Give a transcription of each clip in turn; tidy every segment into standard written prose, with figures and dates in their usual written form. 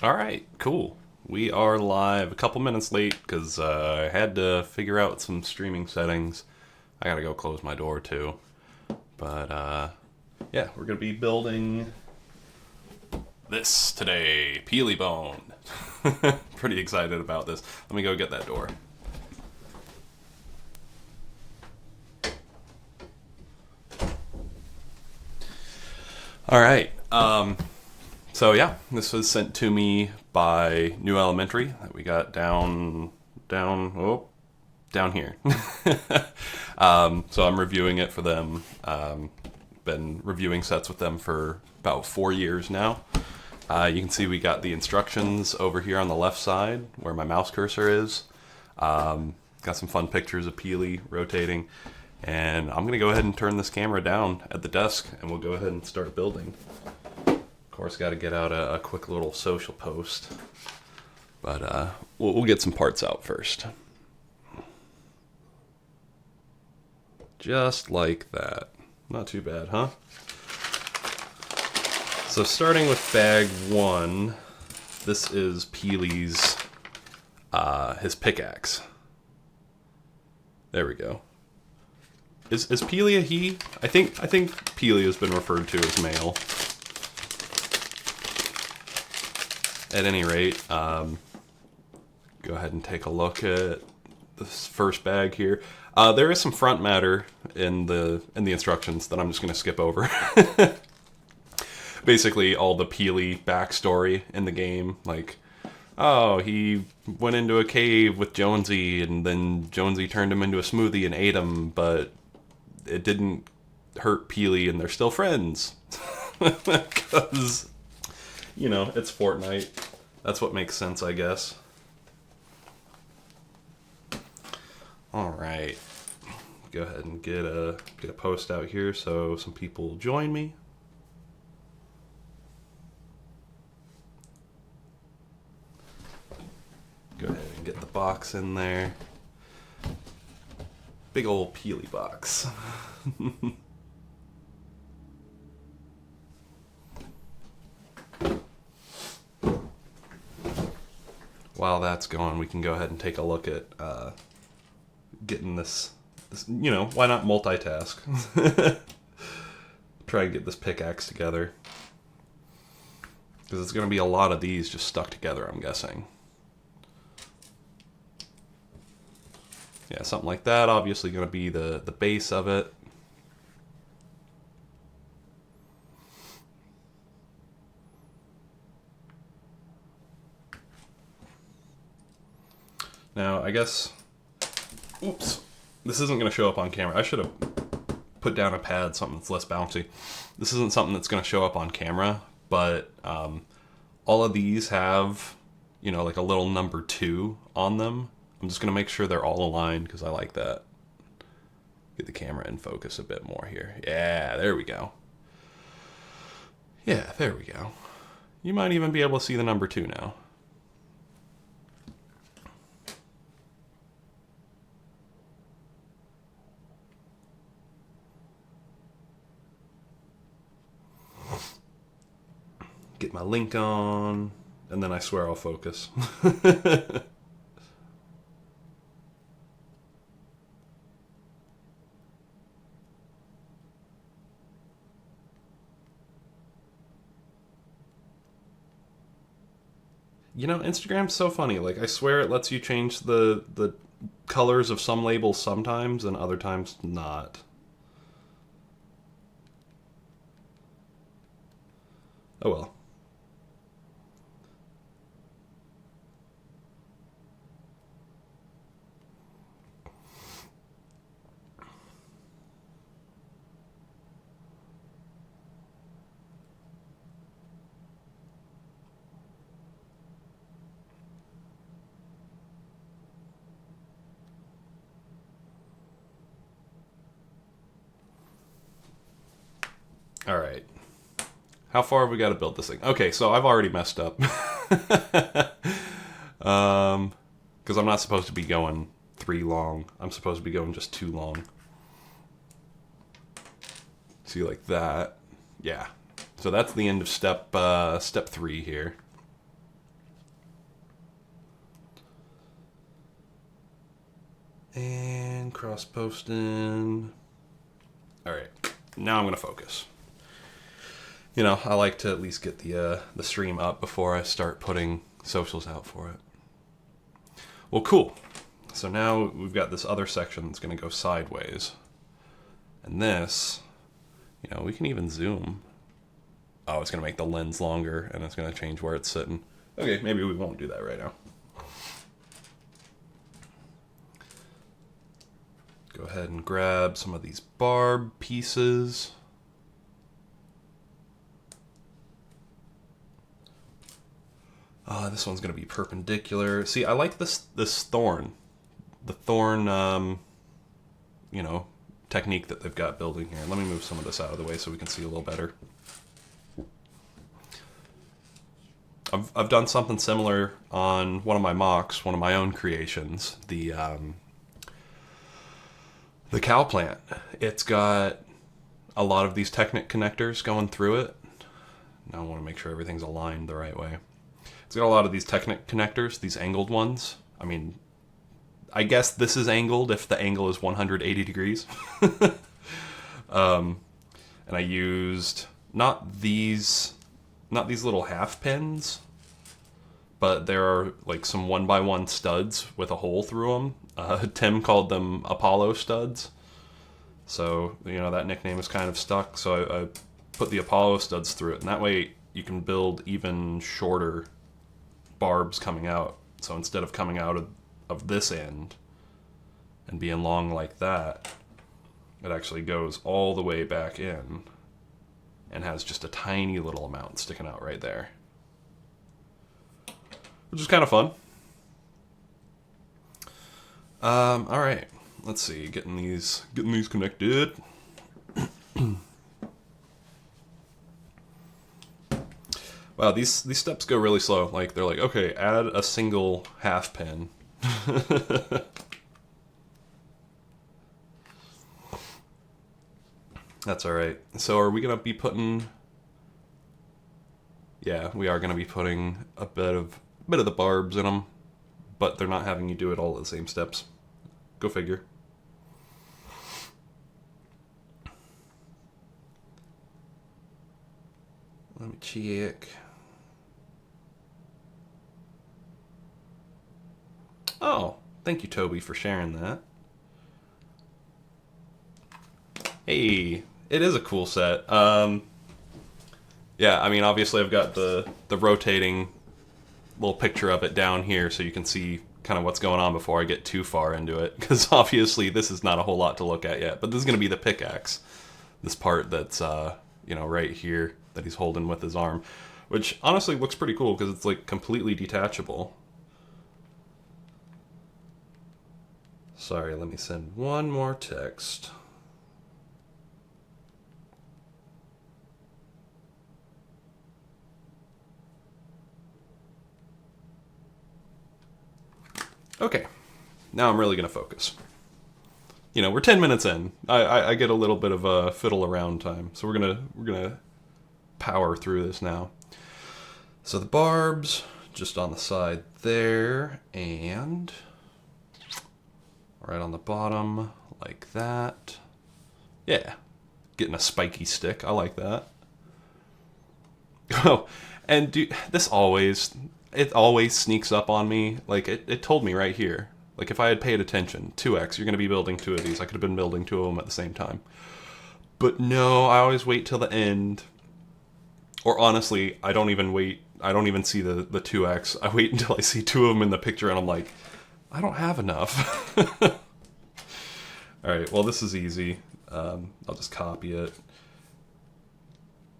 Alright, cool. We are live a couple minutes late because I had to figure out some streaming settings. I gotta go close my door too. But yeah, we're gonna be building this today. Peely Bone. Pretty excited about this. Let me go get that door. Alright. So yeah, this was sent to me by New Elementary that we got down here. So I'm reviewing it for them. Been reviewing sets with them for about 4 years now. You can see we got the instructions over here on the left side where my mouse cursor is. Got some fun pictures of Peely rotating. And I'm going to go ahead and turn this camera down at the desk and we'll go ahead and start building. Of course, got to get out a quick little social post. But we'll get some parts out first. Just like that. Not too bad, huh? So starting with bag one, this is Peely's, his pickaxe. There we go. Is Peely a he? I think Peely has been referred to as male. At any rate, go ahead and take a look at this first bag here. There is some front matter in the instructions that I'm just going to skip over. Basically, all the Peely backstory in the game, like, oh, he went into a cave with Jonesy, and then Jonesy turned him into a smoothie and ate him, but it didn't hurt Peely, and they're still friends. Because, you know, it's Fortnite. That's what makes sense, I guess. Alright. Go ahead and get a post out here so some people will join me. Go ahead and get the box in there. Big old Peely box. While that's going, we can go ahead and take a look at getting this, you know, why not multitask? Try and get this pickaxe together. Because it's going to be a lot of these just stuck together, I'm guessing. Yeah, something like that. Obviously going to be the base of it. Now, I guess... Oops. This isn't going to show up on camera. I should have put down a pad, something that's less bouncy. This isn't something that's going to show up on camera, but all of these have, you know, like a little number 2 on them. I'm just going to make sure they're all aligned because I like that. Get the camera in focus a bit more here. Yeah, there we go. Yeah, there we go. You might even be able to see the number 2 now. Get my link on, and then I swear I'll focus. You know, Instagram's so funny. Like, I swear it lets you change the colors of some labels sometimes, and other times not. Oh well. All right. How far have we got to build this thing? Okay, so I've already messed up. Because I'm not supposed to be going 3 long. I'm supposed to be going just 2 long. See, like that. Yeah. So that's the end of step 3 here. And cross posting. All right, now I'm gonna focus. You know, I like to at least get the stream up before I start putting socials out for it. Well, cool. So now we've got this other section that's gonna go sideways. And this, you know, we can even zoom. Oh, it's gonna make the lens longer and it's gonna change where it's sitting. Okay, maybe we won't do that right now. Go ahead and grab some of these barb pieces. This one's going to be perpendicular. See, I like this thorn. The thorn, you know, technique that they've got building here. Let me move some of this out of the way so we can see a little better. I've done something similar on one of my mocks, one of my own creations, the cow plant. It's got a lot of these Technic connectors going through it. Now I want to make sure everything's aligned the right way. It's got a lot of these Technic connectors, these angled ones. I mean, I guess this is angled if the angle is 180 degrees. And I used not these little half pins, but there are like some 1x1 studs with a hole through them. Tim called them Apollo studs. So, you know, that nickname is kind of stuck. So I put the Apollo studs through it. And that way you can build even shorter barbs coming out. So instead of coming out of this end and being long like that, it actually goes all the way back in and has just a tiny little amount sticking out right there. Which is kind of fun. All right, let's see, getting these connected. Wow, these steps go really slow. Like, they're like, okay, add a single half pin. That's all right. So are we gonna be putting? Yeah, we are gonna be putting a bit of the barbs in them, but they're not having you do it all at the same steps. Go figure. Let me check. Oh, thank you, Toby, for sharing that. Hey, it is a cool set. Yeah, I mean, obviously I've got the rotating little picture of it down here so you can see kind of what's going on before I get too far into it, because obviously this is not a whole lot to look at yet, but this is going to be the pickaxe. This part that's, you know, right here that he's holding with his arm, which honestly looks pretty cool because it's like completely detachable. Sorry, let me send one more text. Okay, now I'm really gonna focus. You know, we're 10 minutes in. I get a little bit of a fiddle around time, so we're gonna power through this now. So the barbs just on the side there, and right on the bottom like that. Yeah, getting a spiky stick. I like that. Oh, and dude, it always sneaks up on me. Like, it told me right here. Like, if I had paid attention, 2x, you're going to be building two of these. I could have been building two of them at the same time. But no, I always wait till the end. Or honestly, I don't even wait. I don't even see the 2x. I wait until I see two of them in the picture and I'm like, I don't have enough. Alright, well, this is easy. I'll just copy it.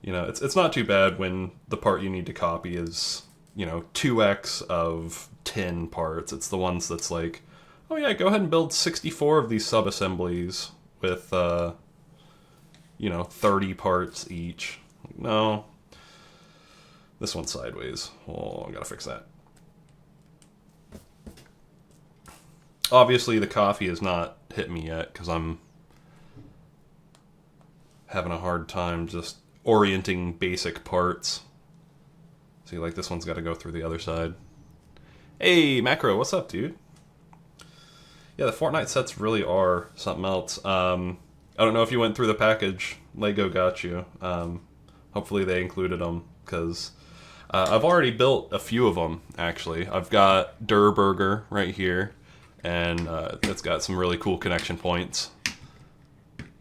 You know, it's not too bad when the part you need to copy is, you know, 2x of 10 parts. It's the ones that's like, oh yeah, go ahead and build 64 of these sub-assemblies with, you know, 30 parts each. No. This one's sideways. Oh, I gotta fix that. Obviously, the coffee has not hit me yet, because I'm having a hard time just orienting basic parts. See, like, this one's got to go through the other side. Hey, Macro, what's up, dude? Yeah, the Fortnite sets really are something else. I don't know if you went through the package LEGO got you. Hopefully they included them, because I've already built a few of them, actually. I've got Durr Burger right here, and it's got some really cool connection points.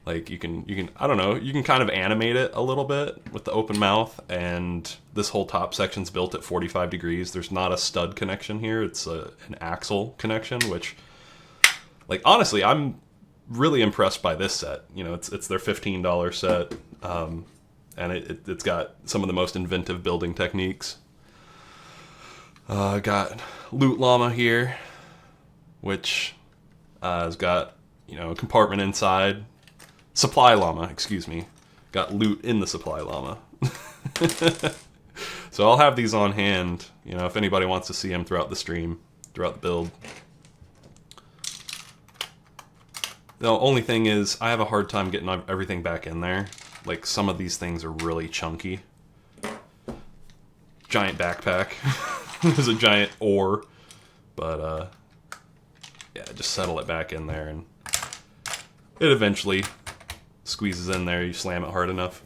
Like you can I don't know, you can kind of animate it a little bit with the open mouth, and this whole top section's built at 45 degrees. There's not a stud connection here, it's an axle connection, which, like, honestly, I'm really impressed by this set. You know, it's their $15 set, and it's got some of the most inventive building techniques. Got Loot Llama here, which has got, you know, a compartment inside. Supply Llama, excuse me. Got loot in the Supply Llama. So I'll have these on hand, you know, if anybody wants to see them throughout the stream, throughout the build. The only thing is, I have a hard time getting everything back in there. Like, some of these things are really chunky. Giant backpack. There's a giant ore. But, yeah, just settle it back in there, and it eventually squeezes in there. You slam it hard enough.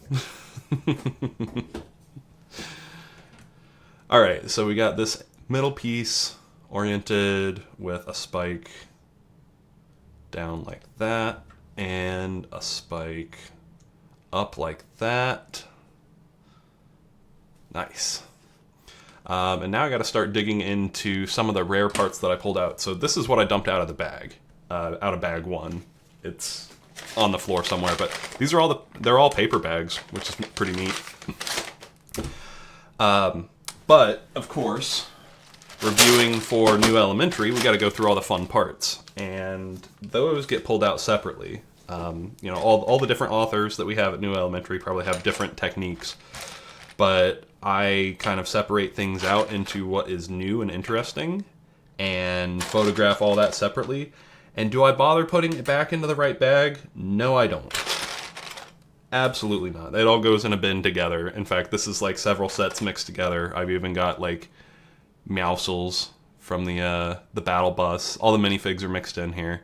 Alright, so we got this middle piece oriented with a spike down like that, and a spike up like that. Nice. And now I got to start digging into some of the rare parts that I pulled out. So this is what I dumped out of the bag, out of bag one. It's on the floor somewhere, but these are they're all paper bags, which is pretty neat. But of course, reviewing for New Elementary, we got to go through all the fun parts, and those get pulled out separately. You know, all the different authors that we have at New Elementary probably have different techniques, but I kind of separate things out into what is new and interesting, and photograph all that separately. And do I bother putting it back into the right bag? No, I don't. Absolutely not. It all goes in a bin together. In fact, this is like several sets mixed together. I've even got like Meowscles from the battle bus. All the minifigs are mixed in here.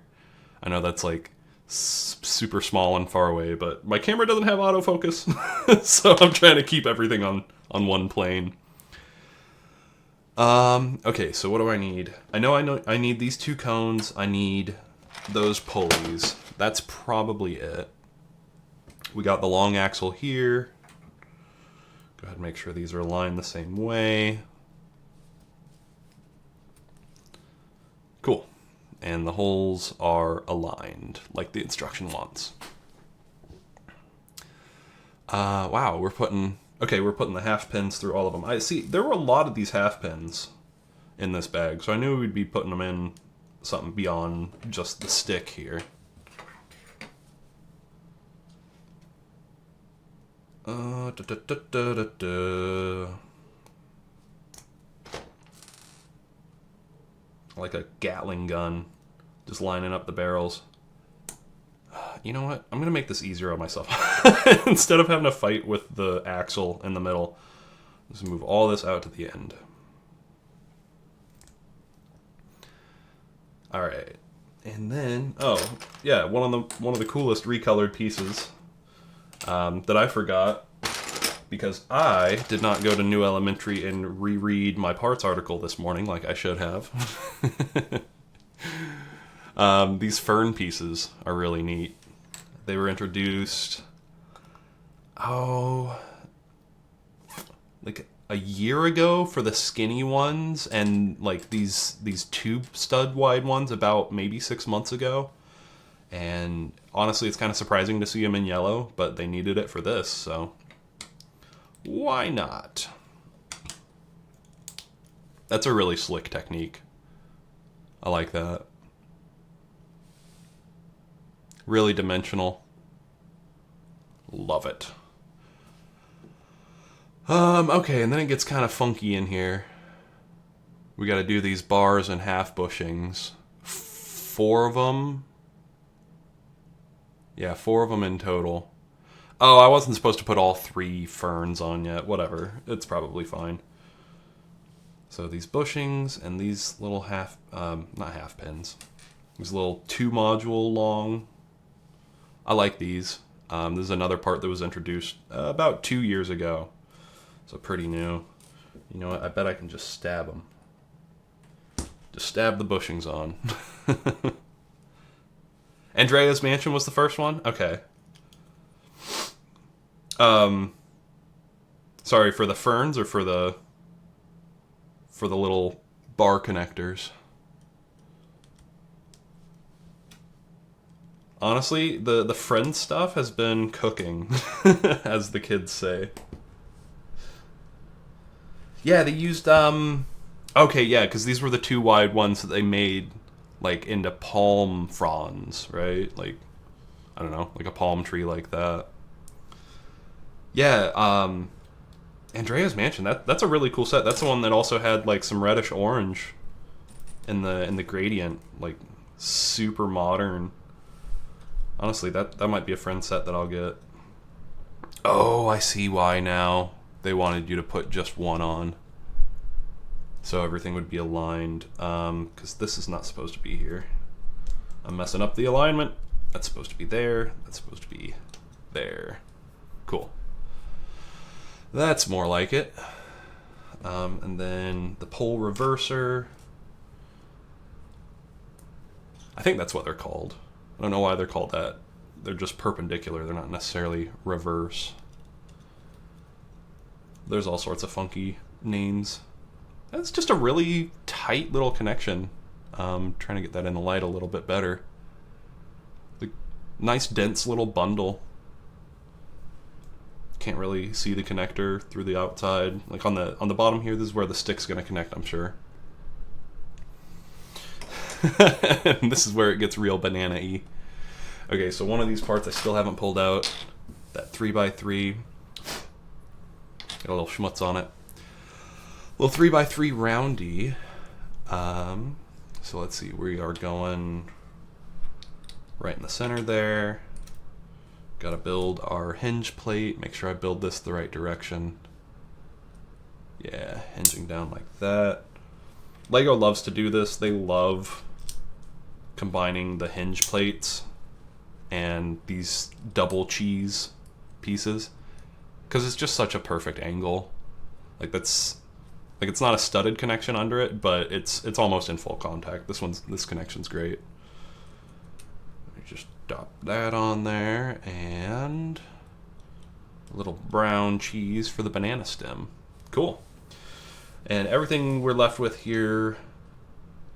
I know that's like super small and far away, but my camera doesn't have autofocus, so I'm trying to keep everything on one plane. Okay, so what do I need? I know I need these two cones. I need those pulleys. That's probably it. We got the long axle here. Go ahead and make sure these are aligned the same way. Cool. And the holes are aligned like the instruction wants. Wow, we're putting the half pins through all of them. I see there were a lot of these half pins in this bag, so I knew we'd be putting them in something beyond just the stick here. Like a Gatling gun, just lining up the barrels. You know what? I'm gonna make this easier on myself. Instead of having to fight with the axle in the middle, just move all this out to the end. All right, and then one of the coolest recolored pieces that I forgot, because I did not go to New Elementary and reread my parts article this morning like I should have. These fern pieces are really neat. They were introduced, like a year ago for the skinny ones, and like these tube stud wide ones about maybe 6 months ago. And honestly, it's kind of surprising to see them in yellow, but they needed it for this, so why not? That's a really slick technique. I like that. Really dimensional. Love it. Okay, and then it gets kind of funky in here. We got to do these bars and half bushings. 4 of them. Yeah, 4 of them in total. Oh, I wasn't supposed to put all 3 ferns on yet. Whatever. It's probably fine. So these bushings and these little not half pins. These little 2 module long. I like these. This is another part that was introduced about 2 years ago. So pretty new. You know what? I bet I can just stab them. Just stab the bushings on. Andrea's Mansion was the first one? Okay. Sorry, for the ferns or for the little bar connectors? Honestly, the friend stuff has been cooking, as the kids say. Yeah, they used, okay, yeah, because these were the 2 wide ones that they made, like, into palm fronds, right? Like, I don't know, like a palm tree like that. Yeah, Andrea's Mansion, that's a really cool set. That's the one that also had, like, some reddish orange in the gradient, like, super modern. Honestly, that might be a friend set that I'll get. Oh, I see why now. They wanted you to put just one on. So everything would be aligned. Because this is not supposed to be here. I'm messing up the alignment. That's supposed to be there. That's supposed to be there. Cool. That's more like it. And then the pole reverser. I think that's what they're called. I don't know why they're called that. They're just perpendicular. They're not necessarily reverse. There's all sorts of funky names. It's just a really tight little connection. Trying to get that in the light a little bit better. The nice dense little bundle. Can't really see the connector through the outside. Like on the bottom here, this is where the stick's gonna connect, I'm sure. And this is where it gets real banana-y. Okay, so one of these parts I still haven't pulled out. That 3x3. Got a little schmutz on it. Little 3x3 roundy. So let's see, we are going right in the center there. Gotta build our hinge plate. Make sure I build this the right direction. Yeah, hinging down like that. LEGO loves to do this. They love combining the hinge plates and these double cheese pieces because it's just such a perfect angle. Like that's like it's not a studded connection under it, but it's almost in full contact. This connection's great. Let me just drop that on there and a little brown cheese for the banana stem. Cool. And everything we're left with here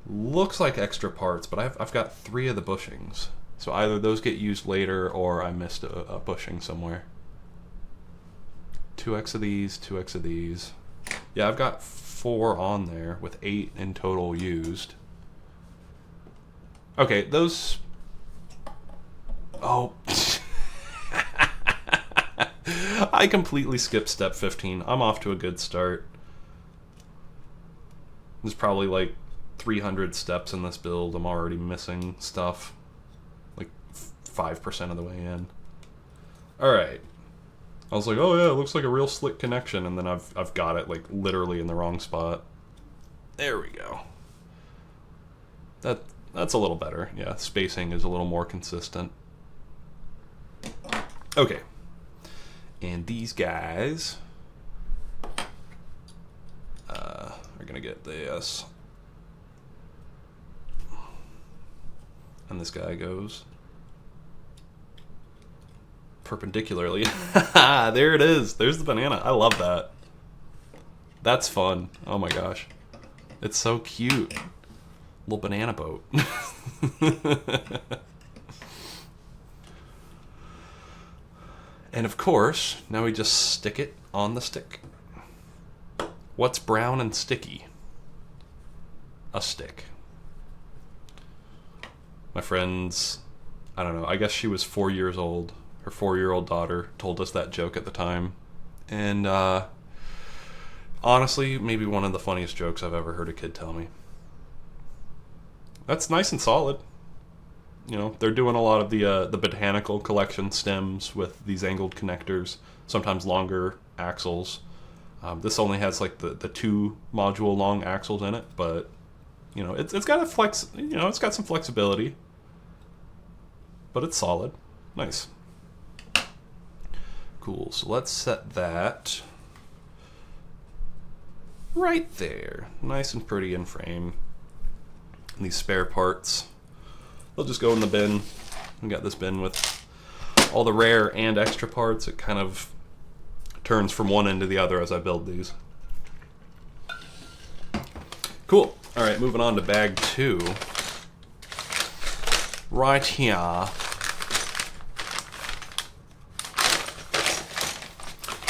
looks like extra parts, but I've got 3 of the bushings. So either those get used later or I missed a bushing somewhere. 2x of these, 2x of these. Yeah, I've got 4 on there with 8 in total used. Okay, those... Oh. I completely skipped step 15. I'm off to a good start. There's probably like 300 steps in this build. I'm already missing stuff. Like 5% of the way in. Alright. I was like, oh yeah, it looks like a real slick connection, and then I've got it like literally in the wrong spot. There we go. That's a little better. Yeah, spacing is a little more consistent. Okay. And these guys are gonna get this. And this guy goes perpendicularly. There it is. There's the banana. I love that. That's fun. Oh my gosh. It's so cute. Little banana boat. And of course, now we just stick it on the stick. What's brown and sticky? A stick. My friend's, I don't know, I guess she was 4 years old. Her 4-year-old daughter told us that joke at the time. And honestly, maybe one of the funniest jokes I've ever heard a kid tell me. That's nice and solid. You know, they're doing a lot of the botanical collection stems with these angled connectors, sometimes longer axles. This only has like the 2 module long axles in it, but You know, it's got a flex. You know, it's got some flexibility, but it's solid. Nice. Cool. So let's set that right there, nice and pretty in frame. And these spare parts, they'll just go in the bin. We got this bin with all the rare and extra parts. It kind of turns from one end to the other as I build these. Cool. All right, moving on to bag 2. Right here.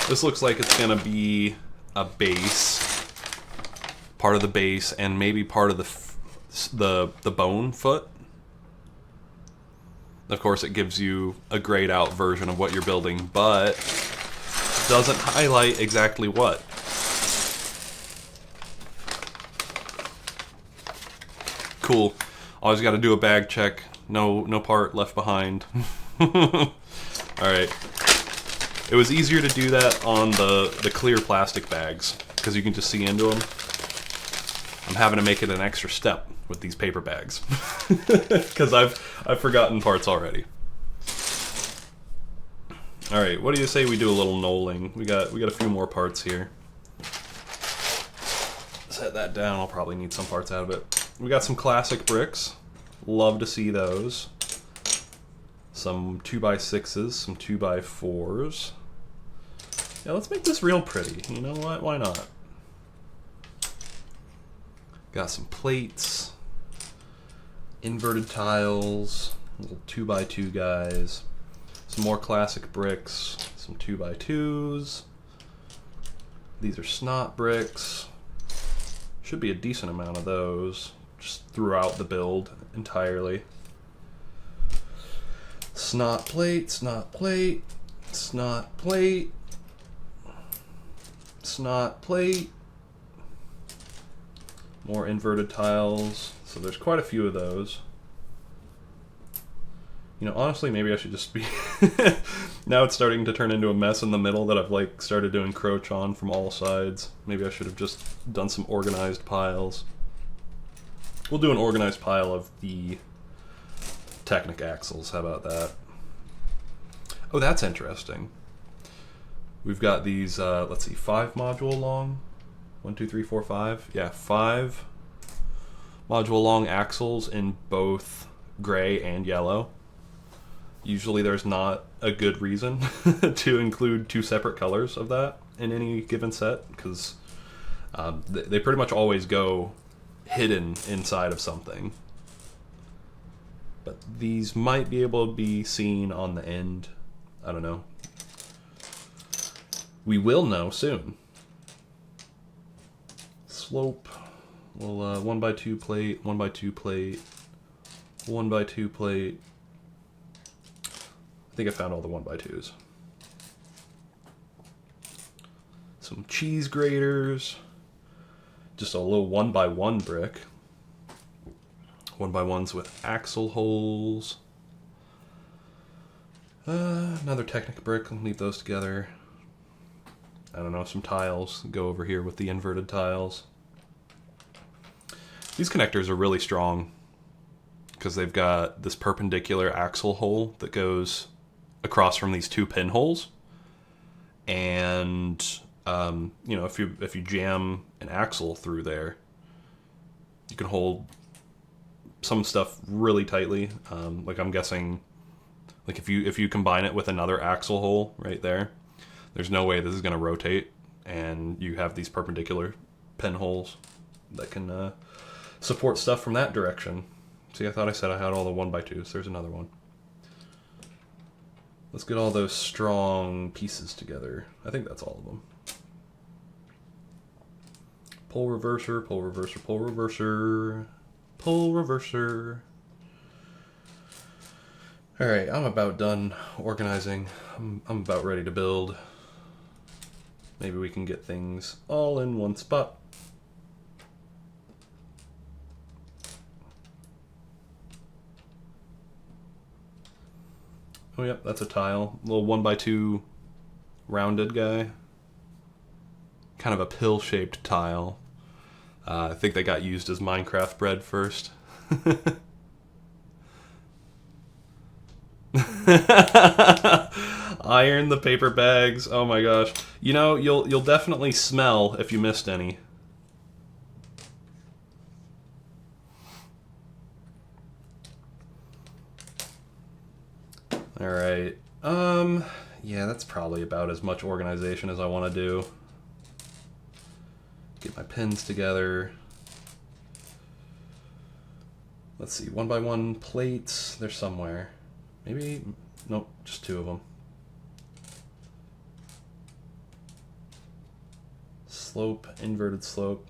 This looks like it's gonna be a base, part of the base, and maybe part of the bone foot. Of course, it gives you a grayed out version of what you're building, but doesn't highlight exactly what. Cool. Always got to do a bag check. No part left behind. All right. It was easier to do that on the clear plastic bags because you can just see into them. I'm having to make it an extra step with these paper bags because I've forgotten parts already. All right, what do you say we do a little knolling? We got a few more parts here. Set that down. I'll probably need some parts out of it. We got some classic bricks. Love to see those. Some 2x6s, some 2x4s. Yeah, let's make this real pretty. You know what? Why not? Got some plates, inverted tiles, little 2x2 guys, some more classic bricks, some 2x2s. These are snot bricks. Should be a decent amount of those, just throughout the build entirely. Snot plate, snot plate, snot plate, snot plate. More inverted tiles. So there's quite a few of those. You know, honestly, maybe I should just be... Now it's starting to turn into a mess in the middle that I've like started to encroach on from all sides. Maybe I should have just done some organized piles. We'll do an organized pile of the Technic axles. How about that? Oh, that's interesting. We've got these, let's see, 5 module long. 1, 2, 3, 4, 5. Yeah, 5 module long axles in both gray and yellow. Usually there's not a good reason to include 2 separate colors of that in any given set, because they pretty much always go hidden inside of something. But these might be able to be seen on the end. I don't know. We will know soon. Slope. Well, 1x2 plate, 1x2 plate, 1x2 plate. I think I found all the 1x2s. Some cheese graters. Just a little 1x1 brick. 1x1s with axle holes. Another Technic brick. I'll leave those together. I don't know, some tiles go over here with the inverted tiles. These connectors are really strong because they've got this perpendicular axle hole that goes across from these 2 pinholes. And you know, if you jam an axle through there, you can hold some stuff really tightly. Like I'm guessing, like if you combine it with another axle hole right there, there's no way this is going to rotate, and you have these perpendicular pinholes that can support stuff from that direction. See, I thought I said I had all the 1x2s. There's another one. Let's get all those strong pieces together. I think that's all of them. Pull reverser, pull reverser, pull reverser, pull reverser. Alright, I'm about done organizing. I'm about ready to build. Maybe we can get things all in one spot. Oh yep, that's a tile. Little 1x2 rounded guy. Kind of a pill-shaped tile. I think they got used as Minecraft bread first. Iron the paper bags. Oh my gosh. You know, you'll definitely smell if you missed any. All right. Yeah, that's probably about as much organization as I want to do. Get my pins together. Let's see, 1x1 plates. They're somewhere. Maybe, nope, just 2 of them. Slope, inverted slope.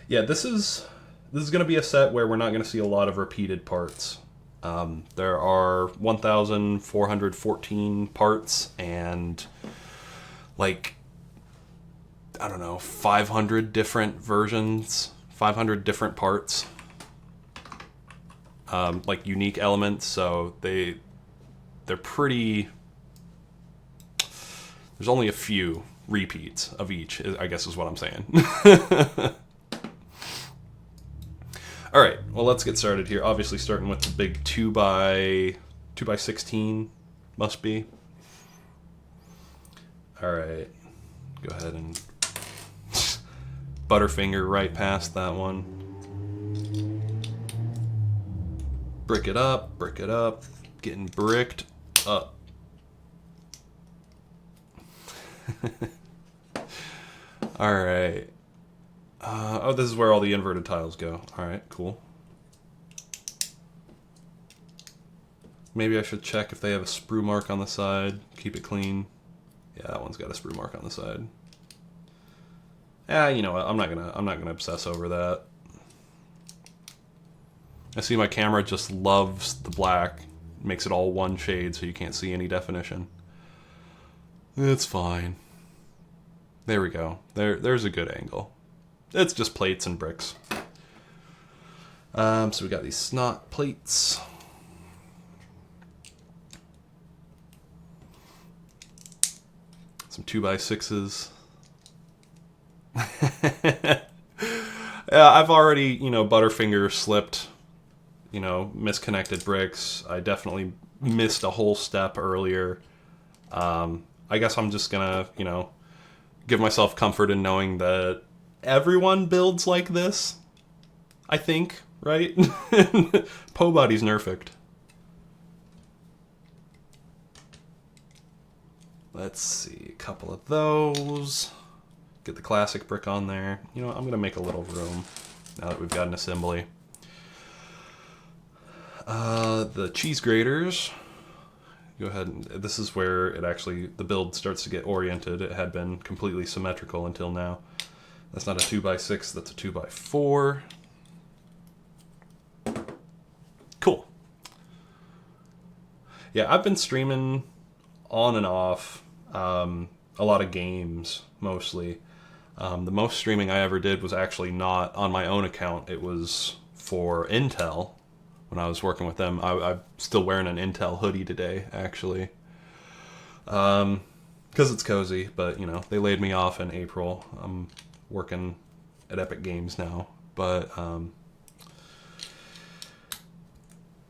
Yeah, this is going to be a set where we're not going to see a lot of repeated parts. There are 1,414 parts and like, I don't know, 500 different versions, 500 different parts, like unique elements. So they're pretty, there's only a few repeats of each, I guess is what I'm saying. All right, well, let's get started here. Obviously, starting with the big 2x16 must be. All right, go ahead and butterfinger right past that one. Brick it up, getting bricked up. All right. Oh, this is where all the inverted tiles go. All right, cool. Maybe I should check if they have a sprue mark on the side. Keep it clean. Yeah, that one's got a sprue mark on the side. Yeah, you know what? I'm not gonna obsess over that. I see my camera just loves the black. Makes it all one shade so you can't see any definition. It's fine. There we go. There's a good angle. It's just plates and bricks. So we got these snot plates. Some 2x6s. Yeah, I've already, you know, butterfinger slipped, you know, misconnected bricks. I definitely missed a whole step earlier. I guess I'm just gonna, you know, give myself comfort in knowing that everyone builds like this, I think, right? Pobody's nerfed. Let's see, a couple of those. Get the classic brick on there. You know what, I'm going to make a little room now that we've got an assembly. The cheese graters. Go ahead and, this is where it actually, the build starts to get oriented. It had been completely symmetrical until now. That's not a 2x6, that's a 2x4. Cool. Yeah, I've been streaming on and off a lot of games, mostly. The most streaming I ever did was actually not on my own account. It was for Intel when I was working with them. I'm still wearing an Intel hoodie today, actually. Because it's cozy, but, you know, they laid me off in April. I'm working at Epic Games now, but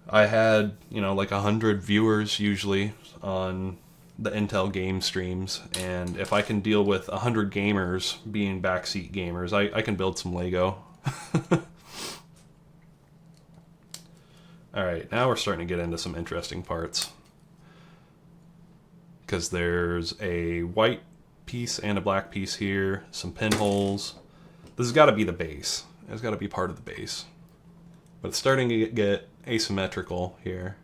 I had, you know, like 100 viewers usually on the Intel game streams, and if I can deal with 100 gamers being backseat gamers, I can build some Lego. Alright, now we're starting to get into some interesting parts. Because there's a white piece and a black piece here, some pinholes. This has got to be the base. It's got to be part of the base. But it's starting to get asymmetrical here.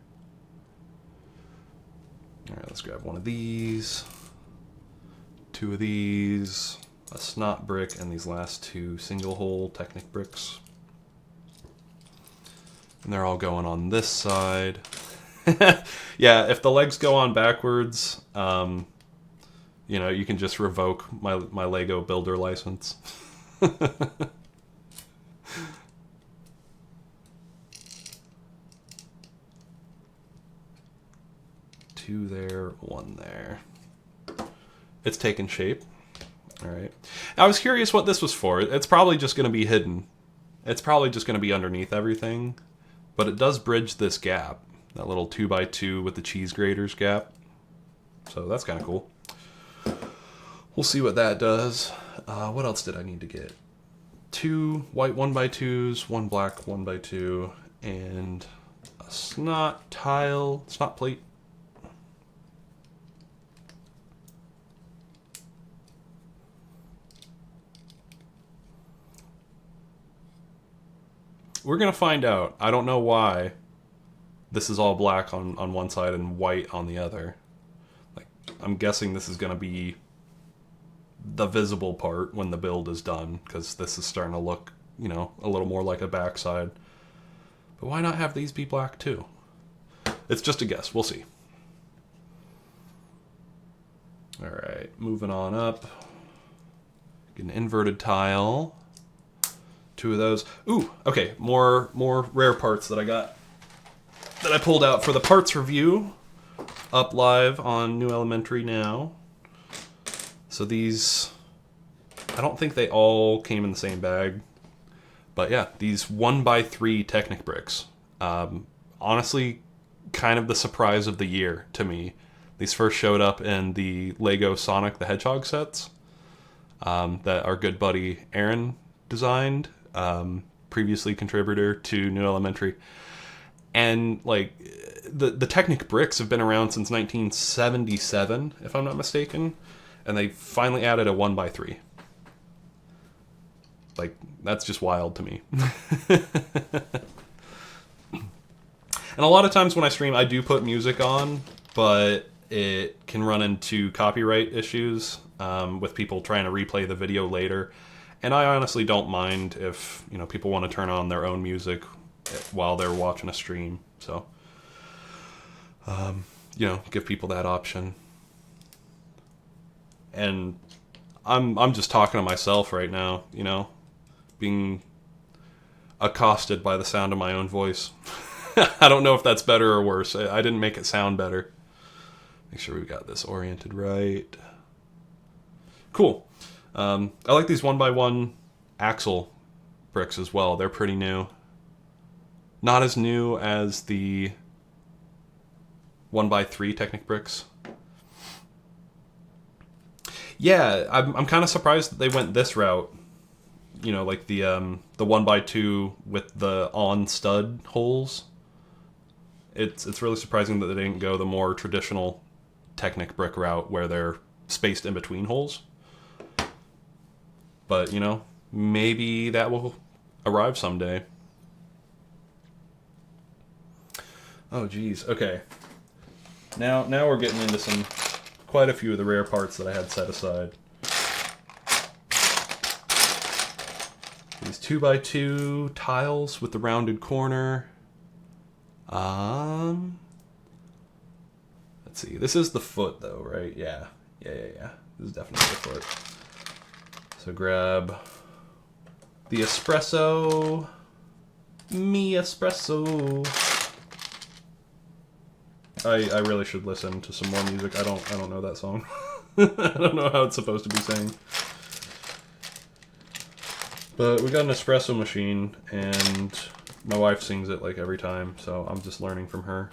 Alright, let's grab one of these, 2 of these, a snot brick, and these last 2 single hole Technic bricks. And they're all going on this side. Yeah, if the legs go on backwards, you know, you can just revoke my Lego builder license. 2 there, 1 there. It's taken shape. All right. I was curious what this was for. It's probably just going to be hidden. It's probably just going to be underneath everything, but it does bridge this gap, that little 2x2 with the cheese graters gap. So that's kind of cool. We'll see what that does. What else did I need to get? 2 white 1x2s, 1 black 1x2, and a snot plate. We're gonna find out. I don't know why this is all black on one side and white on the other. Like, I'm guessing this is gonna be the visible part when the build is done, because this is starting to look, you know, a little more like a backside. But why not have these be black too? It's just a guess. We'll see. All right, moving on up. Get an inverted tile. 2 of those. Ooh, okay, more rare parts that I got, that I pulled out for the parts review, up live on New Elementary now. So these, I don't think they all came in the same bag, but yeah, these 1x3 Technic bricks. Honestly, kind of the surprise of the year to me. These first showed up in the LEGO Sonic the Hedgehog sets that our good buddy Aaron designed, previously contributor to New Elementary. And like, the Technic bricks have been around since 1977, if I'm not mistaken, and they finally added a 1x3. Like, that's just wild to me. And a lot of times when I stream, I do put music on, but it can run into copyright issues with people trying to replay the video later. And I honestly don't mind if, you know, people want to turn on their own music while they're watching a stream. So, you know, give people that option. And I'm just talking to myself right now, you know, being accosted by the sound of my own voice. I don't know if that's better or worse. I didn't make it sound better. Make sure we've got this oriented right. Cool. I like these 1x1 axle bricks as well. They're pretty new. Not as new as the 1x3 Technic bricks. Yeah, I'm kind of surprised that they went this route. You know, like the 1x2 with the on stud holes. It's really surprising that they didn't go the more traditional Technic brick route where they're spaced in between holes. But, you know, maybe that will arrive someday. Oh, geez. Okay. Now we're getting into quite a few of the rare parts that I had set aside. These 2x2 tiles with the rounded corner. Let's see. This is the foot, though, right? Yeah. This is definitely the foot. So grab the espresso. Me espresso. I really should listen to some more music. I don't know that song. I don't know how it's supposed to be sang. But we got an espresso machine, and my wife sings it like every time, so I'm just learning from her.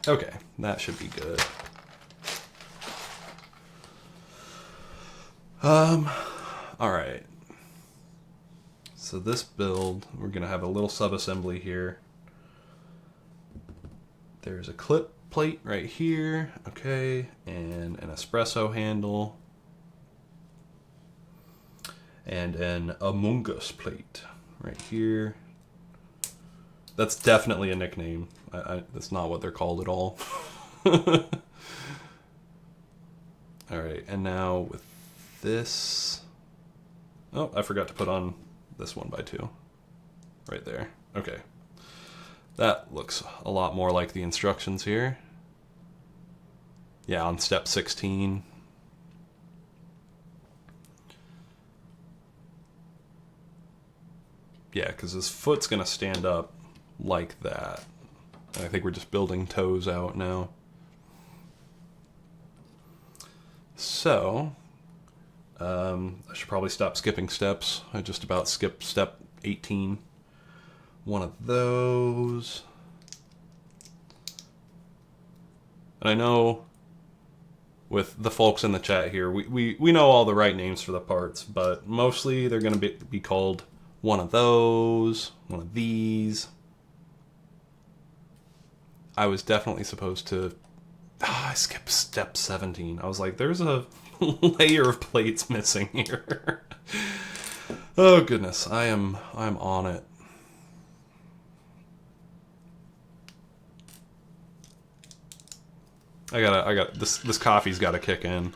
Okay, that should be good. Alright. So this build, we're going to have a little sub-assembly here. There's a clip plate right here, okay, and an espresso handle. And an Among Us plate right here. That's definitely a nickname. That's not what they're called at all. Alright, and now with this... Oh, I forgot to put on this 1x2. Right there. Okay. That looks a lot more like the instructions here. Yeah, on step 16. Yeah, because his foot's going to stand up like that. And I think we're just building toes out now. So, I should probably stop skipping steps. I just about skipped step 18. One of those. And I know with the folks in the chat here, we know all the right names for the parts, but mostly they're going to be called one of those, one of these. I was definitely supposed to... I skipped step 17. I was like, there's a layer of plates missing here. Oh goodness, I'm on it. I got this coffee's got to kick in.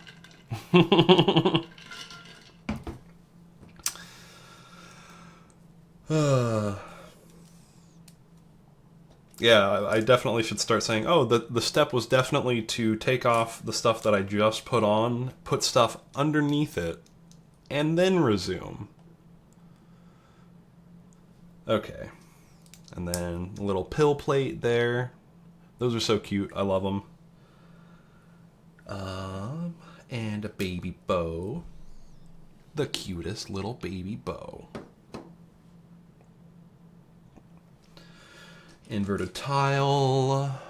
Yeah, I definitely should start saying, oh, the step was definitely to take off the stuff that I just put on, put stuff underneath it, and then resume. Okay. And then a little pill plate there. Those are so cute. I love them. And a baby bow. The cutest little baby bow. Inverted tile.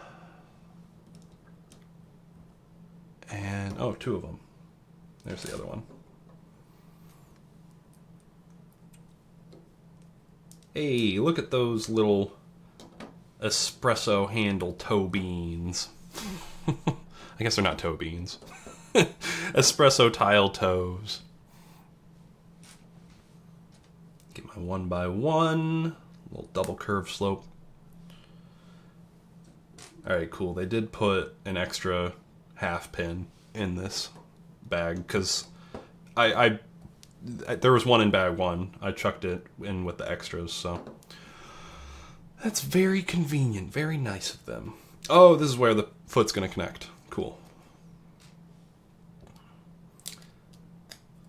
And, oh, two of them. There's the other one. Hey, look at those little espresso handle toe beans. I guess they're not toe beans. Espresso tile toes. Get my 1x1. Little double curve slope. Alright, cool. They did put an extra half pin in this bag because I there was one in bag 1. I chucked it in with the extras, so that's very convenient. Very nice of them. Oh, this is where the foot's going to connect. Cool.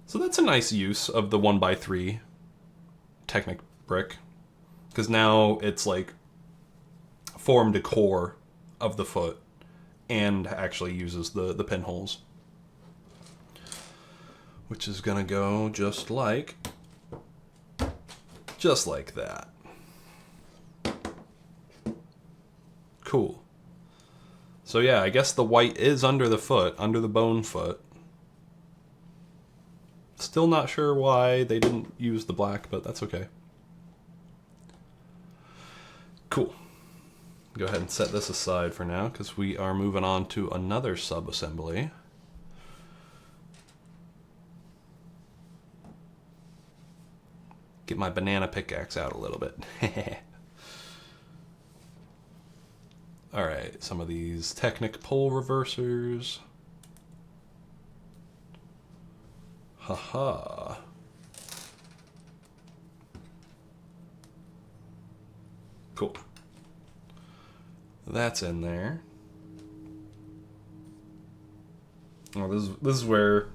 So that's a nice use of the 1x3 Technic brick, because now it's like formed a core of the foot and actually uses the pinholes, which is gonna go just like that. Cool. So yeah, I guess the white is under the foot, under the bone foot. Still not sure why they didn't use the black, but that's okay. Cool. Go ahead and set this aside for now, because we are moving on to another sub-assembly. Get my banana pickaxe out a little bit. Alright, some of these Technic pole reversers. Haha. Cool. That's in there. Oh, this is where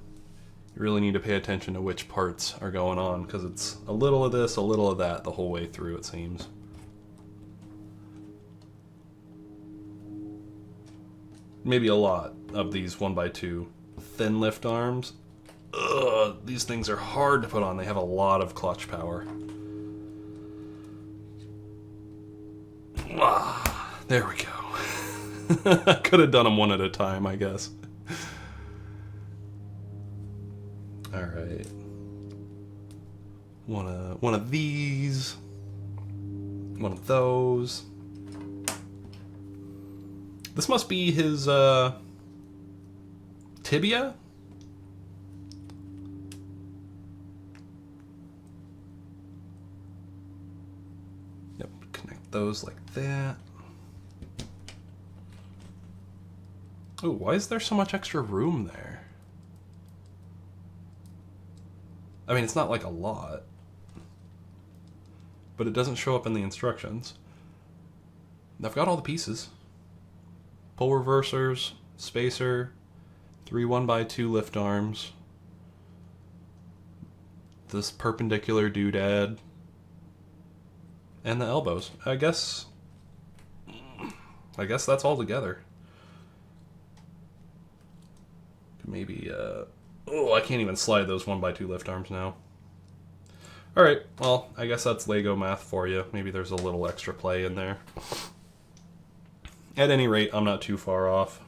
you really need to pay attention to which parts are going on, because it's a little of this, a little of that the whole way through, it seems. Maybe a lot of these 1x2 thin lift arms. Ugh, these things are hard to put on. They have a lot of clutch power. Ah, there we go. I could have done them one at a time, I guess. All right. One of these. One of those. This must be his tibia? Yep, connect those like that. Oh, why is there so much extra room there? I mean, it's not like a lot, but it doesn't show up in the instructions. I've got all the pieces. Pole reversers, spacer, 3 1x2 lift arms, this perpendicular doodad, and the elbows. I guess that's all together. Maybe, Oh, I can't even slide those 1x2 lift arms now. Alright, well, I guess that's Lego math for you. Maybe there's a little extra play in there. At any rate, I'm not too far off.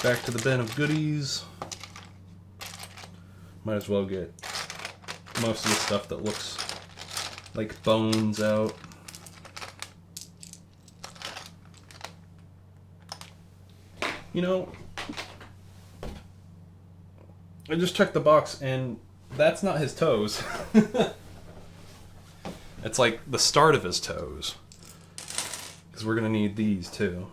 Back to the bin of goodies. Might as well get most of the stuff that looks like bones out. You know, I just checked the box and that's not his toes. It's like the start of his toes. Because we're going to need these too.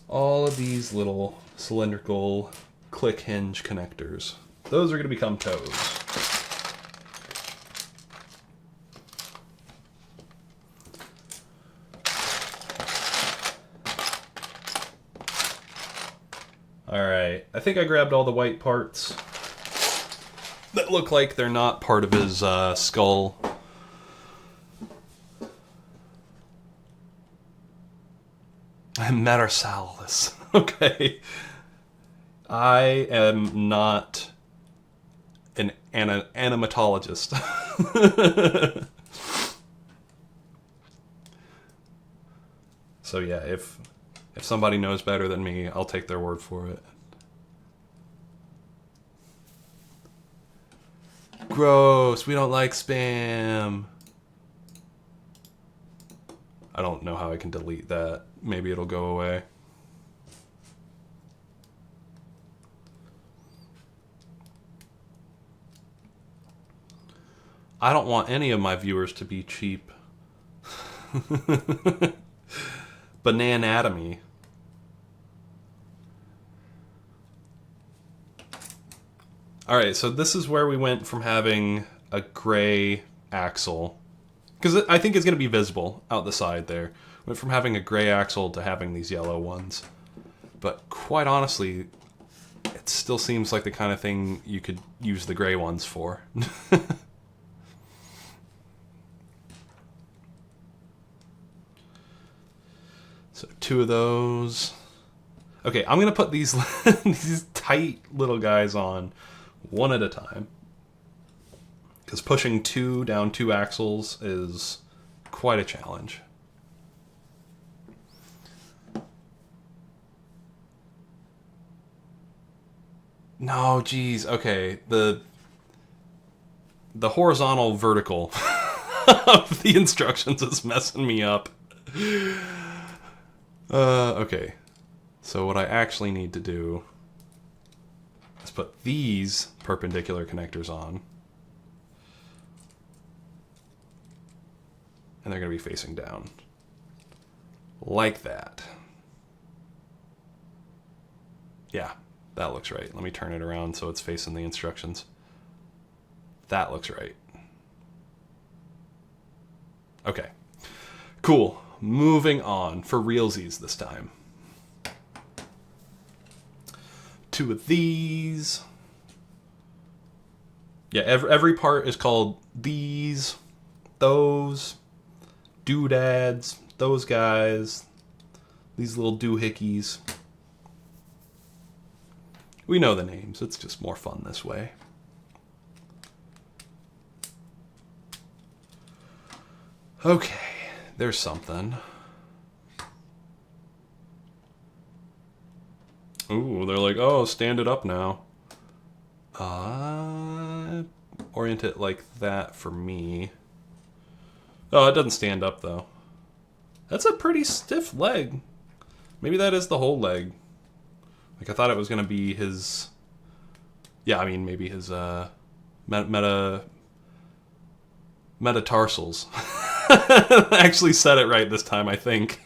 All of these little cylindrical click hinge connectors. Those are going to become toes. Alright, I think I grabbed all the white parts that look like they're not part of his skull. Metasaurus. Okay. I am not an animatologist. So yeah, if somebody knows better than me, I'll take their word for it. Gross, we don't like spam. I don't know how I can delete that. Maybe it'll go away. I don't want any of my viewers to be cheap. Bananatomy. Alright, so this is where we went from having a gray axle, because I think it's going to be visible out the side there. Went from having a gray axle to having these yellow ones. But quite honestly, it still seems like the kind of thing you could use the gray ones for. So 2 of those. Okay, I'm going to put these, these tight little guys on one at a time. Because pushing 2 down 2 axles is quite a challenge. No, geez, okay. The horizontal vertical of the instructions is messing me up. Okay. So what I actually need to do is put these perpendicular connectors on. And they're going to be facing down. Like that. Yeah, that looks right. Let me turn it around so it's facing the instructions. That looks right. Okay. Cool. Moving on. For realsies this time. 2 of these. Yeah, every part is called these, those, doodads, those guys, these little doohickeys. We know the names. It's just more fun this way. Okay, there's something. Ooh, they're like, oh, stand it up now. Orient it like that for me. Oh, it doesn't stand up, though. That's a pretty stiff leg. Maybe that is the whole leg. Like, I thought it was going to be his... Yeah, I mean, maybe his, metatarsals. I actually said it right this time, I think.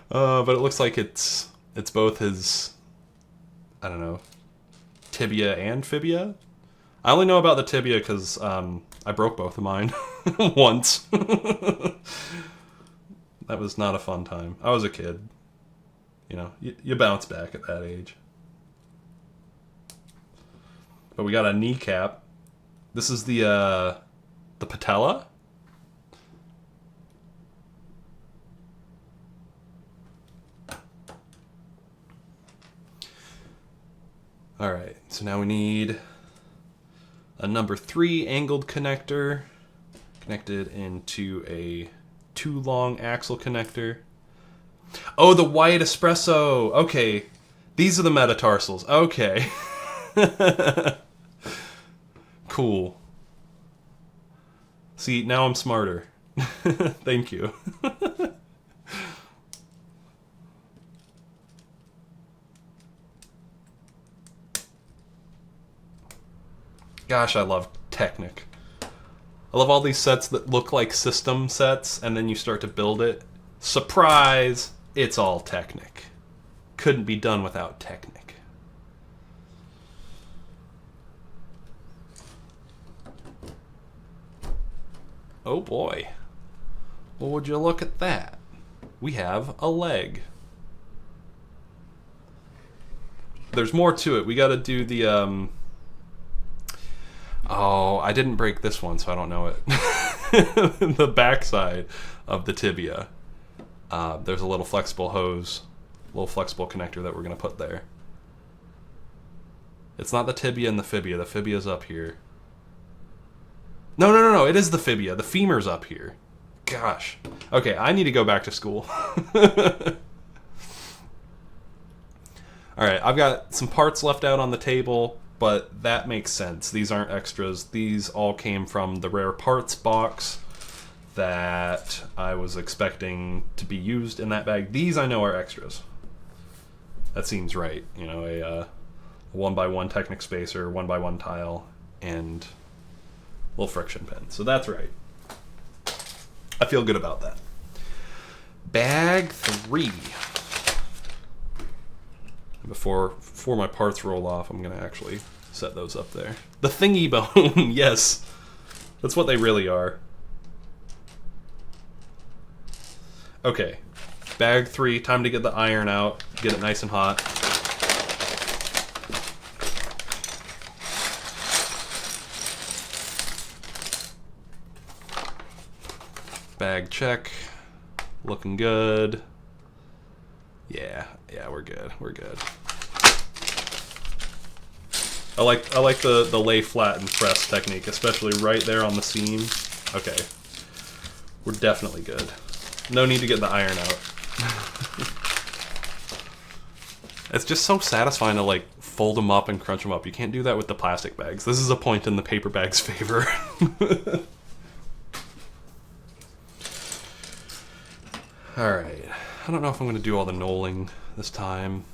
But it looks like it's both his, I don't know, tibia and fibia. I only know about the tibia because I broke both of mine once. That was not a fun time. I was a kid. You know, you bounce back at that age. But we got a kneecap. This is the The patella? Alright, so now we need a number 3 angled connector connected into a 2 long axle connector. Oh, the white espresso! Okay, these are the metatarsals. Okay. Cool. See, now I'm smarter. Thank you. Gosh, I love Technic. I love all these sets that look like system sets, and then you start to build it. Surprise! It's all Technic. Couldn't be done without Technic. Oh boy. Well, would you look at that? We have a leg. There's more to it. We gotta do the, Oh, I didn't break this one, so I don't know it. The backside of the tibia. There's a little flexible hose, little flexible connector that we're going to put there. It's not the tibia and the fibia. The fibia's up here. No. It is the fibia. The femur's up here. Gosh. Okay, I need to go back to school. Alright, I've got some parts left out on the table, but that makes sense. These aren't extras. These all came from the rare parts box that I was expecting to be used in that bag. These I know are extras. That seems right. You know, a 1x1 Technic spacer, 1x1 tile, and a little friction pin. So that's right. I feel good about that. Bag 3. Before my parts roll off, I'm going to actually set those up there. The thingy bone, yes. That's what they really are. Okay, bag 3, time to get the iron out, get it nice and hot. Bag check, looking good. Yeah, we're good. I like the lay flat and press technique, especially right there on the seam. Okay, we're definitely good. No need to get the iron out. It's just so satisfying to like fold them up and crunch them up. You can't do that with the plastic bags. This is a point in the paper bag's favor. Alright, I don't know if I'm going to do all the knolling this time.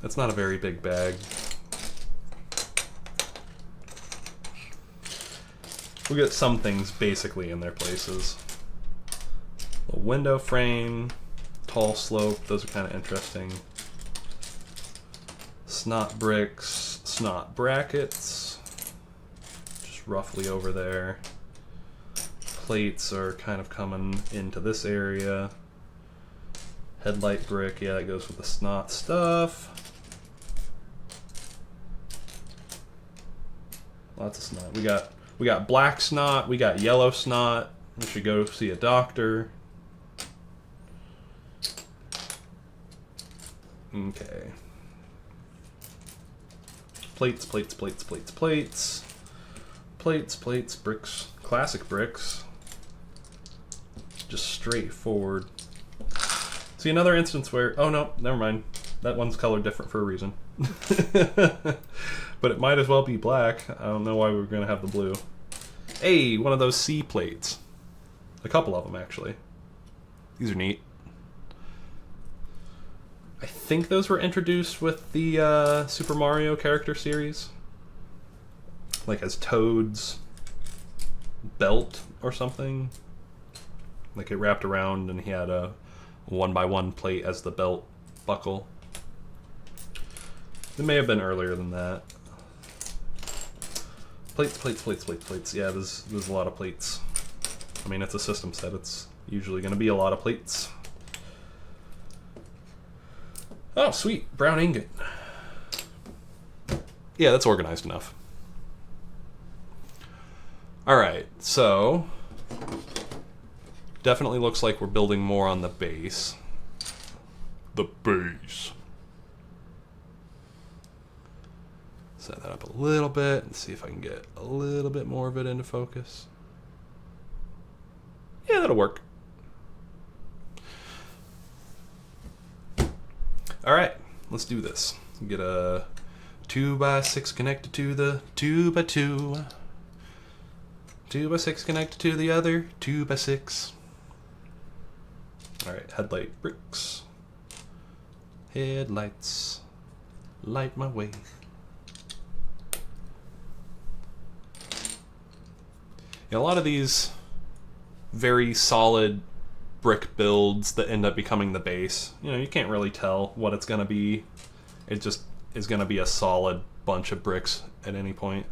It's not a very big bag. We'll get some things basically in their places. A window frame, tall slope, those are kind of interesting. Snot bricks, snot brackets, just roughly over there. Plates are kind of coming into this area. Headlight brick, yeah, that goes with the snot stuff. Lots of snot. We got black snot, we got yellow snot. We should go see a doctor. Okay. Plates, bricks, classic bricks. Just straightforward. See, another instance where, oh no, never mind. That one's colored different for a reason. But it might as well be black. I don't know why we were going to have the blue. Hey, one of those C plates. A couple of them, actually. These are neat. I think those were introduced with the Super Mario character series. Like as Toad's belt or something. Like it wrapped around and he had a 1x1 plate as the belt buckle. It may have been earlier than that. Plates. Yeah, there's a lot of plates. I mean, it's a system set. It's usually going to be a lot of plates. Oh, sweet. Brown ingot. Yeah, that's organized enough. Alright, so definitely looks like we're building more on the base. The base. Set that up a little bit and see if I can get a little bit more of it into focus. Yeah, that'll work. Alright, let's do this. Get a 2x6 connected to the 2x2. 2x6 connected to the other 2x6. Alright, headlight bricks. Headlights. Light my way. Yeah, a lot of these very solid brick builds that end up becoming the base, you know, you can't really tell what it's going to be. It just is going to be a solid bunch of bricks at any point.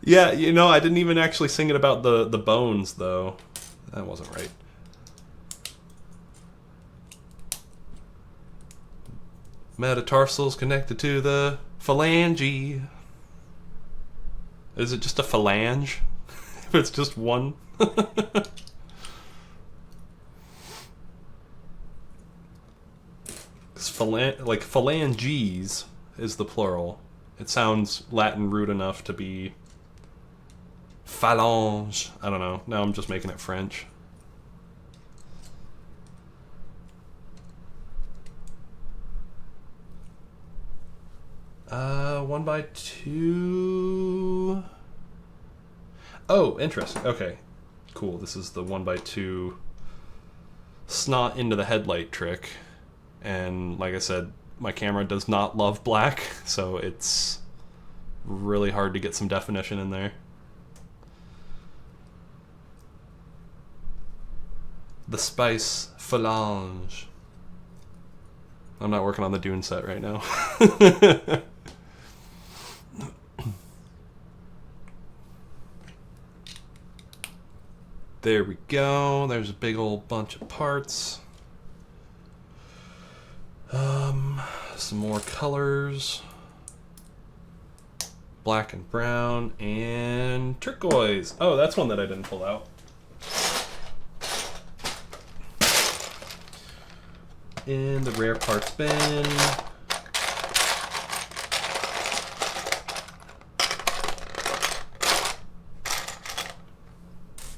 Yeah, you know, I didn't even actually sing it about the bones, though. That wasn't right. Metatarsals connected to the phalange. Is it just a phalange? If it's just one? Like phalanges is the plural. It sounds Latin root enough to be phalange. I don't know. Now I'm just making it French. One by two. Oh, interesting. Okay, cool. This is the 1x2 snot into the headlight trick. And like I said, my camera does not love black, so it's really hard to get some definition in there. The spice phalange. I'm not working on the Dune set right now. There we go. There's a big old bunch of parts. Some more colors. Black and brown and turquoise. Oh, that's one that I didn't pull out. In the rare parts bin.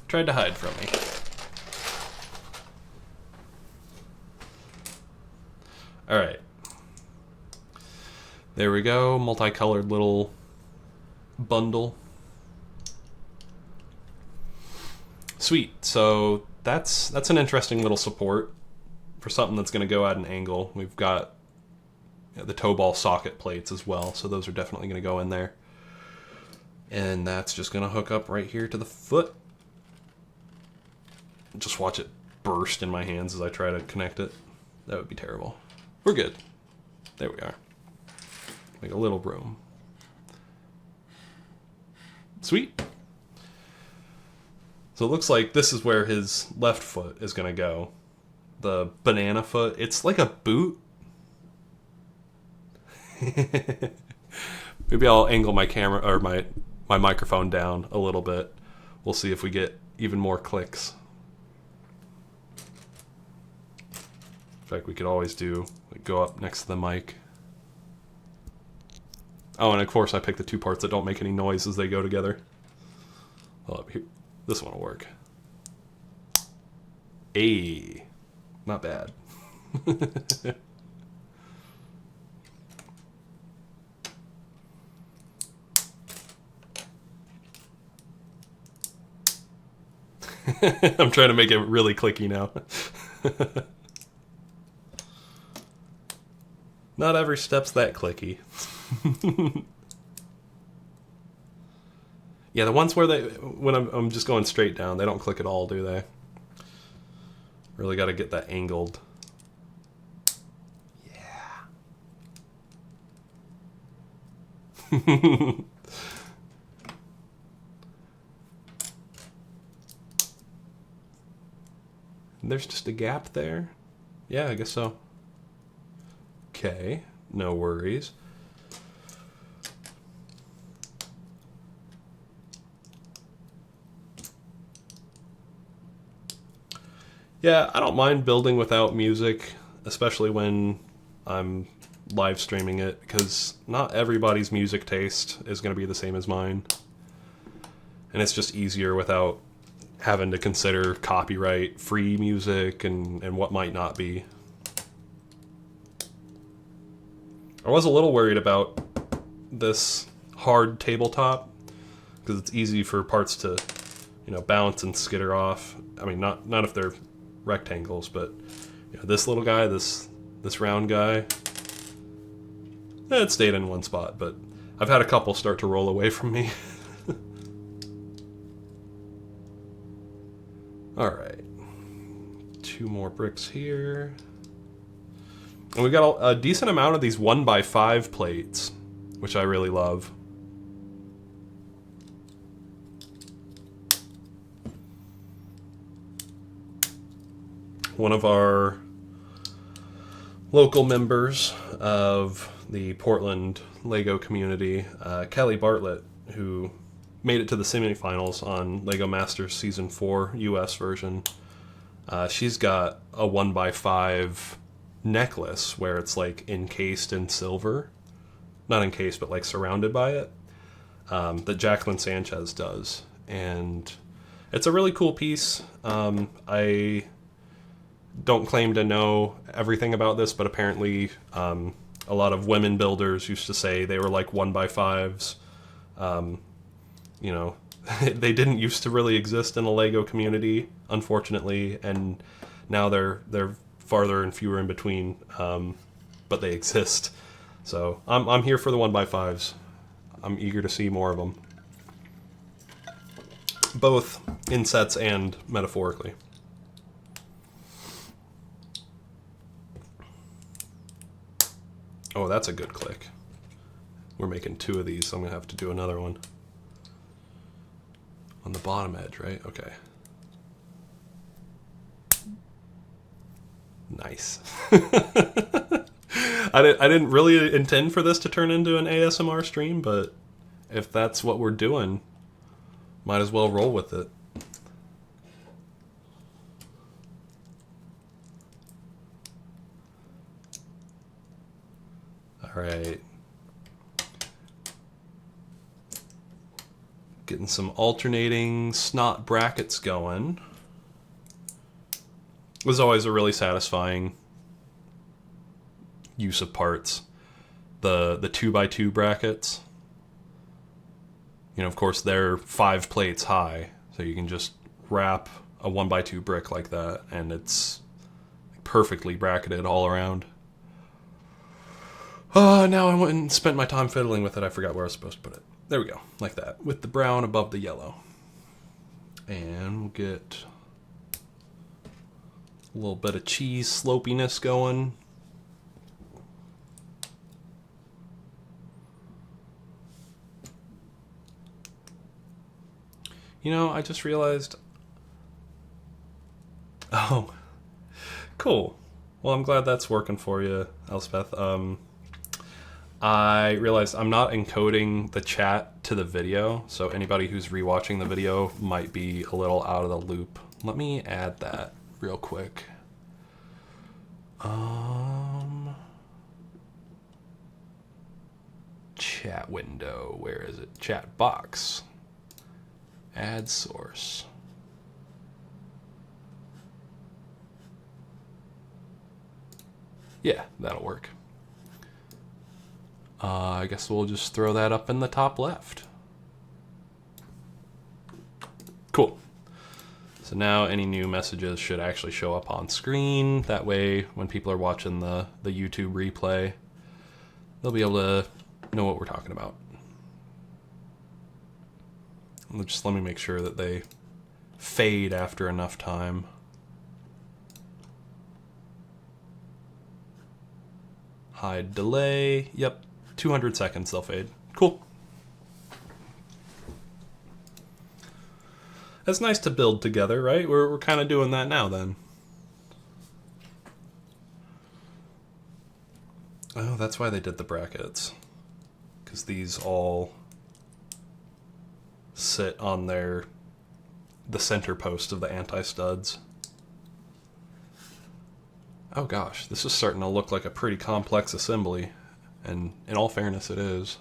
Tried to hide from me. Alright. There we go, multicolored little bundle. Sweet, so that's an interesting little support for something that's going to go at an angle. We've got the toe ball socket plates as well, so those are definitely going to go in there. And that's just going to hook up right here to the foot. Just watch it burst in my hands as I try to connect it. That would be terrible. We're good. There we are. Make a little room. Sweet. So it looks like this is where his left foot is going to go. The banana foot. It's like a boot. Maybe I'll angle my camera or my microphone down a little bit. We'll see if we get even more clicks. In fact, we could always do like go up next to the mic. Oh, and of course I picked the two parts that don't make any noise as they go together. Well, up here, this one will work. Ayy, not bad. I'm trying to make it really clicky now. Not every step's that clicky. Yeah, the ones where when I'm just going straight down, they don't click at all, do they? Really got to get that angled. Yeah. There's just a gap there. Yeah, I guess so. Okay, no worries. Yeah, I don't mind building without music, especially when I'm live streaming it, because not everybody's music taste is going to be the same as mine. And it's just easier without having to consider copyright free music and what might not be. I was a little worried about this hard tabletop because it's easy for parts to, bounce and skitter off. I mean, not if they're rectangles, but this little guy, this round guy, it stayed in one spot, but I've had a couple start to roll away from me. Alright, 2 more bricks here. And we got a decent amount of these 1x5 plates, which I really love. One of our local members of the Portland LEGO community, Kelly Bartlett, who made it to the semifinals on LEGO Masters Season 4 US version. She's got a 1x5 necklace where it's like encased in silver. Not encased, but like surrounded by it. That Jacqueline Sanchez does. And it's a really cool piece. I don't claim to know everything about this, but apparently a lot of women builders used to say they were like 1x5s. They didn't used to really exist in the LEGO community, unfortunately, and now they're farther and fewer in between, but they exist. So I'm here for the 1x5s. I'm eager to see more of them, both in sets and metaphorically. Oh, that's a good click. We're making 2 of these, so I'm gonna have to do another one. On the bottom edge, right? Okay. Nice. I didn't really intend for this to turn into an ASMR stream, but if that's what we're doing, might as well roll with it. All right. Getting some alternating snot brackets going. It was always a really satisfying use of parts. The 2x2 brackets. Of course, they're 5 plates high, so you can just wrap a 1x2 brick like that, and it's perfectly bracketed all around. Now I went and spent my time fiddling with it. I forgot where I was supposed to put it. There we go, like that, with the brown above the yellow. And we'll get a little bit of cheese slopiness going. I just realized... Oh, cool. Well, I'm glad that's working for you, Elspeth. I realized I'm not encoding the chat to the video, so anybody who's rewatching the video might be a little out of the loop. Let me add that real quick. Chat window, where is it? Chat box. Add source. Yeah, that'll work. I guess we'll just throw that up in the top left. Cool. So now any new messages should actually show up on screen. That way, when people are watching the YouTube replay, they'll be able to know what we're talking about. Just let me make sure that they fade after enough time. Hide delay. Yep, 200 seconds they'll fade. Cool. It's nice to build together, right? We're kind of doing that now then. Oh, that's why they did the brackets. Because these all sit on the center post of the anti-studs. Oh gosh, this is starting to look like a pretty complex assembly, and in all fairness it is.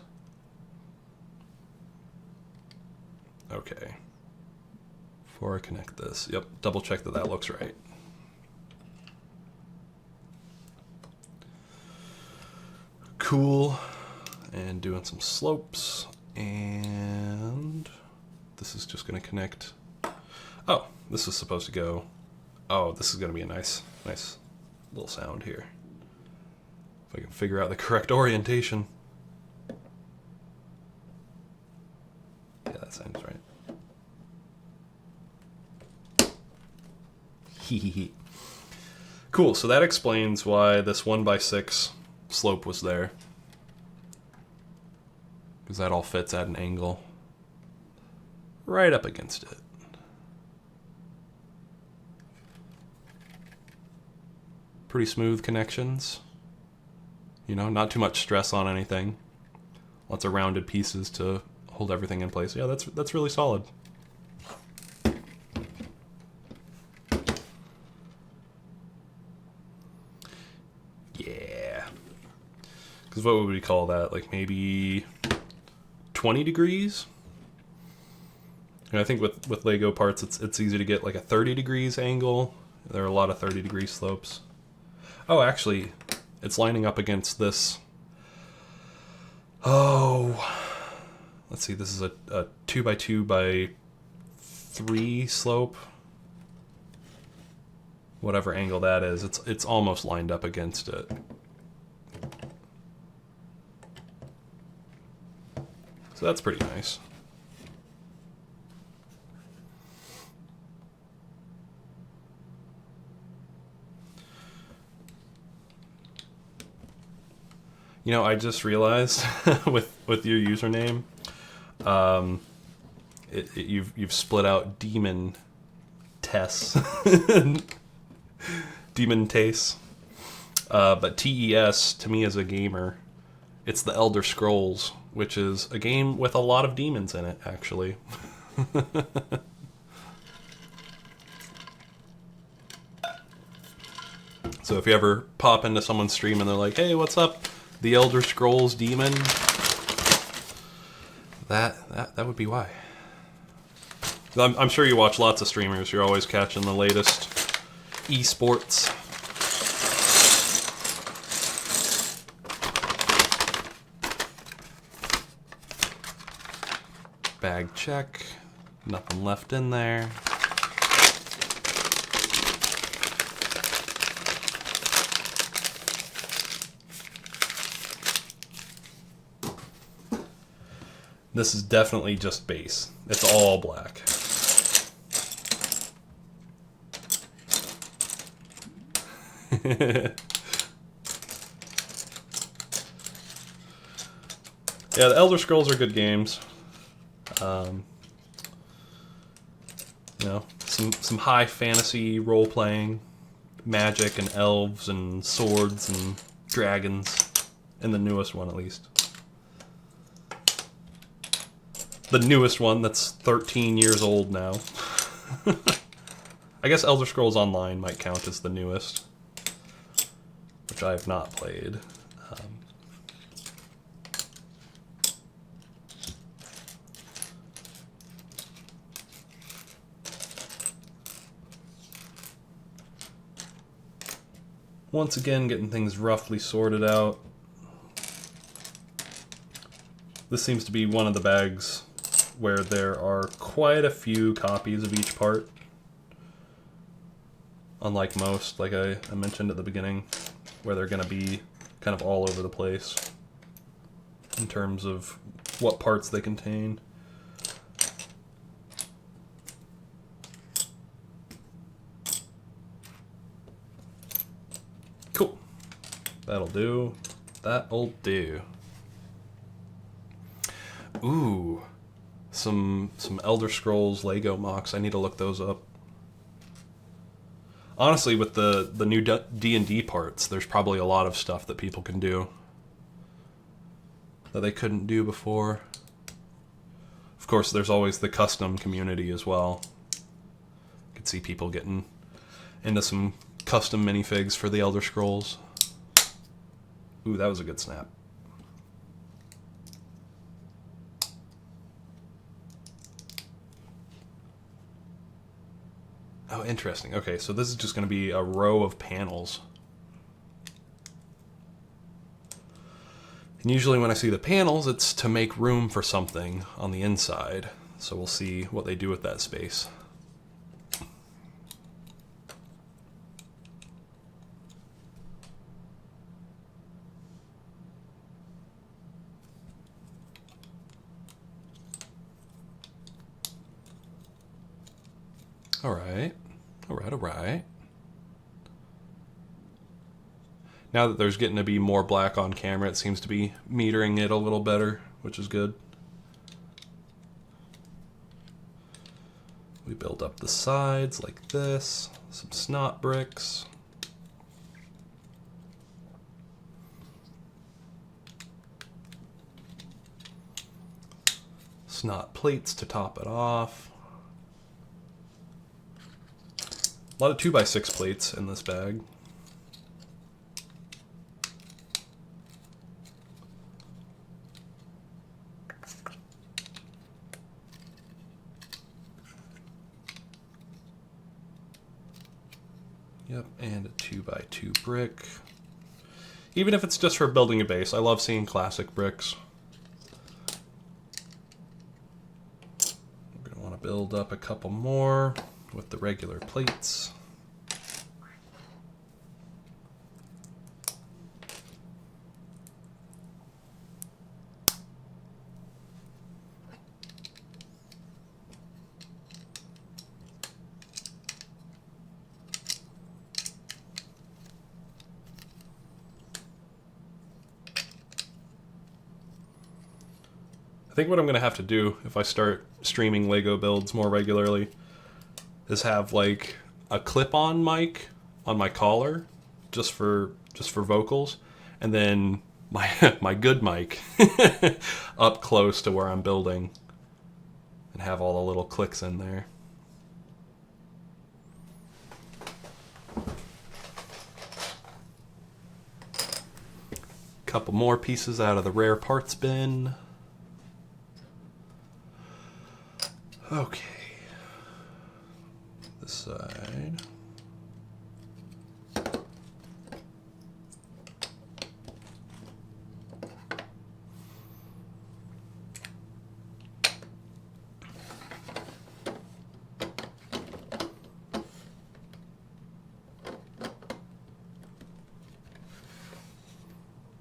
Okay. Before I connect this, yep, double check that that looks right. Cool. And doing some slopes, and this is just going to connect. Oh, this is supposed to go. Oh, this is going to be a nice little sound here. If I can figure out the correct orientation. Yeah, that sounds right. Hee. Cool, so that explains why this 1x6 slope was there. Because that all fits at an angle right up against it. Pretty smooth connections. You know, not too much stress on anything. Lots of rounded pieces to hold everything in place. Yeah, that's really solid. Yeah. Because what would we call that? Like maybe 20 degrees? And I think with Lego parts, it's easy to get like a 30 degrees angle. There are a lot of 30-degree slopes. Oh, actually, it's lining up against this. Oh, let's see. This is a 2x2x3 slope. Whatever angle that is, it's almost lined up against it. So that's pretty nice. You know, I just realized with your username, you've split out Demon Tess, Demon Tace, but TES to me as a gamer, it's the Elder Scrolls, which is a game with a lot of demons in it, actually. So if you ever pop into someone's stream and they're like, "Hey, what's up? The Elder Scrolls demon," that would be why. I'm sure you watch lots of streamers. You're always catching the latest esports. Bag check. Nothing left in there. This is definitely just base. It's all black. Yeah, the Elder Scrolls are good games. You know, some high fantasy role playing, magic and elves and swords and dragons, in the newest one at least. The newest one that's 13 years old now. I guess Elder Scrolls Online might count as the newest, which I have not played. Once again, getting things roughly sorted out. This seems to be one of the bags where there are quite a few copies of each part. Unlike most, like I mentioned at the beginning, where they're going to be kind of all over the place in terms of what parts they contain. Cool. That'll do. That'll do. Ooh. Some Elder Scrolls Lego mocks. I need to look those up. Honestly, with the new D&D parts, there's probably a lot of stuff that people can do that they couldn't do before. Of course, there's always the custom community as well. You can see people getting into some custom minifigs for the Elder Scrolls. Ooh, that was a good snap. Oh, interesting. Okay, so this is just going to be a row of panels. And usually when I see the panels, it's to make room for something on the inside. So we'll see what they do with that space. All right. All right, all right. Now that there's getting to be more black on camera, it seems to be metering it a little better, which is good. We build up the sides like this, some snot bricks. Snot plates to top it off. A lot of 2x6 plates in this bag. Yep, and a 2x2 brick. Even if it's just for building a base, I love seeing classic bricks. We're gonna want to build up a couple more with the regular plates. I think what I'm going to have to do if I start streaming LEGO builds more regularly is have like a clip-on mic on my collar just for vocals, and then my my good mic up close to where I'm building and have all the little clicks in there. Couple more pieces out of the rare parts bin. Okay, this side.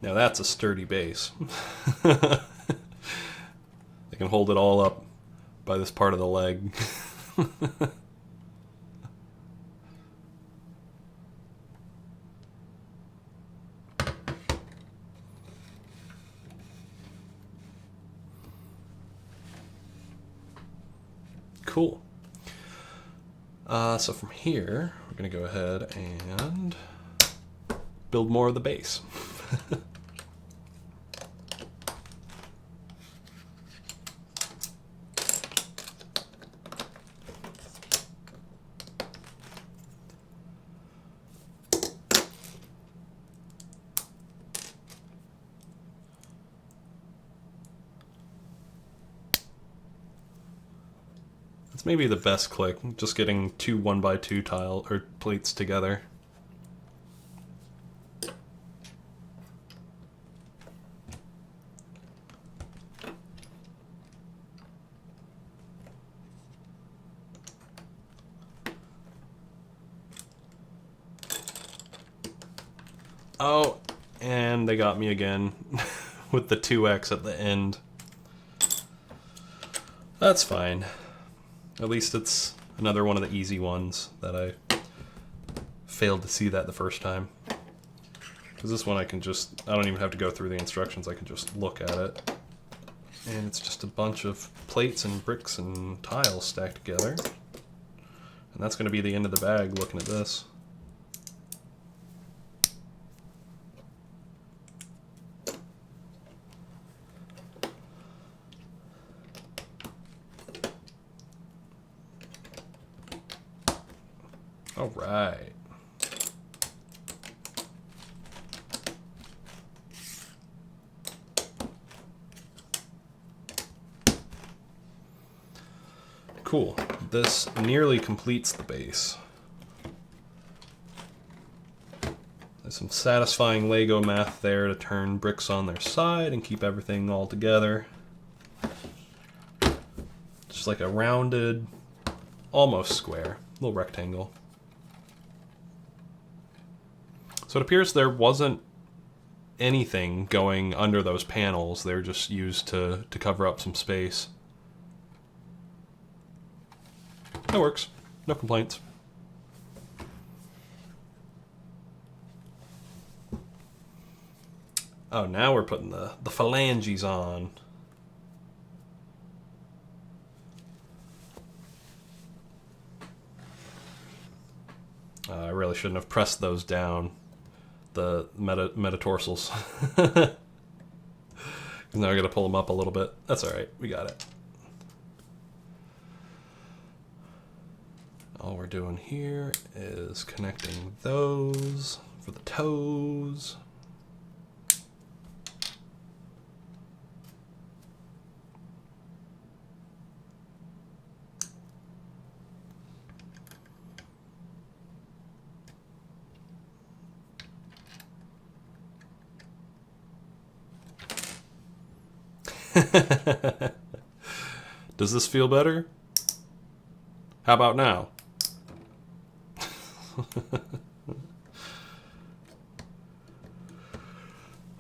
Now that's a sturdy base. They can hold it all up by this part of the leg. Cool. So from here, we're going to go ahead and build more of the base. It's maybe the best click, just getting two 1x2 tile or plates together. Oh, and they got me again with the 2x at the end. That's fine. At least it's another one of the easy ones that I failed to see that the first time. Because this one I don't even have to go through the instructions, I can just look at it. And it's just a bunch of plates and bricks and tiles stacked together. And that's going to be the end of the bag looking at this. All right. Cool. This nearly completes the base. There's some satisfying Lego math there to turn bricks on their side and keep everything all together. Just like a rounded, almost square, little rectangle. So it appears there wasn't anything going under those panels. They're just used to cover up some space. That works. No complaints. Oh, now we're putting the phalanges on. I really shouldn't have pressed those down, the metatarsals. Because now I gotta pull them up a little bit. That's alright, we got it. All we're doing here is connecting those for the toes. Does this feel better? How about now?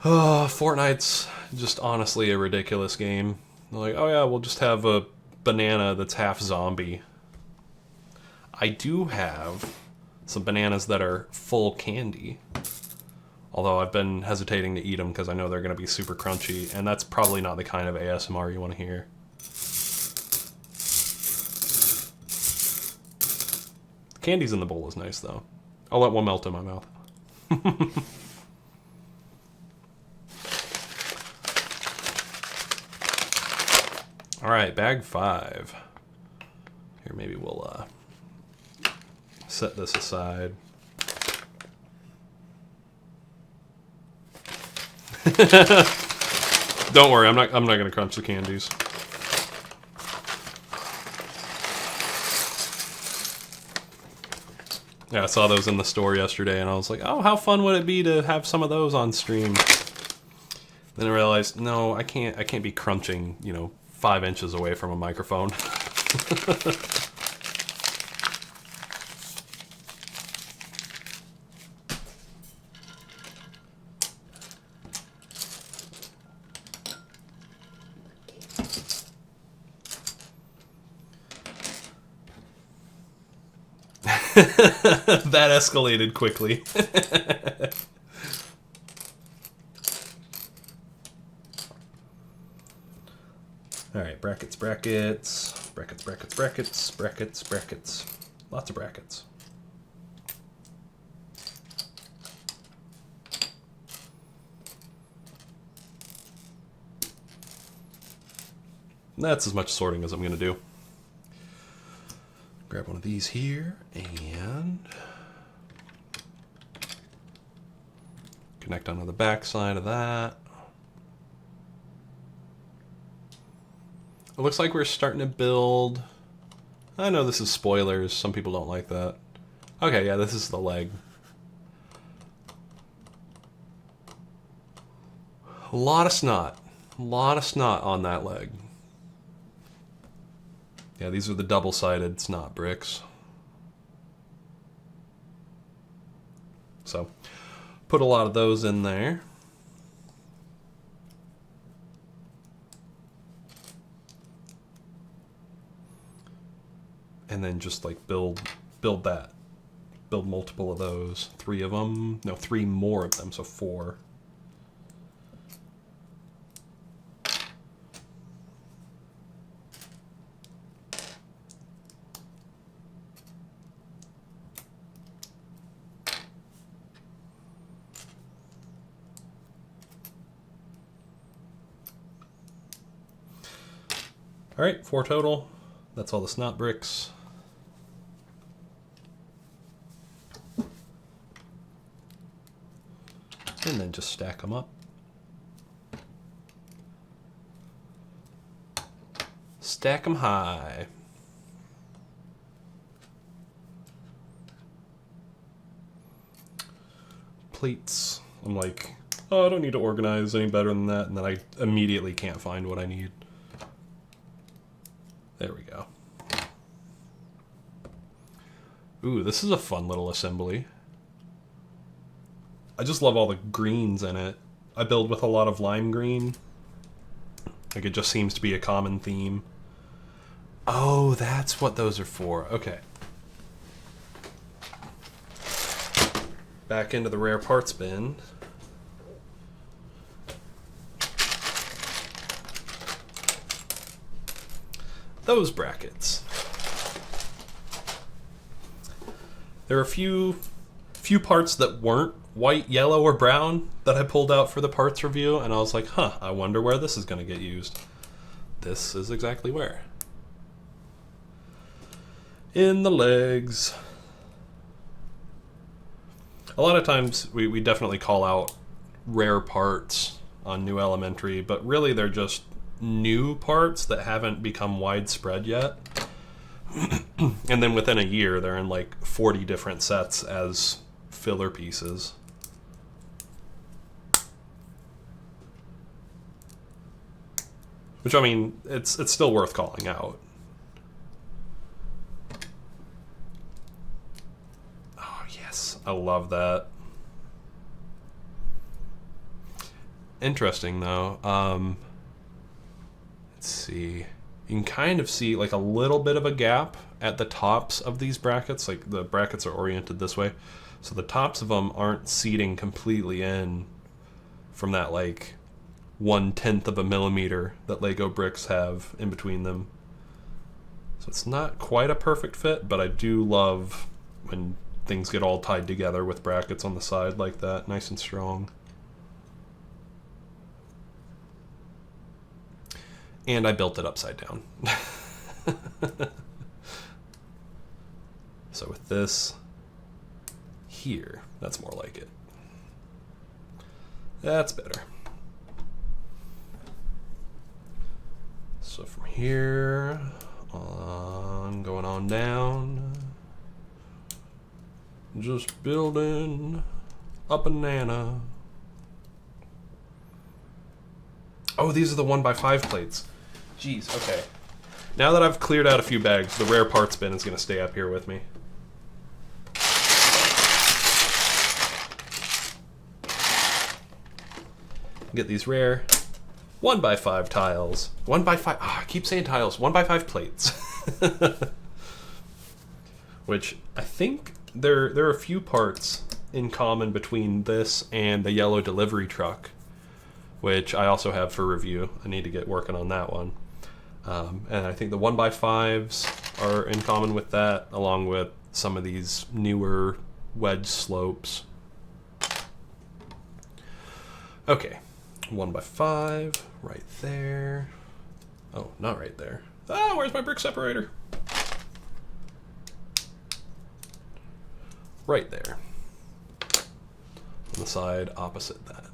Oh, Fortnite's just honestly a ridiculous game. They're like, oh yeah, we'll just have a banana that's half zombie. I do have some bananas that are full candy. Although I've been hesitating to eat them because I know they're going to be super crunchy, and that's probably not the kind of ASMR you want to hear. The candies in the bowl is nice, though. I'll let one melt in my mouth. Alright, bag 5. Here, maybe we'll set this aside. Don't worry, I'm not gonna crunch the candies. Yeah, I saw those in the store yesterday, and I was like, "Oh, how fun would it be to have some of those on stream?" Then I realized, no, I can't be crunching, 5 inches away from a microphone. That escalated quickly. Alright, brackets, brackets, brackets, brackets, brackets, brackets, brackets. Lots of brackets. That's as much sorting as I'm going to do. Grab one of these here and connect onto the back side of that. It looks like we're starting to build. I know this is spoilers. Some people don't like that. Okay, yeah, this is the leg. A lot of snot. A lot of snot on that leg. Yeah, these are the double-sided snot bricks. So, put a lot of those in there. And then just like build that. Build multiple of those. 3 of them. No, 3 more of them, so 4. Alright, 4 total. That's all the snot bricks. And then just stack them up. Stack them high. plates. I'm like, oh, I don't need to organize any better than that, and then I immediately can't find what I need. There we go. Ooh, this is a fun little assembly. I just love all the greens in it. I build with a lot of lime green. Like, it just seems to be a common theme. Oh, that's what those are for. Okay. Back into the rare parts bin. Those brackets. There are a few parts that weren't white, yellow, or brown that I pulled out for the parts review, and I was like, huh, I wonder where this is going to get used. This is exactly where. In the legs. A lot of times we definitely call out rare parts on New Elementary, but really they're just new parts that haven't become widespread yet. And then within a year, they're in like 40 different sets as filler pieces. Which, I mean, it's still worth calling out. Oh, yes. I love that. Interesting, though. Let's see. You can kind of see like a little bit of a gap at the tops of these brackets. Like, the brackets are oriented this way. So the tops of them aren't seating completely in from that, like, 1/10 of a millimeter that Lego bricks have in between them. So it's not quite a perfect fit, but I do love when things get all tied together with brackets on the side like that, nice and strong. And I built it upside down. So with this here, that's more like it. That's better. So from here on, going on down, just building a banana. Oh, these are the 1x5 plates. Jeez, okay. Now that I've cleared out a few bags, the rare parts bin is going to stay up here with me. Get these rare 1x5 tiles. 1x5. I keep saying tiles. 1x5 plates. Which I think there are a few parts in common between this and the yellow delivery truck, which I also have for review. I need to get working on that one. And I think the 1x5s are in common with that, along with some of these newer wedge slopes. Okay, 1x5 right there. Oh, not right there. Ah, where's my brick separator? Right there. On the side opposite that.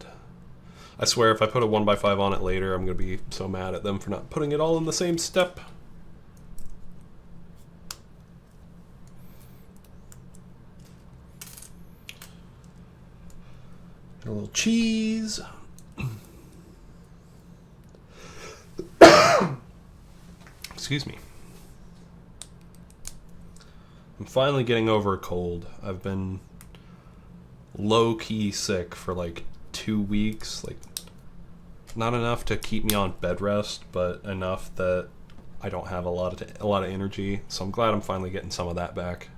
I swear if I put a 1x5 on it later, I'm going to be so mad at them for not putting it all in the same step. A little cheese. Excuse me. I'm finally getting over a cold. I've been low-key sick for like 2 weeks, like not enough to keep me on bed rest, but enough that I don't have a lot of energy. So I'm glad I'm finally getting some of that back.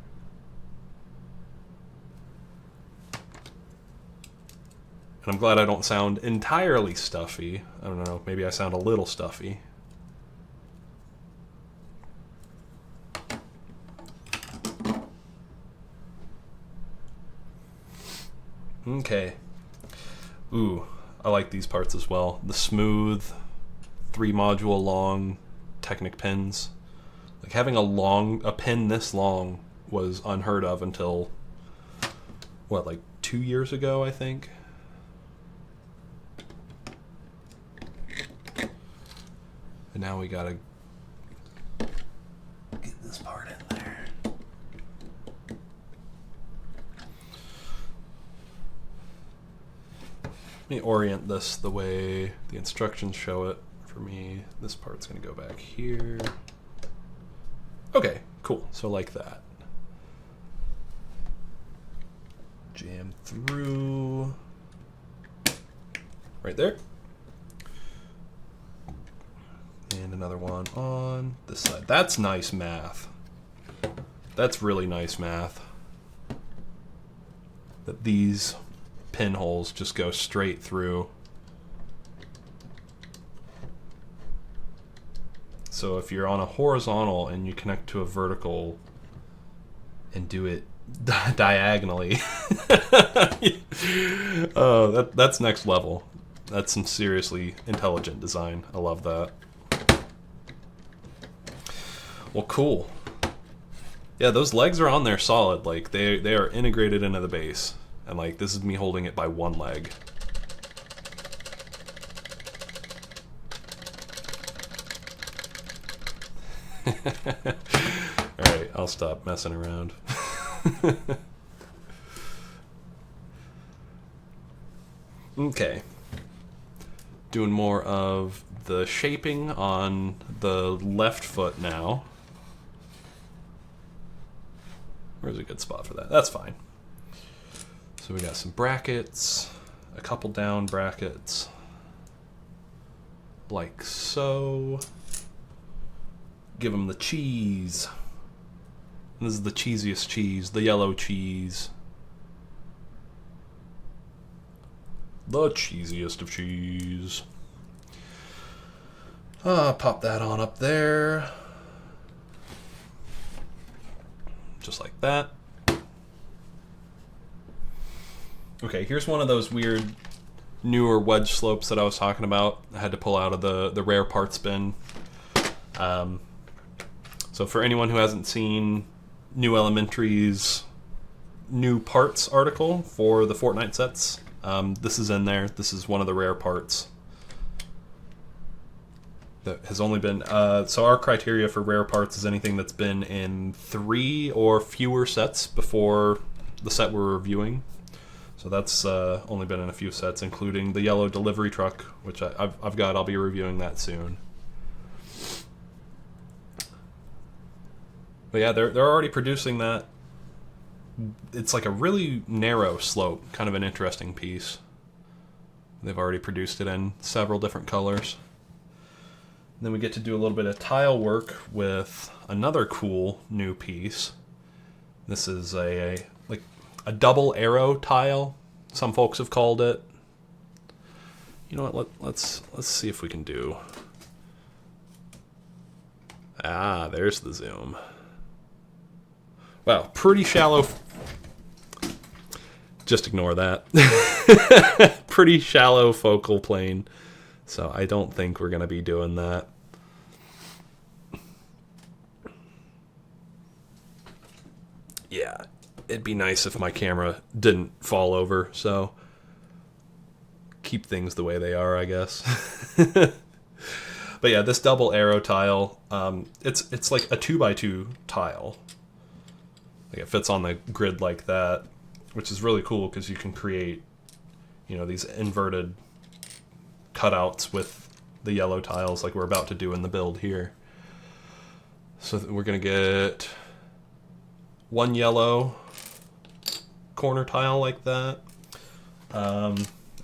And I'm glad I don't sound entirely stuffy. I don't know, maybe I sound a little stuffy. Okay. Ooh, I like these parts as well. The smooth, 3-module long Technic pins. Like, having a pin this long was unheard of until, what, like 2 years ago, I think? And now we gotta get this part in there. Let me orient this the way the instructions show it. For me, this part's going to go back here. Okay, cool. So like that. Jam through right there. And another one on this side. That's nice math. That's really nice math. That these pinholes just go straight through. So if you're on a horizontal and you connect to a vertical and do it diagonally, oh, that's next level. That's some seriously intelligent design. I love that. Well, cool. Yeah, those legs are on there solid. Like they are integrated into the base, and like this is me holding it by one leg. Alright, I'll stop messing around. Okay. Doing more of the shaping on the left foot now. Where's a good spot for that? That's fine. So we got some brackets, a couple down brackets, like so. Give them the cheese. This is the cheesiest cheese, the yellow cheese. The cheesiest of cheese. Pop that on up there. Just like that. Okay, here's one of those weird newer wedge slopes that I was talking about. I had to pull out of the rare parts bin. So for anyone who hasn't seen New Elementary's new parts article for the Fortnite sets, this is in there. This is one of the rare parts that has only been... so our criteria for rare parts is anything that's been in 3 or fewer sets before the set we're reviewing. So that's only been in a few sets, including the yellow delivery truck, which I've got. I'll be reviewing that soon. But yeah, they're already producing that. It's like a really narrow slope, kind of an interesting piece. They've already produced it in several different colors. And then we get to do a little bit of tile work with another cool new piece. This is a double arrow tile, some folks have called it. You know what? Let's see if we can do. Ah, there's the zoom. Wow, pretty shallow. Just ignore that. Pretty shallow focal plane. So I don't think we're going to be doing that. Yeah, it'd be nice if my camera didn't fall over, so keep things the way they are, I guess. But yeah, this double arrow tile, it's like a 2x2 tile. Like it fits on the grid like that, which is really cool because you can create, these inverted cutouts with the yellow tiles like we're about to do in the build here. So we're going to get one yellow corner tile like that.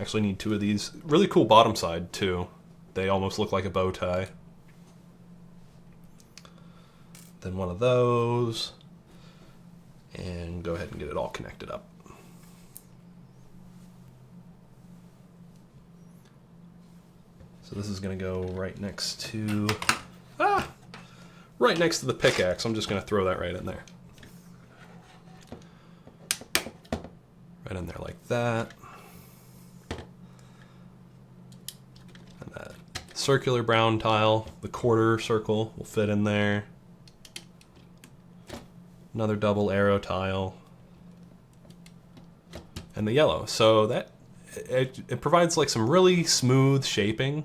Actually need 2 of these. Really cool bottom side too. They almost look like a bow tie. Then one of those. And go ahead and get it all connected up. So this is going to go right next to... right next to the pickaxe. I'm just going to throw that right in there. Right in there like that. And that circular brown tile, the quarter circle, will fit in there. Another double arrow tile. And the yellow. So that it provides like some really smooth shaping.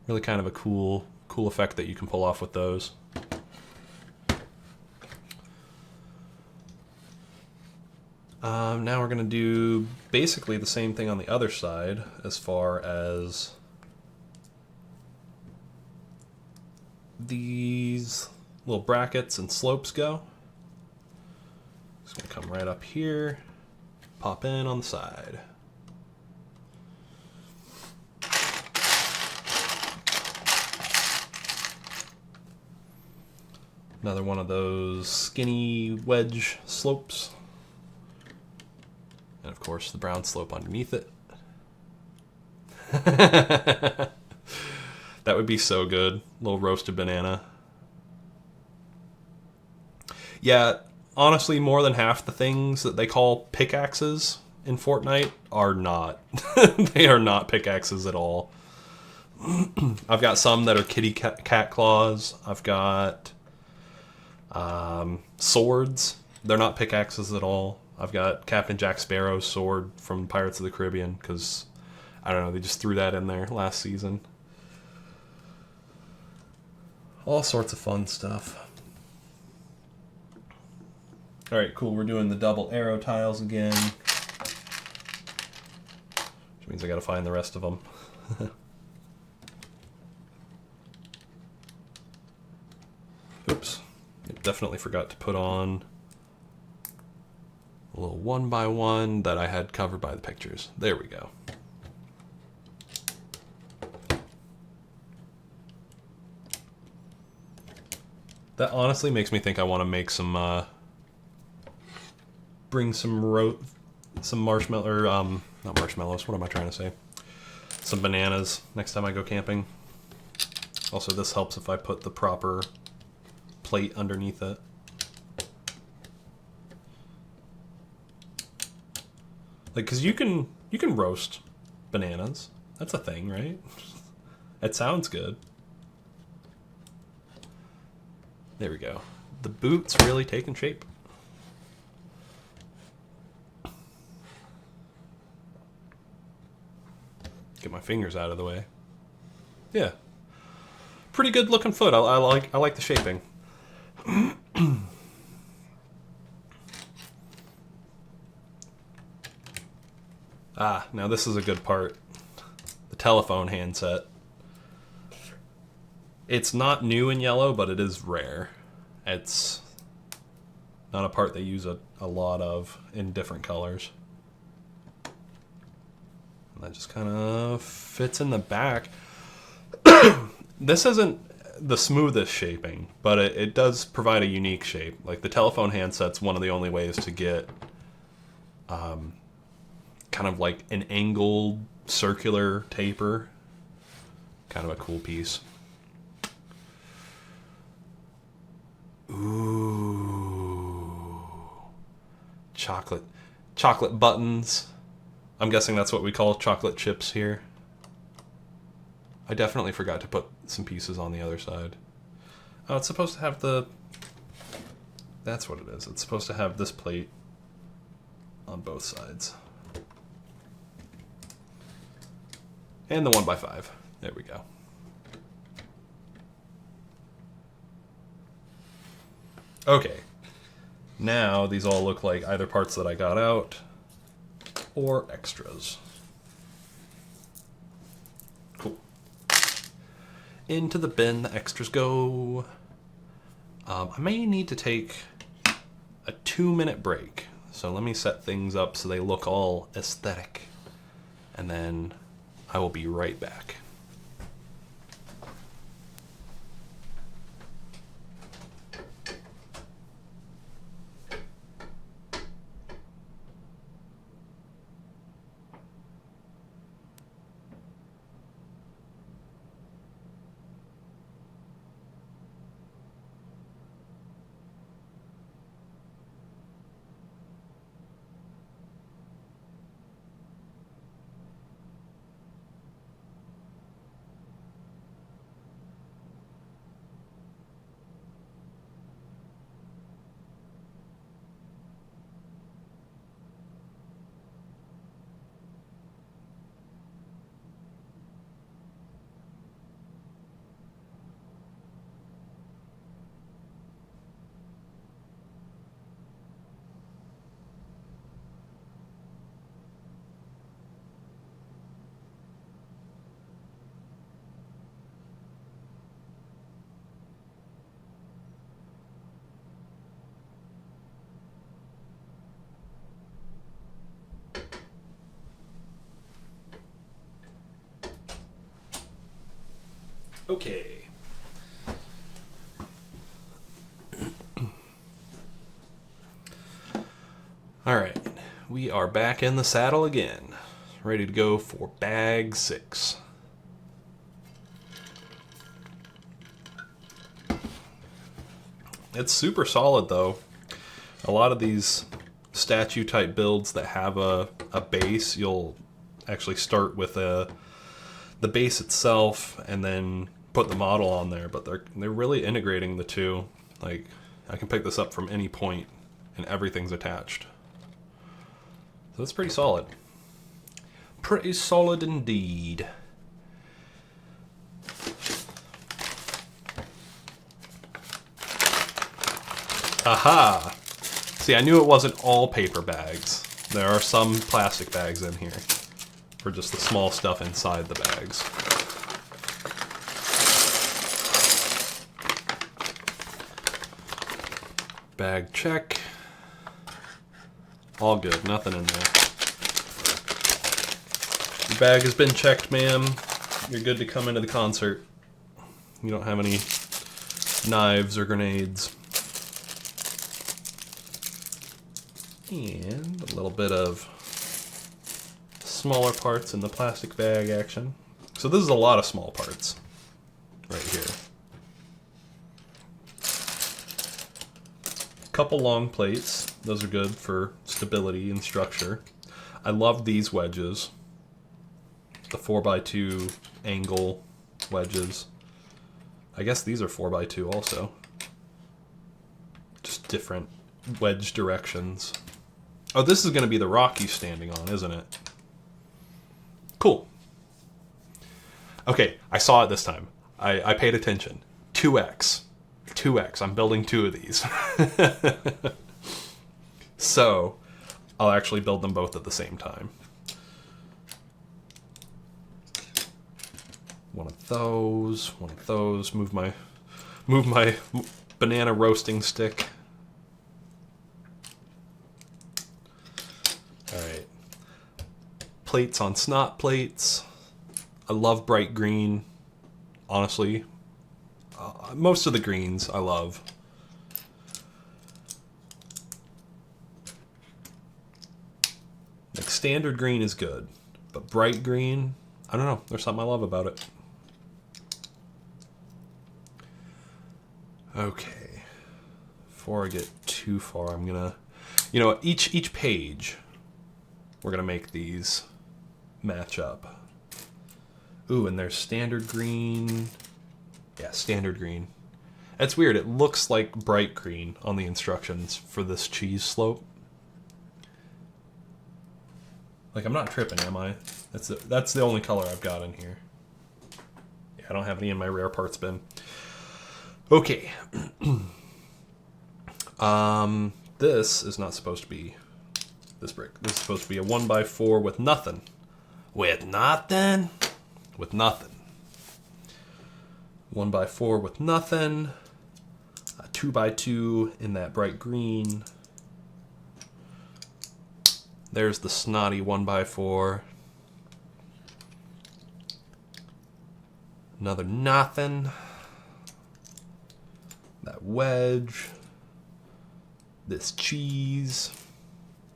Really kind of a cool effect that you can pull off with those. Now we're going to do basically the same thing on the other side as far as these little brackets and slopes go. Just going to come right up here, pop in on the side. Another one of those skinny wedge slopes. And of course the brown slope underneath it. That would be so good. Little roasted banana. Yeah, honestly, more than half the things that they call pickaxes in Fortnite are not. They are not pickaxes at all. I've got some that are kitty cat claws. I've got swords. They're not pickaxes at all. I've got Captain Jack Sparrow's sword from Pirates of the Caribbean because, I don't know, they just threw that in there last season. All sorts of fun stuff. Alright, cool. We're doing the double arrow tiles again. Which means I gotta find the rest of them. Oops. Definitely forgot to put on a little 1x1 that I had covered by the pictures. There we go. That honestly makes me think I want to make some, bring some marshmallow, or, not marshmallows, what am I trying to say? Some bananas next time I go camping. Also, this helps if I put the proper plate underneath it. Like, cause you can roast bananas. That's a thing, right? It sounds good. There we go. The boot's really taking shape. Get my fingers out of the way. Yeah. Pretty good looking foot. I like the shaping. Now this is a good part. The telephone handset. It's not new in yellow, but it is rare. It's not a part they use a lot of in different colors. And that just kind of fits in the back. This isn't the smoothest shaping, but it does provide a unique shape. Like the telephone handset's one of the only ways to get kind of like an angled circular taper. Kind of a cool piece. Ooh. Chocolate buttons. I'm guessing that's what we call chocolate chips here. I definitely forgot to put some pieces on the other side. Oh, it's supposed to have the... That's what it is. It's supposed to have this plate on both sides. And the 1x5. There we go. Okay. Now these all look like either parts that I got out or extras. Cool. Into the bin the extras go. I may need to take a 2-minute break. So let me set things up so they look all aesthetic. And then I will be right back. Okay. All right, we are back in the saddle again, ready to go for bag 6. It's super solid though. A lot of these statue type builds that have a base, you'll actually start with the base itself and then put the model on there, but they're really integrating the two. Like, I can pick this up from any point and everything's attached. So that's pretty solid. Pretty solid indeed. Aha! See, I knew it wasn't all paper bags. There are some plastic bags in here for just the small stuff inside the bags. Bag check. All good, nothing in there. Your bag has been checked, ma'am. You're good to come into the concert. You don't have any knives or grenades. And a little bit of smaller parts in the plastic bag action. So this is a lot of small parts right here. Couple long plates. Those are good for stability and structure. I love these wedges. The 4x2 angle wedges. I guess these are 4x2 also. Just different wedge directions. Oh, this is going to be the rock he's standing on, isn't it? Cool. Okay, I saw it this time. I paid attention. 2x. 2x. I'm building 2 of these. So, I'll actually build them both at the same time. One of those. Move my banana roasting stick. Alright. Plates on snot plates. I love bright green. Honestly. Most of the greens I love. Like, standard green is good. But bright green, I don't know. There's something I love about it. Okay. Before I get too far, I'm gonna... You know, each page... We're going to make these match up. Ooh, and there's standard green. Yeah, standard green. That's weird. It looks like bright green on the instructions for this cheese slope. Like, I'm not tripping, am I? That's the only color I've got in here. Yeah, I don't have any in my rare parts bin. Okay. This is not supposed to be... this brick. This is supposed to be a 1x4 with nothing. With nothing? With nothing. 1x4 with nothing. A 2x2 in that bright green. There's the snotty 1x4. Another nothing. That wedge. This cheese.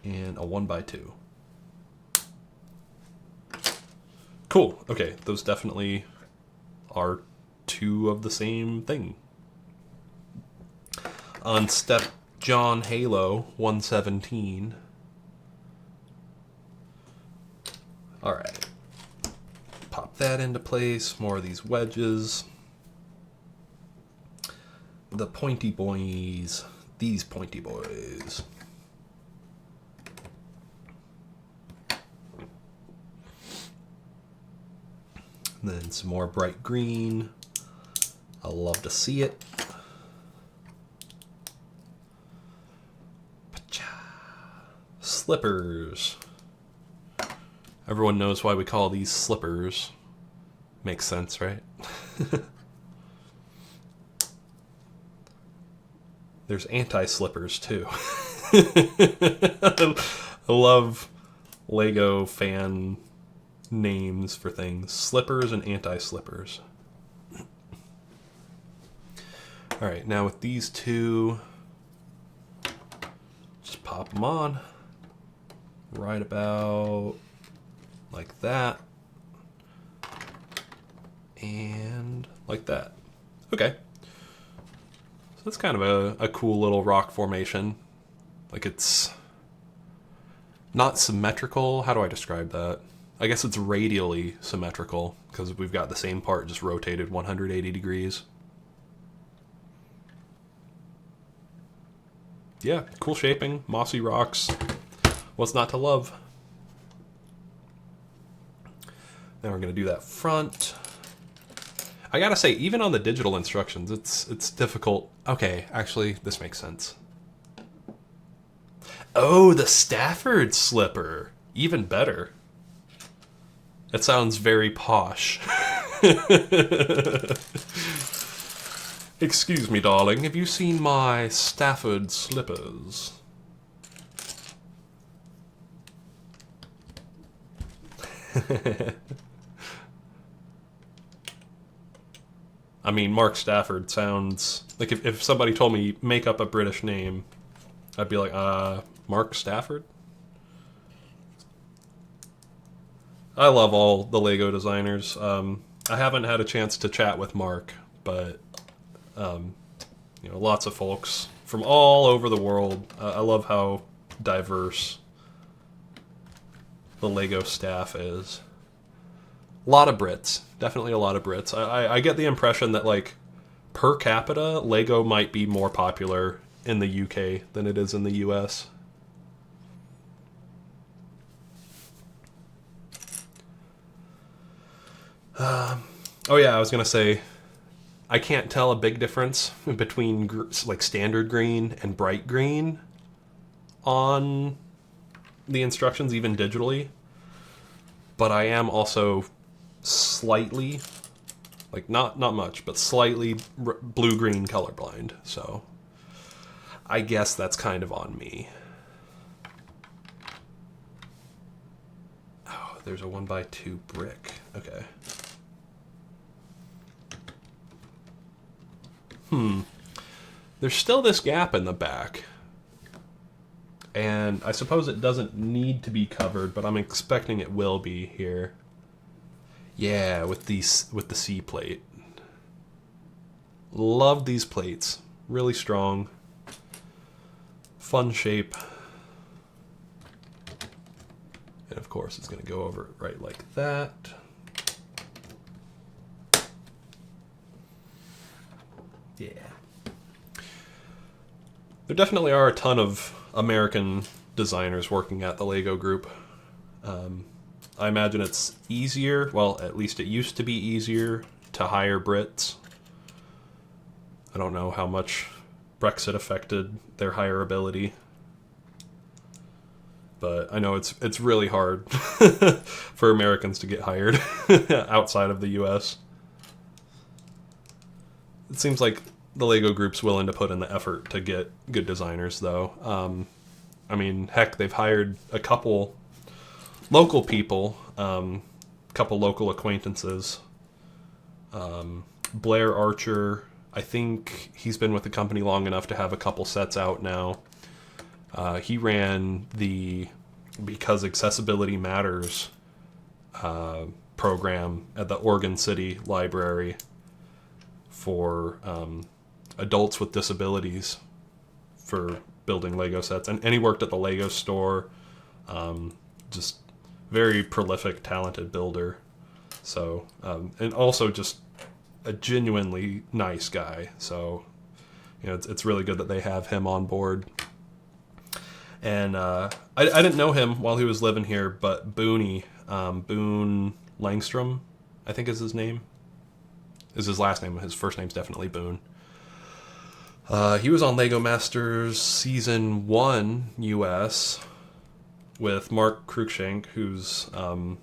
And a 1x2. Cool. Okay, those definitely are 2 of the same thing. On step John Halo 117. Alright. Pop that into place. More of these wedges. The pointy boys. These pointy boys. And then some more bright green. I love to see it. Slippers. Everyone knows why we call these slippers. Makes sense, right? There's anti-slippers too. I love LEGO fan names for things. Slippers and anti-slippers. All right, now with these two, just pop them on right about like that and like that. Okay. So that's kind of a cool little rock formation. Like, it's not symmetrical. How do I describe that? I guess it's radially symmetrical because we've got the same part just rotated 180 degrees. Yeah, cool shaping, mossy rocks. What's not to love? Then we're going to do that front. I gotta say, even on the digital instructions, it's difficult. Okay, actually, this makes sense. Oh, the Stafford slipper. Even better. It sounds very posh. Excuse me, darling, have you seen my Stafford slippers? I mean, Mark Stafford sounds like if somebody told me make up a British name, I'd be like, Mark Stafford? I love all the LEGO designers. I haven't had a chance to chat with Mark, but you know, lots of folks from all over the world. I love how diverse the LEGO staff is. A lot of Brits. Definitely a lot of Brits. I get the impression that, like, per capita, LEGO might be more popular in the UK than it is in the US. Oh yeah, I was gonna say, I can't tell a big difference between like standard green and bright green on the instructions, even digitally. But I am also slightly, like not much, but slightly blue-green colorblind. So I guess that's kind of on me. Oh, there's a 1x2 brick. Okay. There's still this gap in the back. And I suppose it doesn't need to be covered, but I'm expecting it will be here. Yeah, with the C plate. Love these plates. Really strong. Fun shape. And of course it's going to go over it right like that. Yeah. There definitely are a ton of American designers working at the LEGO group. I imagine it's easier, well, at least it used to be easier to hire Brits. I don't know how much Brexit affected their hireability, but I know it's really hard for Americans to get hired outside of the US. It seems like the LEGO group's willing to put in the effort to get good designers, though. I mean, heck, they've hired a couple local people, couple local acquaintances. Blair Archer, I think he's been with the company long enough to have a couple sets out now. He ran the Because Accessibility Matters program at the Oregon City Library for adults with disabilities for building Lego sets. And he worked at the Lego store. Just very prolific, talented builder. So, and also just a genuinely nice guy. So, you know, it's really good that they have him on board. And I didn't know him while he was living here, but Boone Langstrom, I think is his name. Is his last name. His first name's definitely Boone. He was on LEGO Masters Season 1 US with Mark Cruikshank, who's, I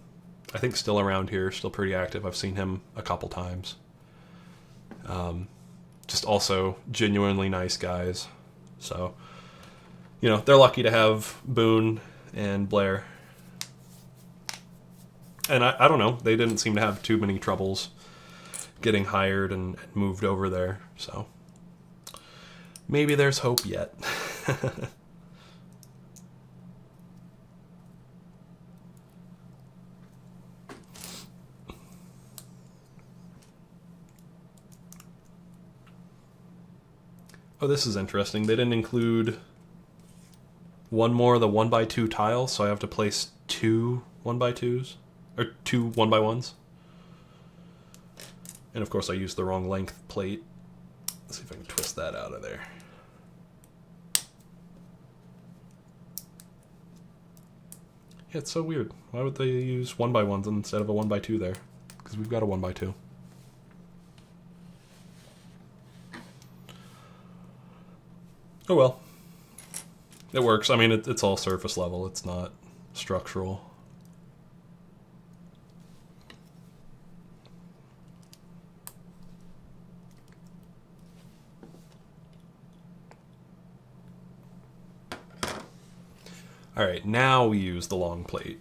think, still around here, still pretty active. I've seen him a couple times. Just also genuinely nice guys. So, you know, they're lucky to have Boone and Blair. And I don't know, they didn't seem to have too many troubles getting hired and moved over there, so Maybe there's hope yet. Oh, this is interesting. They didn't include one more of the 1x2 tiles, so I have to place 2 1x2s, or 2 1x1s. And of course I used the wrong length plate. Let's see if I can twist that out of there. Yeah, it's so weird. Why would they use 1x1s instead of a 1x2 there? Because we've got a 1x2. Oh well. It works. I mean, it's all surface level. It's not structural. Alright, now we use the long plate.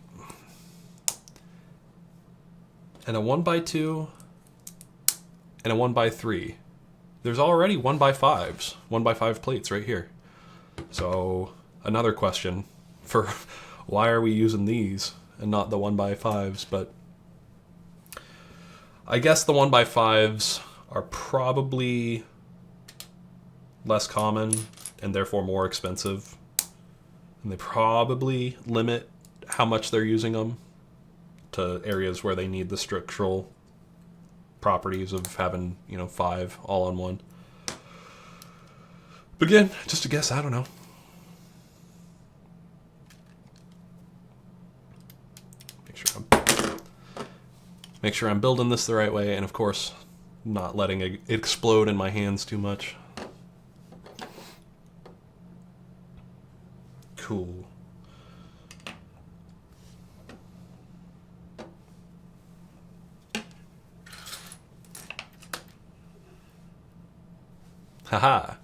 And a 1x2 and a 1x3. There's already 1x5s, 1x5 plates right here. So, another question for why are we using these and not the 1x5s, but I guess the 1x5s are probably less common and therefore more expensive. And they probably limit how much they're using them to areas where they need the structural properties of having, you know, 5 all on one. But again, just a guess, I don't know. Make sure I'm building this the right way, and of course, not letting it explode in my hands too much. Cool. Haha.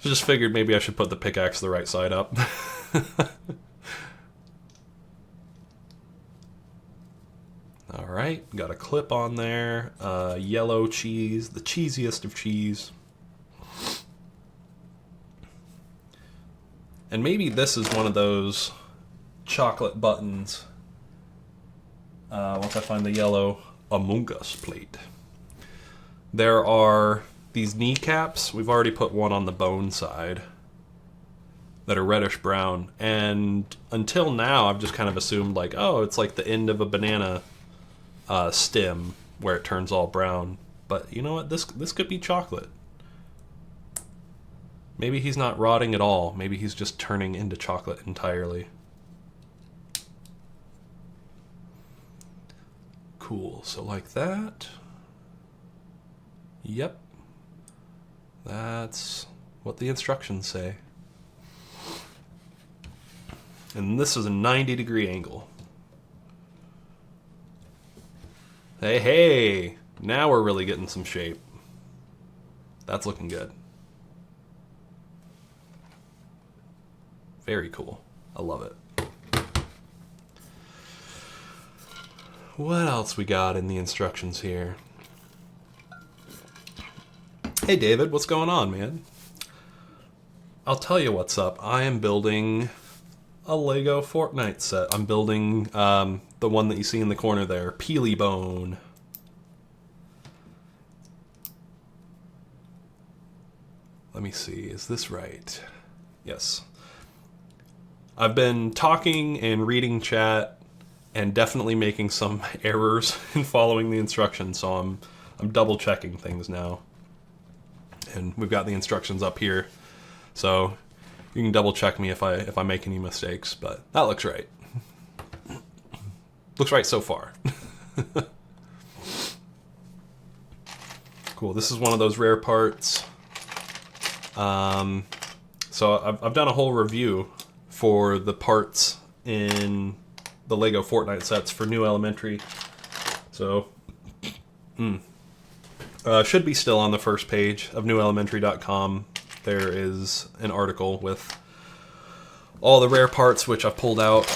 Just figured maybe I should put the pickaxe the right side up. Alright, got a clip on there. Yellow cheese, the cheesiest of cheese. And maybe this is one of those chocolate buttons. Once I find the yellow Among Us plate. There are these kneecaps. We've already put one on the bone side that are reddish brown. And until now, I've just kind of assumed like, oh, it's like the end of a banana stem where it turns all brown. But you know what? This could be chocolate. Maybe he's not rotting at all. Maybe he's just turning into chocolate entirely. Cool. So like that. Yep. That's what the instructions say. And this is a 90-degree angle. Hey, hey! Now we're really getting some shape. That's looking good. Very cool. I love it. What else we got in the instructions here? Hey David, what's going on, man? I'll tell you what's up. I am building a LEGO Fortnite set. I'm building the one that you see in the corner there, Peely Bone. Let me see, is this right? Yes. I've been talking and reading chat and definitely making some errors in following the instructions, so I'm double checking things now. And we've got the instructions up here, so you can double check me if I make any mistakes, but that looks right. Looks right so far. Cool, this is one of those rare parts. So I've done a whole review for the parts in the LEGO Fortnite sets for New Elementary. So, should be still on the first page of newelementary.com. There is an article with all the rare parts which I've pulled out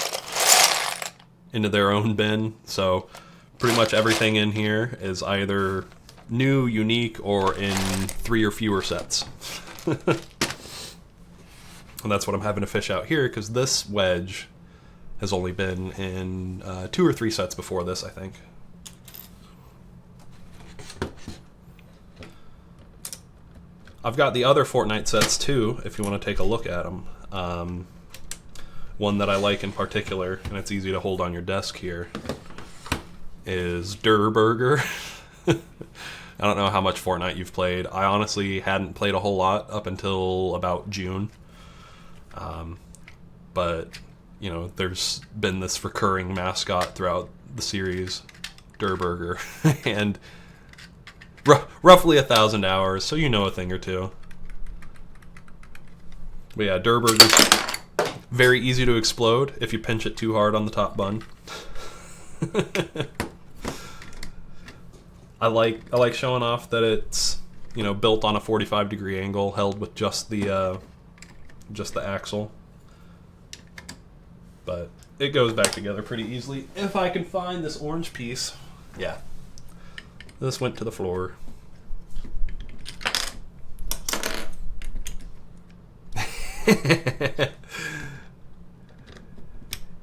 into their own bin. So pretty much everything in here is either new, unique, or in 3 or fewer sets. And that's what I'm having to fish out here, because this wedge has only been in 2 or 3 sets before this, I think. I've got the other Fortnite sets too, if you want to take a look at them. One that I like in particular, and it's easy to hold on your desk here, is Durr Burger. I don't know how much Fortnite you've played. I honestly hadn't played a whole lot up until about June. But, you know, there's been this recurring mascot throughout the series, Durr Burger, and roughly 1,000 hours, so you know a thing or two. But yeah, Durr Burger's very easy to explode if you pinch it too hard on the top bun. I like showing off that it's, you know, built on a 45-degree angle, held with just the axle. But it goes back together pretty easily. If I can find this orange piece. Yeah. This went to the floor.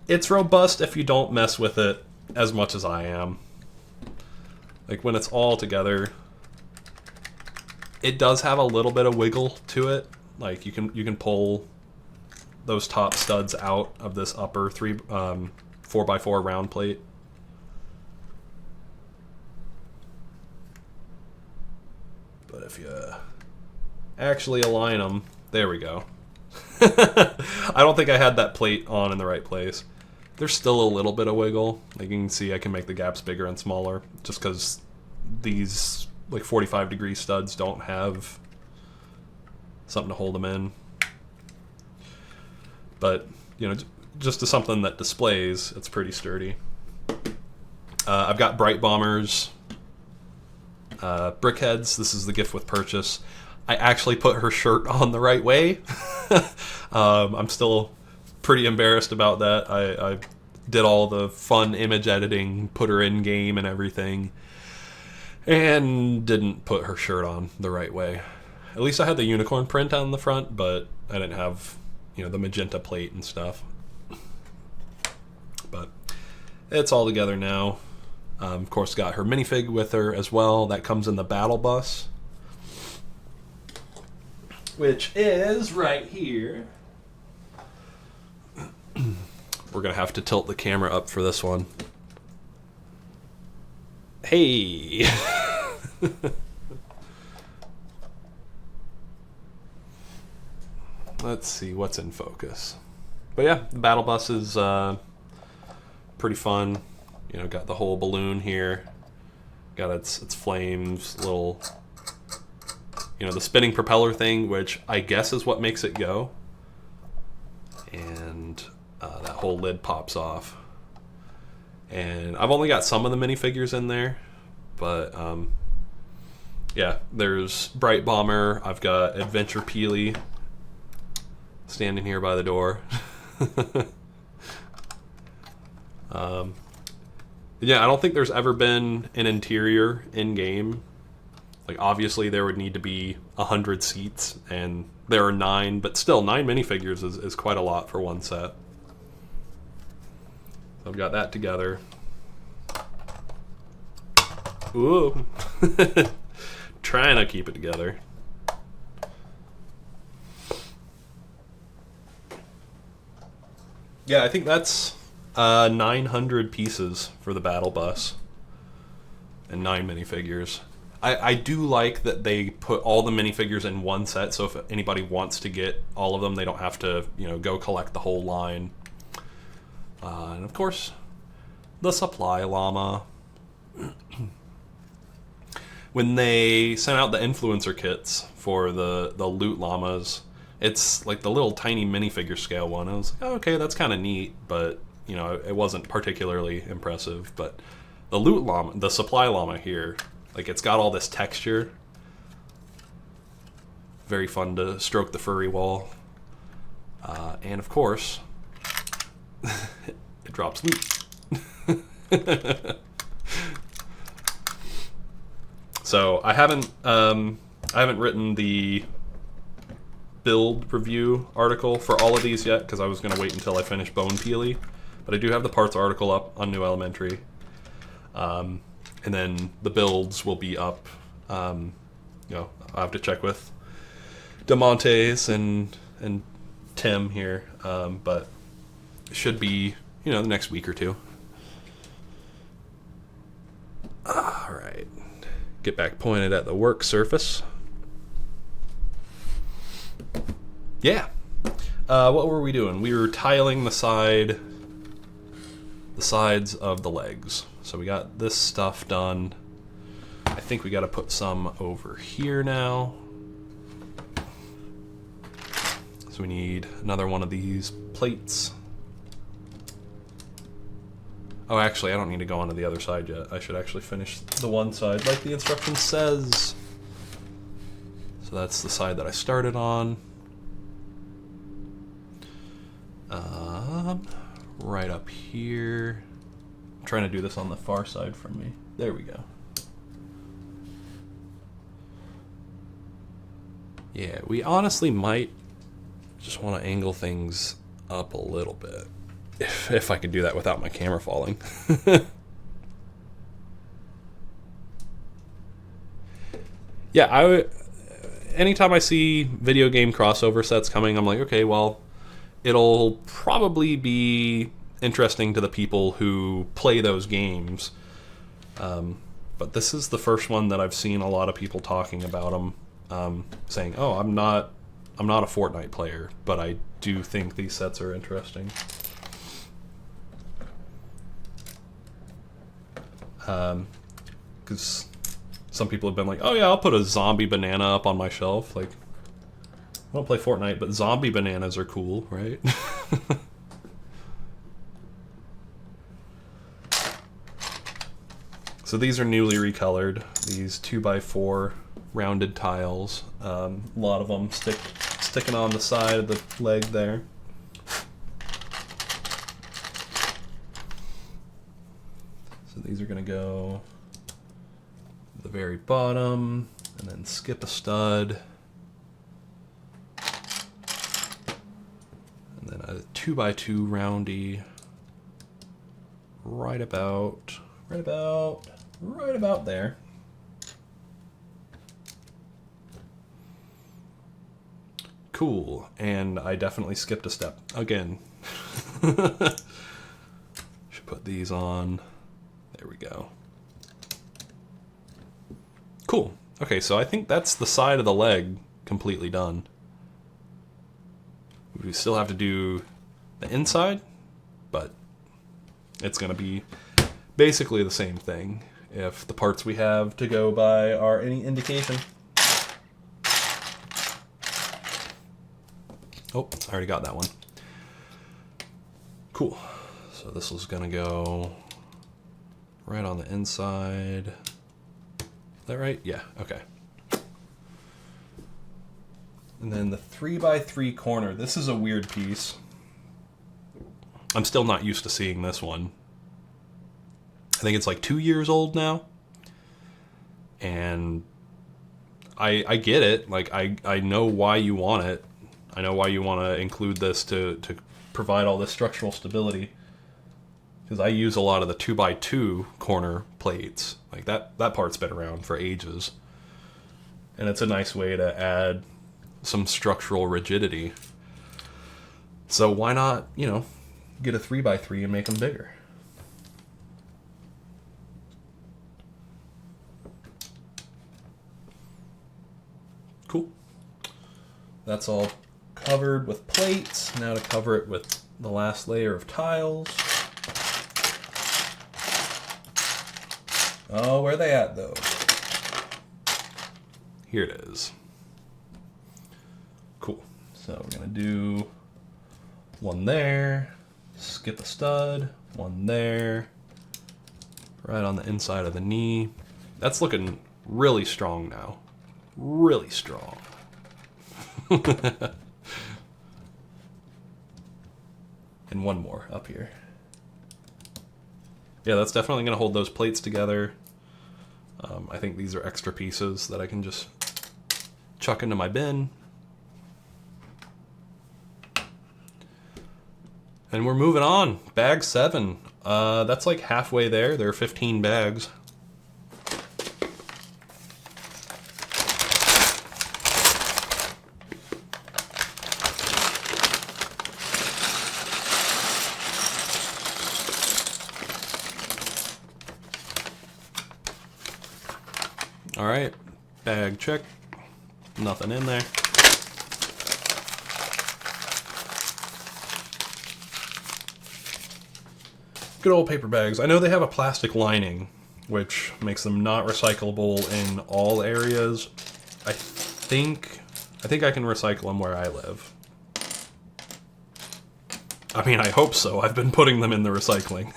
It's robust if you don't mess with it as much as I am. Like, when it's all together, it does have a little bit of wiggle to it. Like, you can pull those top studs out of this upper 4x4 round plate. But if you actually align them, there we go. I don't think I had that plate on in the right place. There's still a little bit of wiggle. Like, you can see I can make the gaps bigger and smaller just because these like 45-degree studs don't have something to hold them in. But, you know, just to something that displays, it's pretty sturdy. I've got Bright Bombers, Brickheads. This is the gift with purchase. I actually put her shirt on the right way. I'm still pretty embarrassed about that. I did all the fun image editing, put her in game and everything, and didn't put her shirt on the right way. At least I had the unicorn print on the front, but I didn't have, you know, the magenta plate and stuff. But it's all together now. Of course, got her minifig with her as well. That comes in the battle bus, which is right here. We're gonna have to tilt the camera up for this one. Hey! Let's see what's in focus. But yeah, the battle bus is pretty fun. You know, got the whole balloon here. Got its flames, little, you know, the spinning propeller thing, which I guess is what makes it go. And that whole lid pops off. And I've only got some of the minifigures in there, but yeah, there's Bright Bomber. I've got Adventure Peely standing here by the door. Yeah, I don't think there's ever been an interior in game. Like, obviously there would need to be 100 seats, and there are 9, but still 9 minifigures is quite a lot for one set. So I've got that together. Ooh. Trying to keep it together. Yeah, I think that's 900 pieces for the battle bus and 9 minifigures. I do like that they put all the minifigures in one set, so if anybody wants to get all of them, they don't have to, you know, go collect the whole line. And of course, the supply llama. When they sent out the influencer kits for the loot llamas, it's like the little tiny minifigure scale one. I was like, oh, okay, that's kind of neat, but you know, it wasn't particularly impressive. But the loot llama, the supply llama here, like, it's got all this texture. Very fun to stroke the furry wall. And of course, it drops loot. So I haven't written the build review article for all of these yet, because I was going to wait until I finish Bone Peely. But I do have the parts article up on New Elementary. And then the builds will be up. You know, I'll have to check with DeMontes and Tim here. But it should be, you know, the next week or two. Alright. Get back pointed at the work surface. Yeah. What were we doing? We were tiling the sides of the legs. So we got this stuff done. I think we got to put some over here now. So we need another one of these plates. Oh, actually, I don't need to go on to the other side yet. I should actually finish the one side like the instruction says. So that's the side that I started on. Right up here. I'm trying to do this on the far side from me. There we go. Yeah, we honestly might just want to angle things up a little bit. If I could do that without my camera falling. Yeah, anytime I see video game crossover sets coming, I'm like, okay, well, it'll probably be interesting to the people who play those games. But this is the first one that I've seen a lot of people talking about them, saying, "Oh, I'm not a Fortnite player, but I do think these sets are interesting." Because some people have been like, "Oh yeah, I'll put a zombie banana up on my shelf." Like, I don't play Fortnite, but zombie bananas are cool, right? So these are newly recolored. These 2x4 rounded tiles. A lot of them sticking on the side of the leg there. So these are going to go to the very bottom, and then skip a stud. And then a 2x2 roundy right about there. Cool, and I definitely skipped a step again. Should put these on. There we go. Cool. Okay, so I think that's the side of the leg completely done. We still have to do the inside, but it's going to be basically the same thing if the parts we have to go by are any indication. Oh, I already got that one. Cool. So this is going to go right on the inside. Is that right? Yeah, okay. And then the 3x3 corner. This is a weird piece. I'm still not used to seeing this one. I think it's like 2 years old now. And I get it. Like, I know why you want it. I know why you want to include this to provide all this structural stability. Because I use a lot of the 2x2 corner plates. Like, that part's been around for ages. And it's a nice way to add some structural rigidity. So why not, you know, get a 3x3 and make them bigger? Cool. That's all covered with plates. Now to cover it with the last layer of tiles. Oh, where are they at, though? Here it is. Cool. So we're going to do one there, skip a stud, one there, right on the inside of the knee. That's looking really strong now. Really strong. And one more up here. Yeah, that's definitely going to hold those plates together. I think these are extra pieces that I can just chuck into my bin. And we're moving on. Bag 7. That's like halfway there. There are 15 bags. All right, bag check. Nothing in there. Good old paper bags. I know they have a plastic lining, which makes them not recyclable in all areas. I think I can recycle them where I live. I mean, I hope so. I've been putting them in the recycling.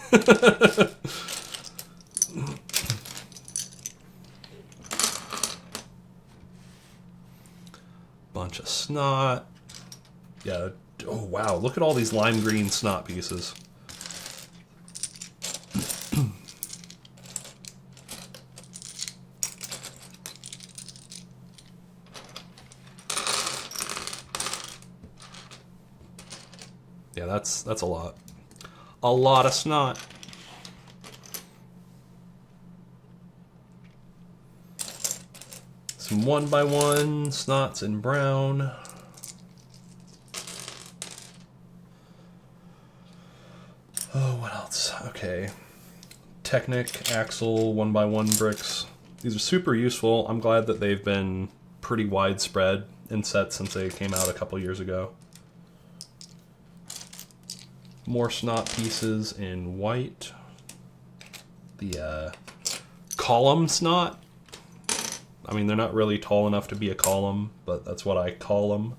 Bunch of snot. Yeah. Oh, wow. Look at all these lime green snot pieces. Yeah, that's a lot. A lot of snot. Some 1x1 snots in brown. Oh, what else? Okay. Technic axle 1x1 bricks. These are super useful. I'm glad that they've been pretty widespread in sets since they came out a couple years ago. More snot pieces in white. The column snot. I mean, they're not really tall enough to be a column, but that's what I call them.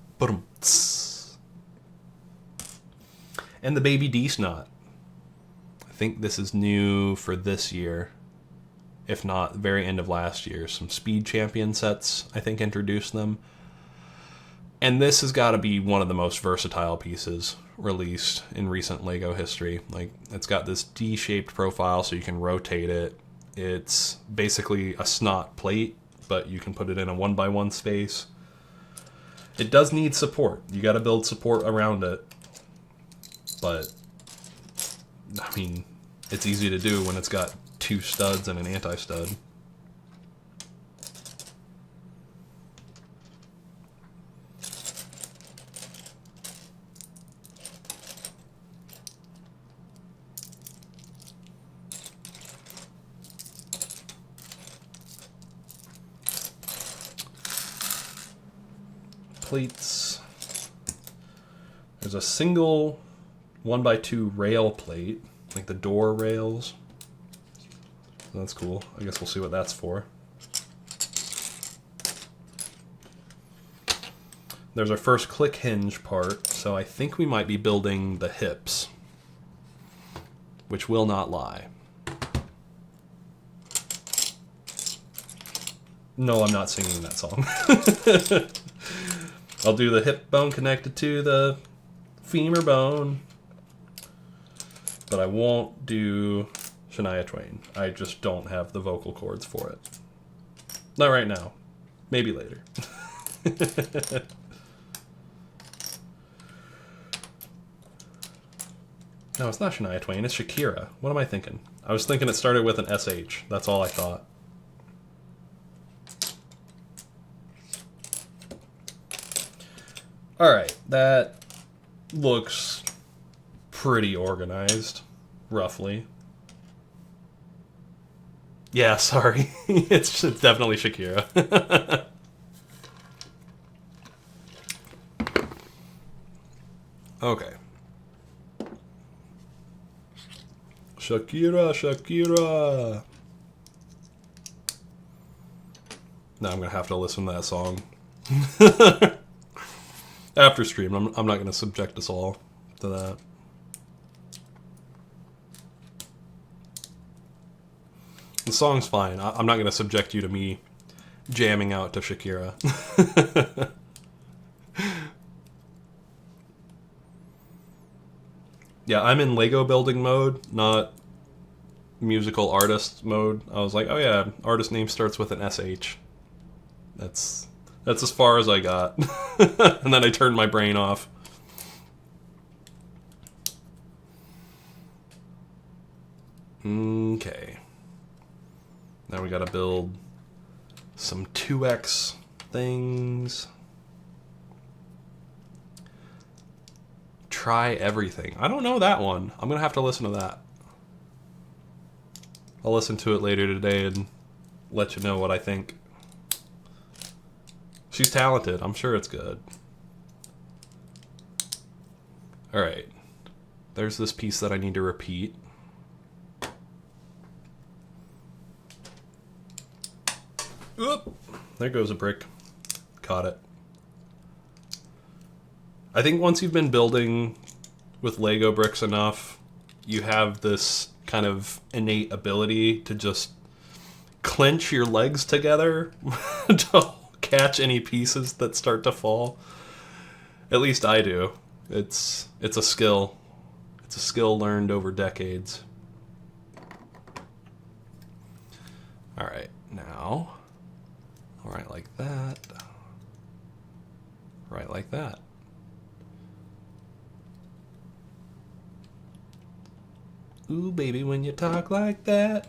And the baby D snot. I think this is new for this year. If not, the very end of last year. Some Speed Champion sets, I think, introduced them. And this has got to be one of the most versatile pieces released in recent LEGO history. Like, it's got this D-shaped profile so you can rotate it. It's basically a snot plate, but you can put it in a 1x1 space. It does need support. You got to build support around it. But, I mean, it's easy to do when it's got 2 studs and an anti-stud. Plates. There's a single 1x2 rail plate, like the door rails. That's cool. I guess we'll see what that's for. There's our first click hinge part, so I think we might be building the hips, which will not lie. No, I'm not singing that song. I'll do the hip bone connected to the femur bone, but I won't do Shania Twain. I just don't have the vocal cords for it. Not right now. Maybe later. No, it's not Shania Twain. It's Shakira. What am I thinking? I was thinking it started with an SH. That's all I thought. Alright, that looks pretty organized, roughly. Yeah, sorry. It's definitely Shakira. Okay. Shakira, Shakira. Now I'm going to have to listen to that song. After stream, I'm not going to subject us all to that. The song's fine. I'm not going to subject you to me jamming out to Shakira. Yeah, I'm in Lego building mode, not musical artist mode. I was like, oh yeah, artist name starts with an SH. That's as far as I got. And then I turned my brain off. Okay. Now we gotta build some 2x things. Try everything. I don't know that one. I'm gonna have to listen to that. I'll listen to it later today and let you know what I think. She's talented. I'm sure it's good. Alright. There's this piece that I need to repeat. Oop! There goes a brick. Caught it. I think once you've been building with Lego bricks enough, you have this kind of innate ability to just clench your legs together to catch any pieces that start to fall. At least I do. It's a skill. It's a skill learned over decades. Alright, now, right like that. Right like that. Ooh, baby, when you talk like that.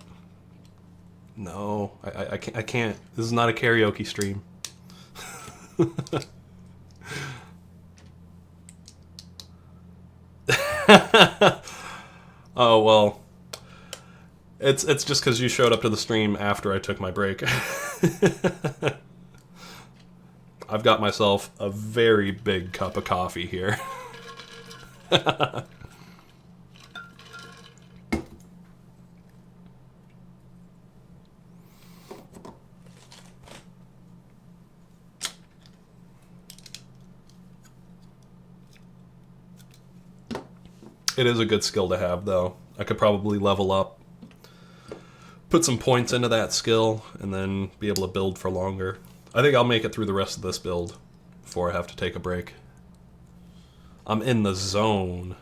No, I can't. This is not a karaoke stream. Oh, well. It's just because you showed up to the stream after I took my break. I've got myself a very big cup of coffee here. It is a good skill to have, though. I could probably level up, put some points into that skill, and then be able to build for longer. I think I'll make it through the rest of this build before I have to take a break. I'm in the zone.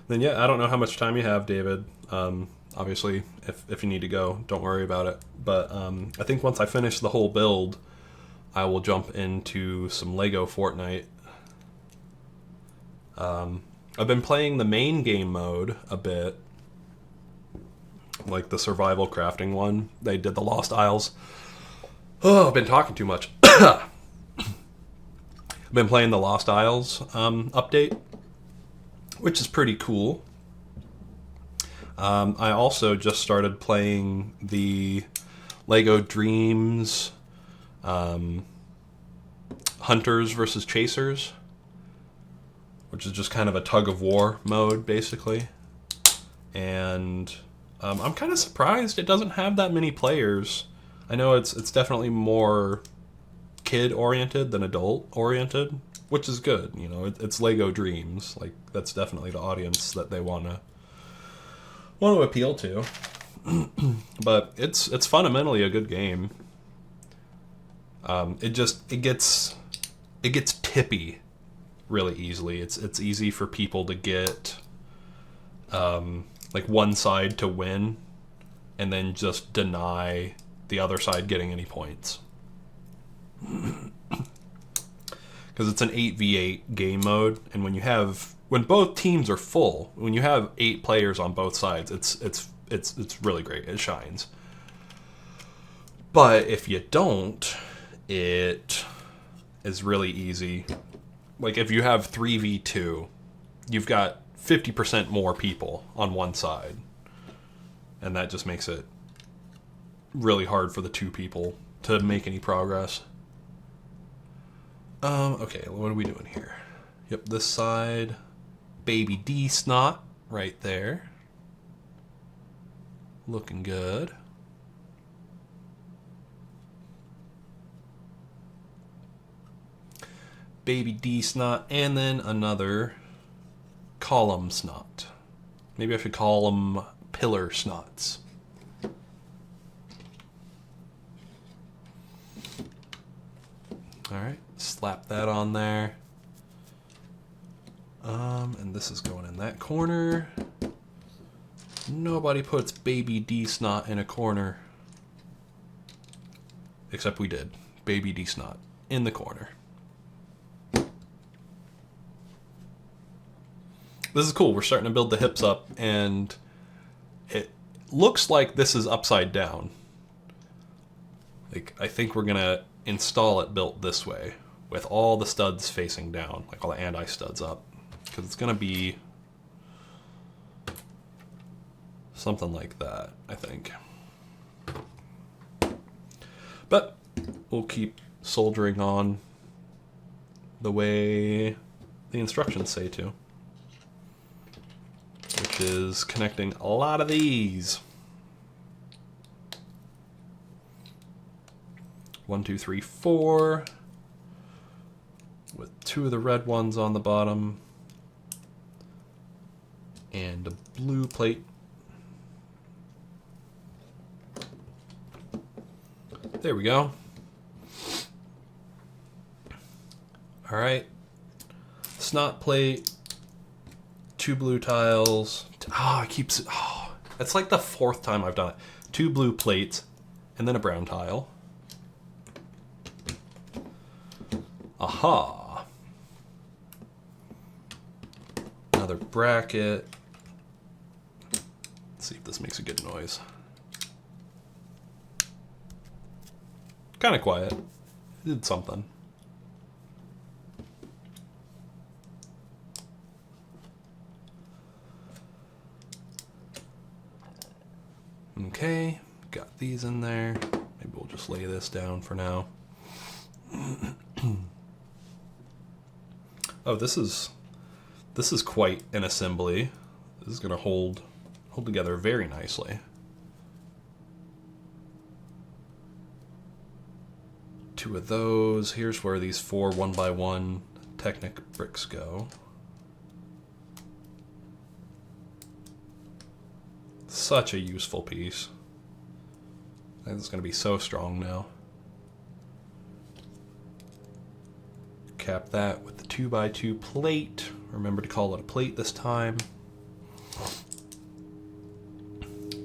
Then yeah, I don't know how much time you have, David. Obviously, if you need to go, don't worry about it. But I think once I finish the whole build, I will jump into some LEGO Fortnite. I've been playing the main game mode a bit, like the survival crafting one. They did the Lost Isles. Oh, I've been talking too much. I've been playing the Lost Isles update, which is pretty cool. I also just started playing the LEGO Dreams Hunters versus Chasers, which is just kind of a tug-of-war mode, basically. And I'm kind of surprised it doesn't have that many players. I know it's definitely more kid-oriented than adult-oriented, which is good. You know, it's LEGO Dreams. Like, that's definitely the audience that they want to appeal to. But it's fundamentally a good game. It gets tippy really easily. It's easy for people to get like one side to win and then just deny the other side getting any points. Because it's an 8v8 game mode, and when both teams are full, when you have 8 players on both sides, it's really great. It shines. But if you don't, it is really easy. Like if you have 3v2, you've got 50% more people on one side, and that just makes it really hard for the 2 people to make any progress. Okay, what are we doing here? Yep, this side. Baby D snot right there. Looking good. Baby D snot, and then another column snot. Maybe I should call them pillar snots. Alright, slap that on there. And this is going in that corner. Nobody puts baby D snot in a corner. Except we did. Baby D snot in the corner. This is cool. We're starting to build the hips up, and it looks like this is upside down. Like, I think we're gonna install it built this way, with all the studs facing down, like all the anti-studs up, because it's gonna be something like that, I think. But we'll keep soldering on the way the instructions say to, which is connecting a lot of these. 1, 2, 3, 4, with 2 of the red ones on the bottom and a blue plate. There we go. All right, snot plate, 2 blue tiles. It's like the 4th time I've done it. 2 blue plates and then a brown tile. Aha! Another bracket. Let's see if this makes a good noise. Kind of quiet. It did something. Okay, got these in there. Maybe we'll just lay this down for now. Oh, this is quite an assembly. This is gonna hold together very nicely. 2 of those. Here's where these 4 1x1 Technic bricks go. Such a useful piece. I think it's gonna be so strong now. Cap that with the 2x2 plate. Remember to call it a plate this time.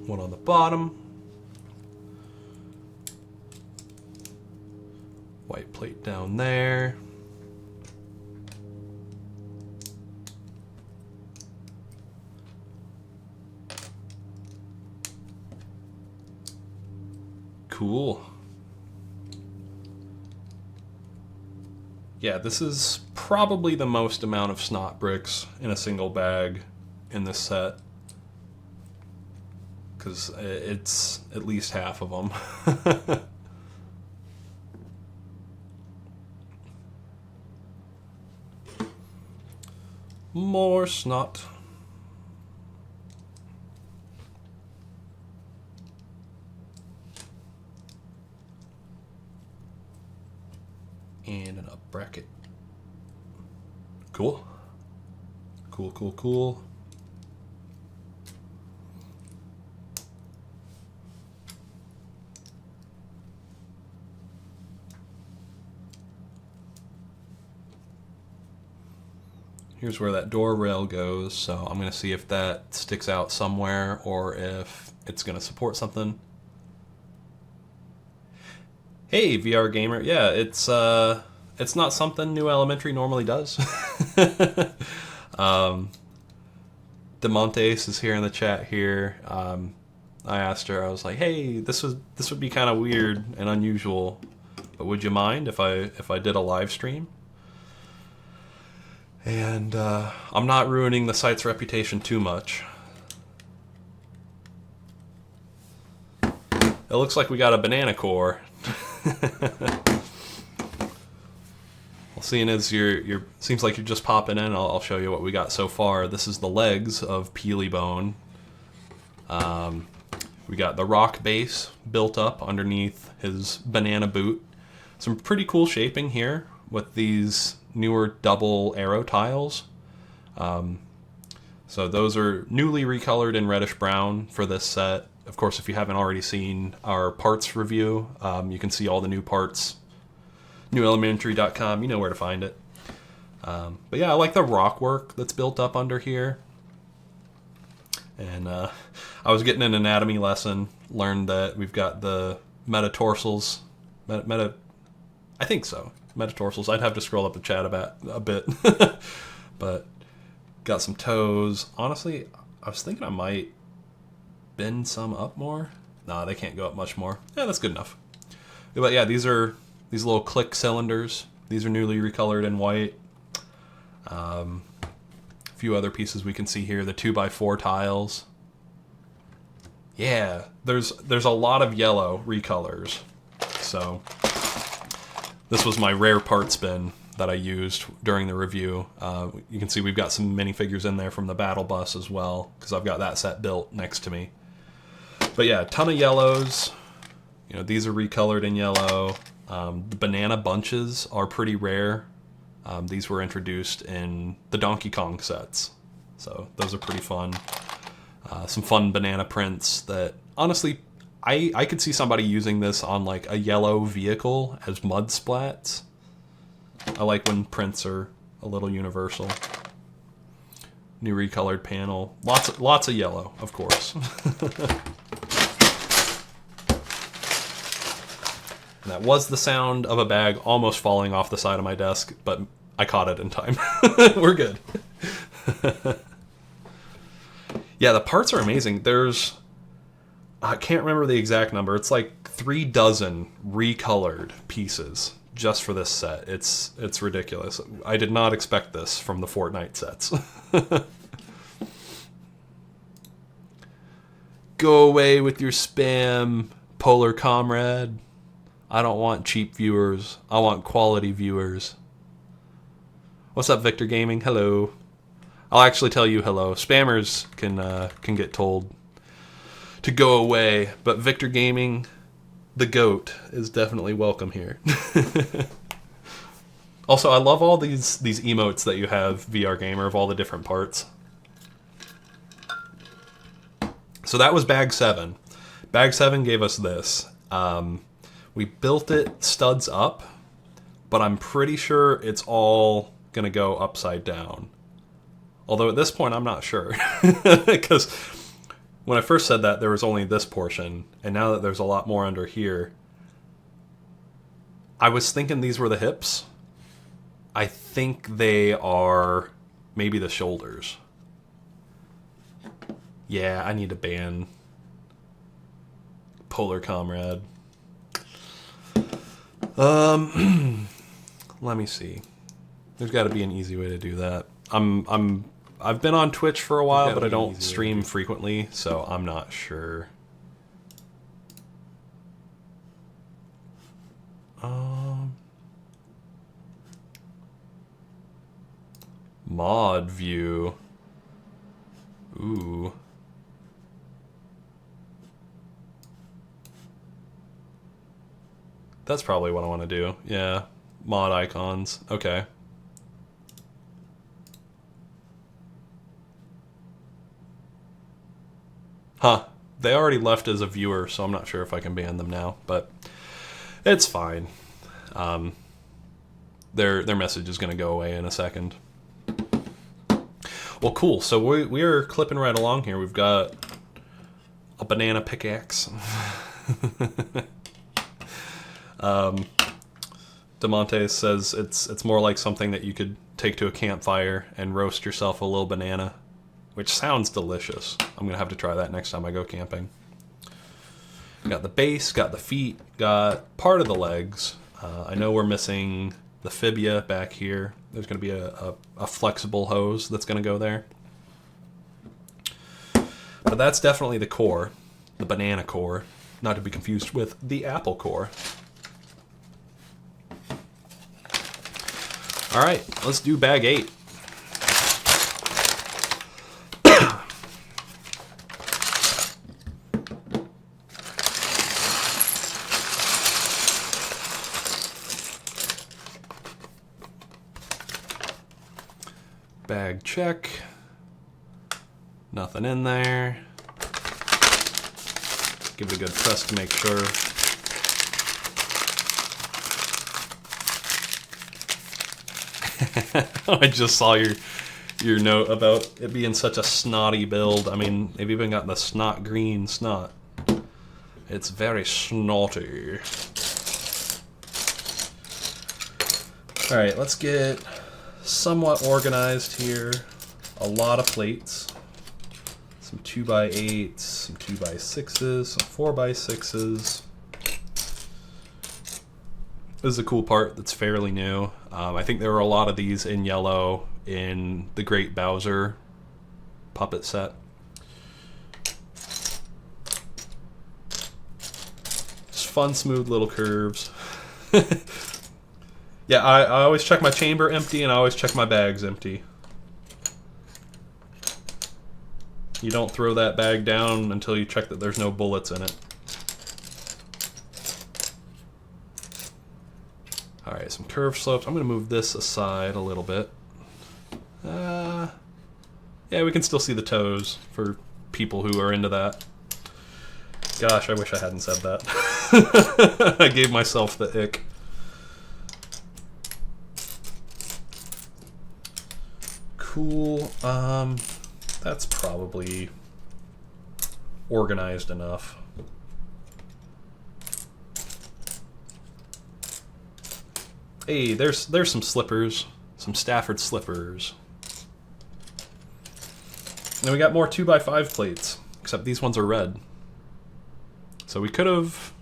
1 on the bottom. White plate down there. Cool. Yeah, this is probably the most amount of snot bricks in a single bag in this set, because it's at least half of them. More snot. And an up bracket. Cool. Cool, cool, cool. Here's where that door rail goes, so I'm going to see if that sticks out somewhere or if it's going to support something. Hey, VR gamer. Yeah, it's not something New Elementary normally does. DeMontes is here in the chat here. I asked her, I was like, hey, this would be kind of weird and unusual, but would you mind if I did a live stream? And I'm not ruining the site's reputation too much. It looks like we got a banana core. Well, seeing as seems like you're just popping in, I'll show you what we got so far. This is the legs of Peely Bone. We got the rock base built up underneath his banana boot. Some pretty cool shaping here with these newer double arrow tiles. So those are newly recolored in reddish brown for this set. Of course, if you haven't already seen our parts review, you can see all the new parts. NewElementary.com, you know where to find it. But yeah, I like the rock work that's built up under here. And I was getting an anatomy lesson, learned that we've got the metatarsals. I think so. Metatarsals. I'd have to scroll up the chat about a bit. But Got some toes. Honestly, I was thinking I might bend some up more. Nah, they can't go up much more. Yeah, that's good enough. But yeah, these are these little click cylinders. These are newly recolored in white. A few other pieces we can see here. The 2x4 tiles. Yeah, there's a lot of yellow recolors. So this was my rare parts bin that I used during the review. You can see we've got some minifigures in there from the battle bus as well, because I've got that set built next to me. But yeah, a ton of yellows. You know, these are recolored in yellow. The banana bunches are pretty rare. These were introduced in the Donkey Kong sets, so those are pretty fun. Some fun banana prints that, honestly, I could see somebody using this on like a yellow vehicle as mud splats. I like when prints are a little universal. New recolored panel. Lots of yellow, of course. And that was the sound of a bag almost falling off the side of my desk, but I caught it in time. We're good. Yeah, the parts are amazing. I can't remember the exact number. It's like 3 dozen recolored pieces just for this set. It's ridiculous. I did not expect this from the Fortnite sets. Go away with your spam, Polar Comrade. I don't want cheap viewers. I want quality viewers. What's up, Victor Gaming? Hello. I'll actually tell you hello. Spammers can get told to go away, but Victor Gaming, the GOAT, is definitely welcome here. Also, I love all these emotes that you have, VR Gamer, of all the different parts. So that was Bag 7. Bag 7 gave us this. We built it studs up, but I'm pretty sure it's all going to go upside down. Although at this point, I'm not sure. Because when I first said that, there was only this portion, and now that there's a lot more under here, I was thinking these were the hips. I think they are maybe the shoulders. Yeah, I need to ban Polar Comrade. Let me see. There's got to be an easy way to do that. I've been on Twitch for a while, but I don't stream frequently, so I'm not sure. Mod view. Ooh. That's probably what I want to do. Yeah. Mod icons. Okay. Huh. They already left as a viewer, so I'm not sure if I can ban them now, but it's fine. Their message is going to go away in a second. Well, cool. So we are clipping right along here. We've got a banana pickaxe. DeMonte says it's more like something that you could take to a campfire and roast yourself a little banana, which sounds delicious. I'm gonna have to try that next time I go camping. Got the base, got the feet, got part of the legs. I know we're missing the fibia back here. There's gonna be a flexible hose that's gonna go there. But that's definitely the core, the banana core, not to be confused with the apple core. All right, let's do bag 8. Bag check. Nothing in there. Give it a good press to make sure. I just saw your note about it being such a snotty build. I mean, they've even got the snot green snot. It's very snotty. All right, let's get somewhat organized here. a lot of plates. Some 2x8s, some 2x6s, some 4x6s. This is a cool part that's fairly new. I think there were a lot of these in yellow in the Great Bowser puppet set. Just fun, smooth little curves. Yeah, I always check my chamber empty and I always check my bags empty. You don't throw that bag down until you check that there's no bullets in it. Alright, some curved slopes. I'm going to move this aside a little bit. Yeah, we can still see the toes for people who are into that. Gosh, I wish I hadn't said that. I gave myself the ick. Cool. That's probably organized enough. Hey, there's some slippers, some Stafford slippers. And we got more 2x5 plates, except these ones are red. So we could have,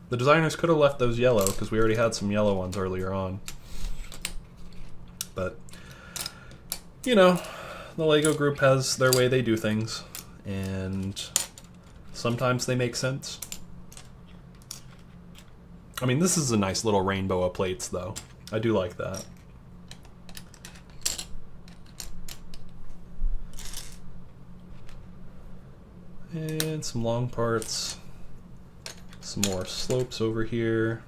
the designers could have left those yellow because we already had some yellow ones earlier on. But, you know, the LEGO group has their way they do things, and sometimes they make sense. I mean, this is a nice little rainbow of plates, though. I do like that. And some long parts. Some more slopes over here.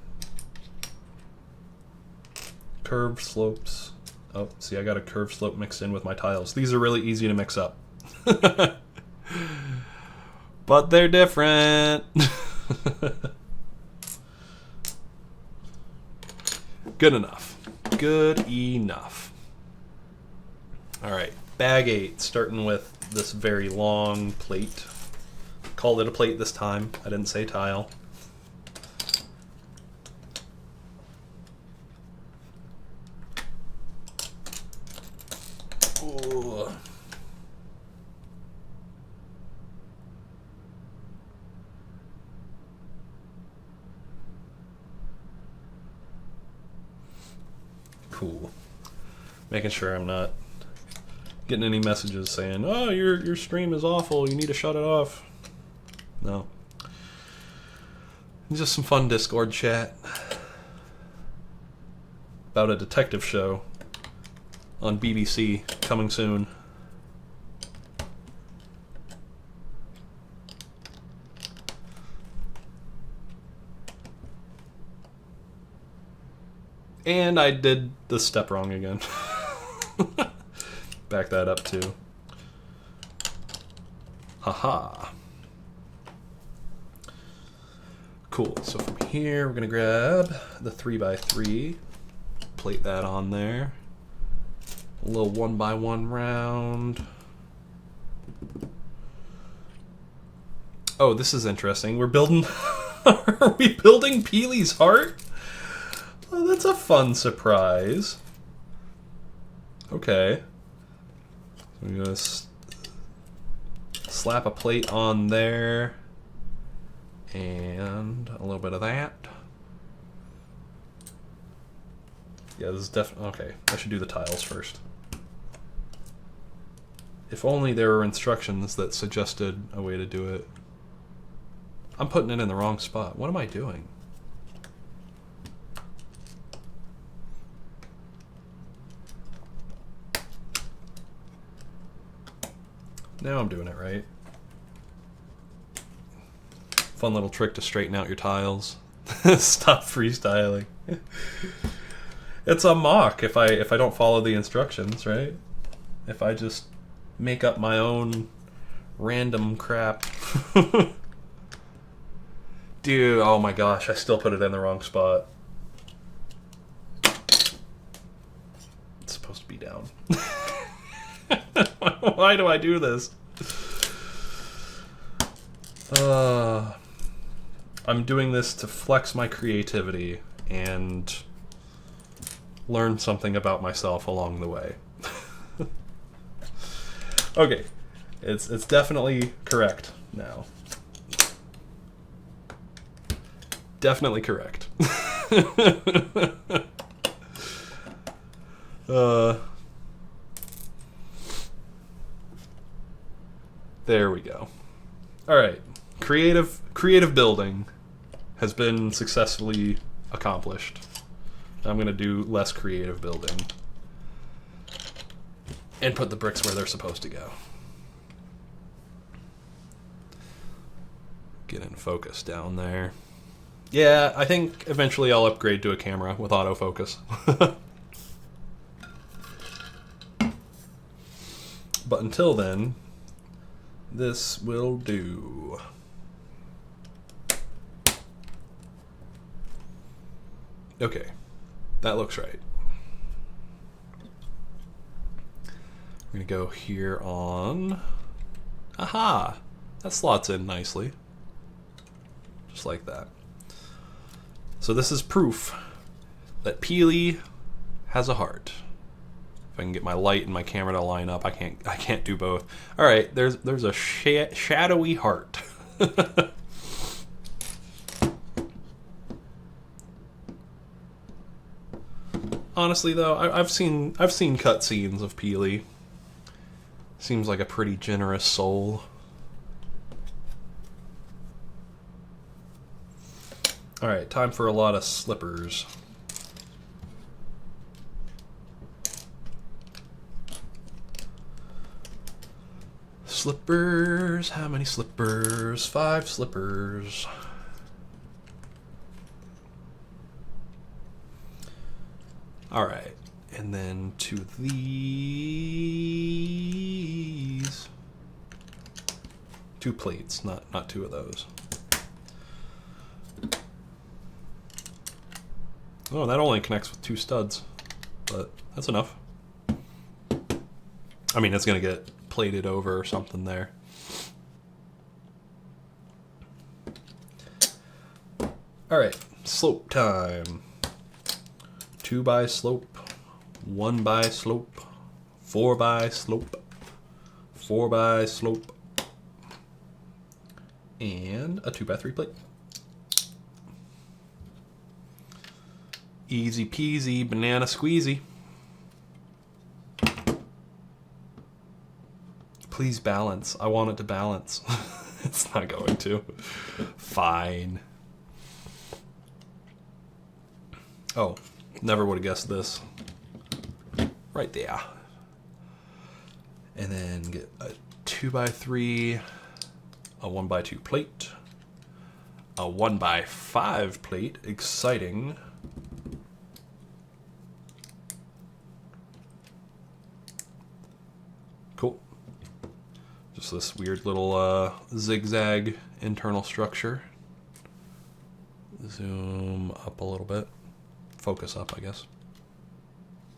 Curved slopes. Oh, see, I got a curved slope mixed in with my tiles. These are really easy to mix up. But they're different. Good enough. Good enough. Alright, bag 8, starting with this very long plate. Called it a plate this time. I didn't say tile. Ooh. Cool. Making sure I'm not getting any messages saying, "Oh, your stream is awful. You need to shut it off." No. Just some fun Discord chat about a detective show on BBC coming soon. And I did the step wrong again. Back that up too. Haha. Cool, so from here we're gonna grab the 3x3, plate that on there. A little 1x1 round. Oh, this is interesting. We're building, are we building Peely's heart? Oh, that's a fun surprise. Okay. So we're gonna slap a plate on there. And a little bit of that. Yeah, this is definitely... Okay, I should do the tiles first. If only there were instructions that suggested a way to do it. I'm putting it in the wrong spot. What am I doing? Now I'm doing it right. Fun little trick to straighten out your tiles. Stop freestyling. It's a mock if I don't follow the instructions, right? If I just make up my own random crap. Dude, oh my gosh, I still put it in the wrong spot. It's supposed to be down. Why do I do this? I'm doing this to flex my creativity and learn something about myself along the way. Okay, it's definitely correct now. Definitely correct. There we go. All right, creative building has been successfully accomplished. I'm gonna do less creative building and put the bricks where they're supposed to go. Get in focus down there. Yeah, I think eventually I'll upgrade to a camera with autofocus. But until then, this will do. Okay, that looks right. We're gonna go here on... Aha! That slots in nicely. Just like that. So this is proof that Peely has a heart. If I can get my light and my camera to line up, I can't do both. All right, there's a shadowy heart. Honestly, though, I've seen cutscenes of Peely. Seems like a pretty generous soul. All right, time for a lot of slippers. Slippers, how many slippers? 5 slippers. All right, and then to these 2 plates, not 2 of those. Oh, that only connects with 2 studs, but that's enough. I mean, it's gonna get plated over or something there. All right, slope time. 2 by slope, 1 by slope, 4 by slope, 4 by slope, and a 2 by 3 plate. Easy peasy, banana squeezy. Please balance. I want it to balance. It's not going to. Fine. Oh, never would have guessed this. Right there. And then get a 2 by 3, a 1 by 2 plate, a 1 by 5 plate. Exciting. Cool. Just this weird little zigzag internal structure. Zoom up a little bit. Focus up, I guess.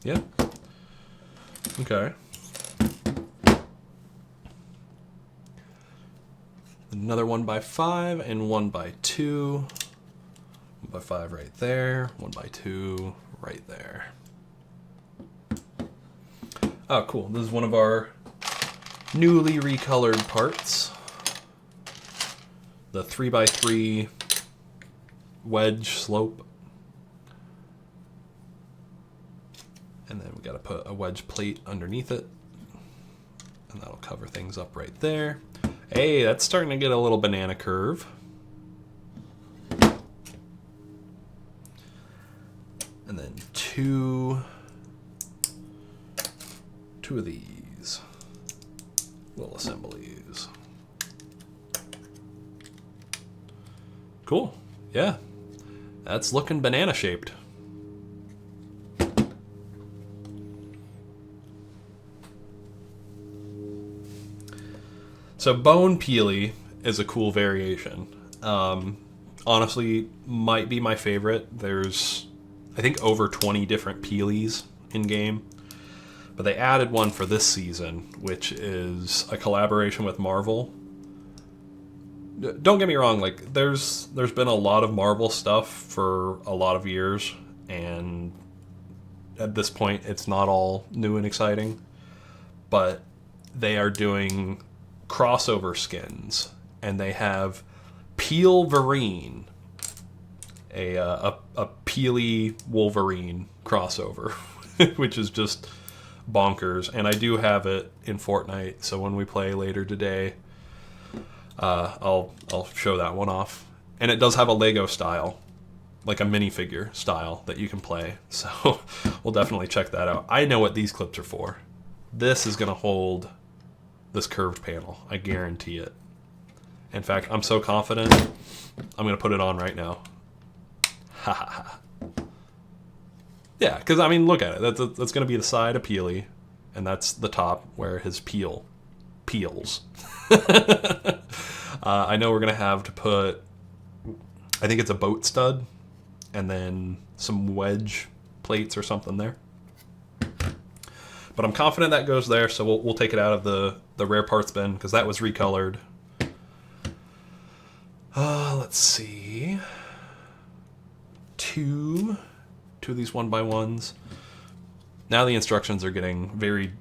Yeah. Okay. Another 1 by 5 and 1 by 2. 1 by 5 right there. 1 by 2 right there. Oh, cool. This is one of our newly recolored parts. The 3 by 3 wedge slope. And then we got to put a wedge plate underneath it. And that'll cover things up right there. Hey, that's starting to get a little banana curve. And then two of these little assemblies. Cool. Yeah. That's looking banana shaped. So Bone Peely is a cool variation. Honestly, might be my favorite. There's, I think, over 20 different Peelys in game. But they added one for this season, which is a collaboration with Marvel. Don't get me wrong, like there's been a lot of Marvel stuff for a lot of years, and at this point it's not all new and exciting. But they are doing crossover skins, and they have Peelverine, a Peely Wolverine crossover, which is just bonkers. And I do have it in Fortnite, so when we play later today, I'll show that one off. And it does have a Lego style, like a minifigure style that you can play. So we'll definitely check that out. I know what these clips are for. This is going to hold this curved panel. I guarantee it. In fact, I'm so confident, I'm going to put it on right now. Ha ha ha. Yeah, because, I mean, look at it. That's going to be the side of Peely, and that's the top where his peels. I know we're going to have to put, I think it's a boat stud, and then some wedge plates or something there. But I'm confident that goes there, so we'll take it out of the rare parts bin, because that was recolored. Let's see. Two of these 1x1s. Now the instructions are getting very,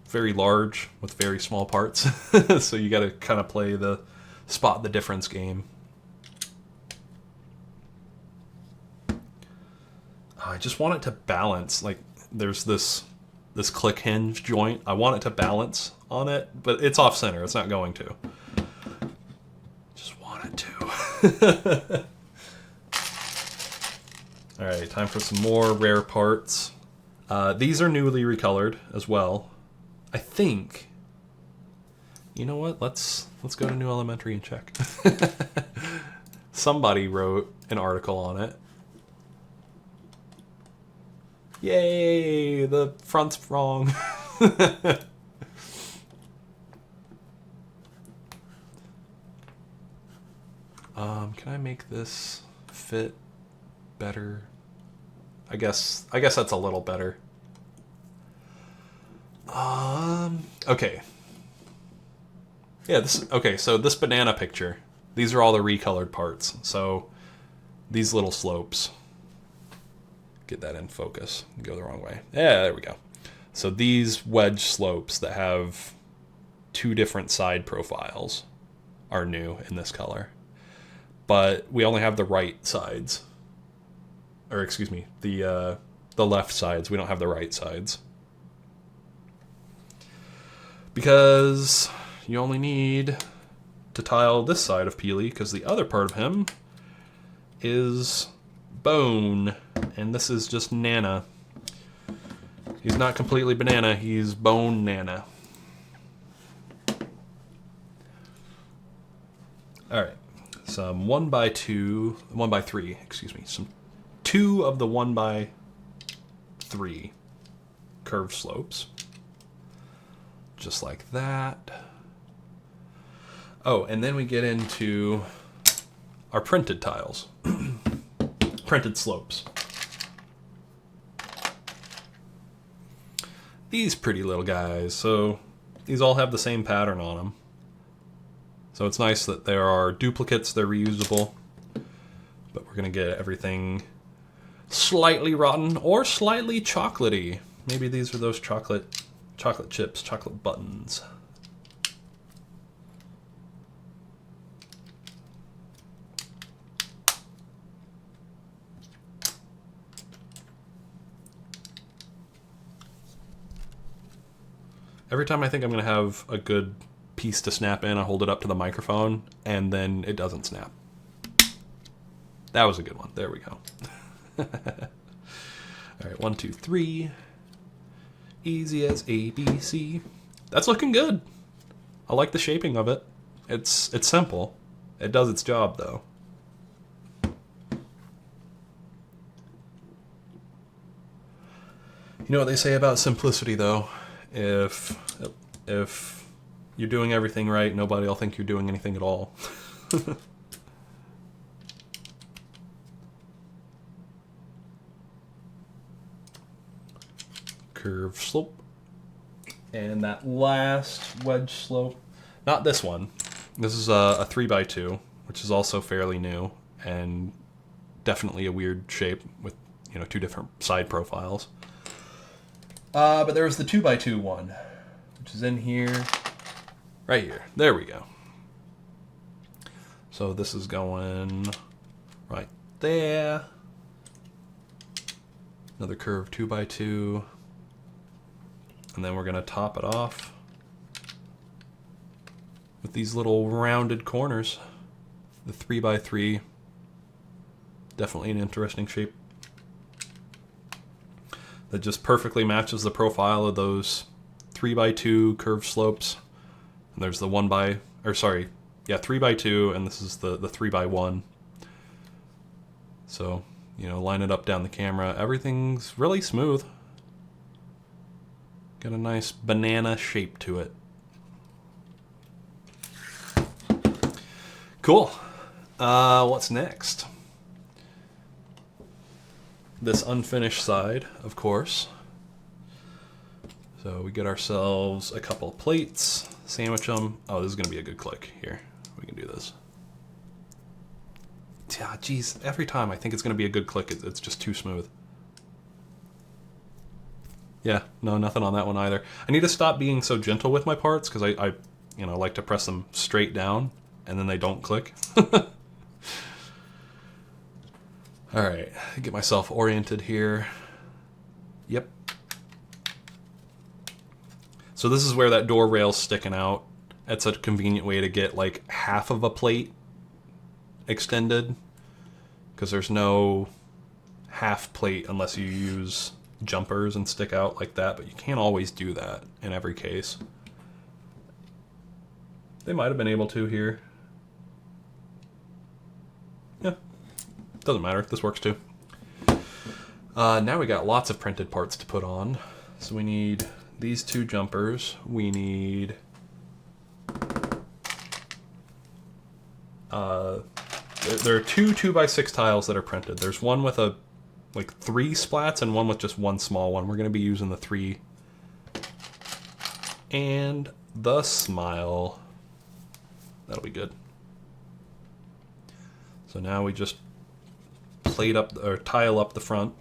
very large with very small parts. So you got to kind of play the spot the difference game. I just want it to balance. Like, there's this click hinge joint. I want it to balance on it, but it's off center. It's not going to. Just want it to. All right, time for some more rare parts. These are newly recolored as well. I think. You know what? Let's go to New Elementary and check. Somebody wrote an article on it. Yay! The front's wrong. Can I make this fit better? I guess that's a little better. Okay. Yeah, so this banana picture, these are all the recolored parts. So these little slopes, get that in focus, go the wrong way. Yeah, there we go. So these wedge slopes that have two different side profiles are new in this color. But we only have the right sides. Or excuse me, the left sides. We don't have the right sides. Because you only need to tile this side of Peely, because the other part of him is bone, and this is just Nana. He's not completely banana, he's bone Nana. Alright, some 1x3, excuse me, some 2 of the 1x3 curved slopes. Just like that. Oh, and then we get into our printed tiles. Printed slopes. These pretty little guys. So these all have the same pattern on them. So it's nice that there are duplicates, they're reusable. But we're going to get everything slightly rotten or slightly chocolatey. Maybe these are those chocolate chips, chocolate buttons. Every time I think I'm going to have a good piece to snap in, I hold it up to the microphone, and then it doesn't snap. That was a good one. There we go. All right, 1, 2, 3. Easy as ABC. That's looking good. I like the shaping of it. It's simple. It does its job, though. You know what they say about simplicity, though? If you're doing everything right, nobody will think you're doing anything at all. Curve slope. And that last wedge slope, not this one. This is a 3x2, which is also fairly new and definitely a weird shape with, 2 different side profiles. But there was the 2x2 one, which is in here, right here. There we go. So this is going right there. Another curved 2x2. And then we're going to top it off with these little rounded corners. The 3x3. Definitely an interesting shape. That just perfectly matches the profile of those 3x2 curved slopes. And there's the 3x2, and this is the 3x1. So, you know, line it up down the camera. Everything's really smooth. Got a nice banana shape to it. Cool. What's next? This unfinished side, of course. So we get ourselves a couple of plates, sandwich them. Oh, this is gonna be a good click. Here, we can do this. Yeah, geez, every time I think it's gonna be a good click, it's just too smooth. Yeah, no, nothing on that one either. I need to stop being so gentle with my parts because I you know, like to press them straight down and then they don't click. All right, get myself oriented here. Yep. So this is where that door rail's sticking out. It's a convenient way to get like half of a plate extended because there's no half plate unless you use jumpers and stick out like that, but you can't always do that in every case. They might have been able to here. Yeah, doesn't matter. This works too. Now we got lots of printed parts to put on. So we need these two jumpers. We need there are two 2x6 tiles that are printed. There's one with like 3 splats and one with just one small one. We're going to be using the 3. And the smile. That'll be good. So now we just plate up or tile up the front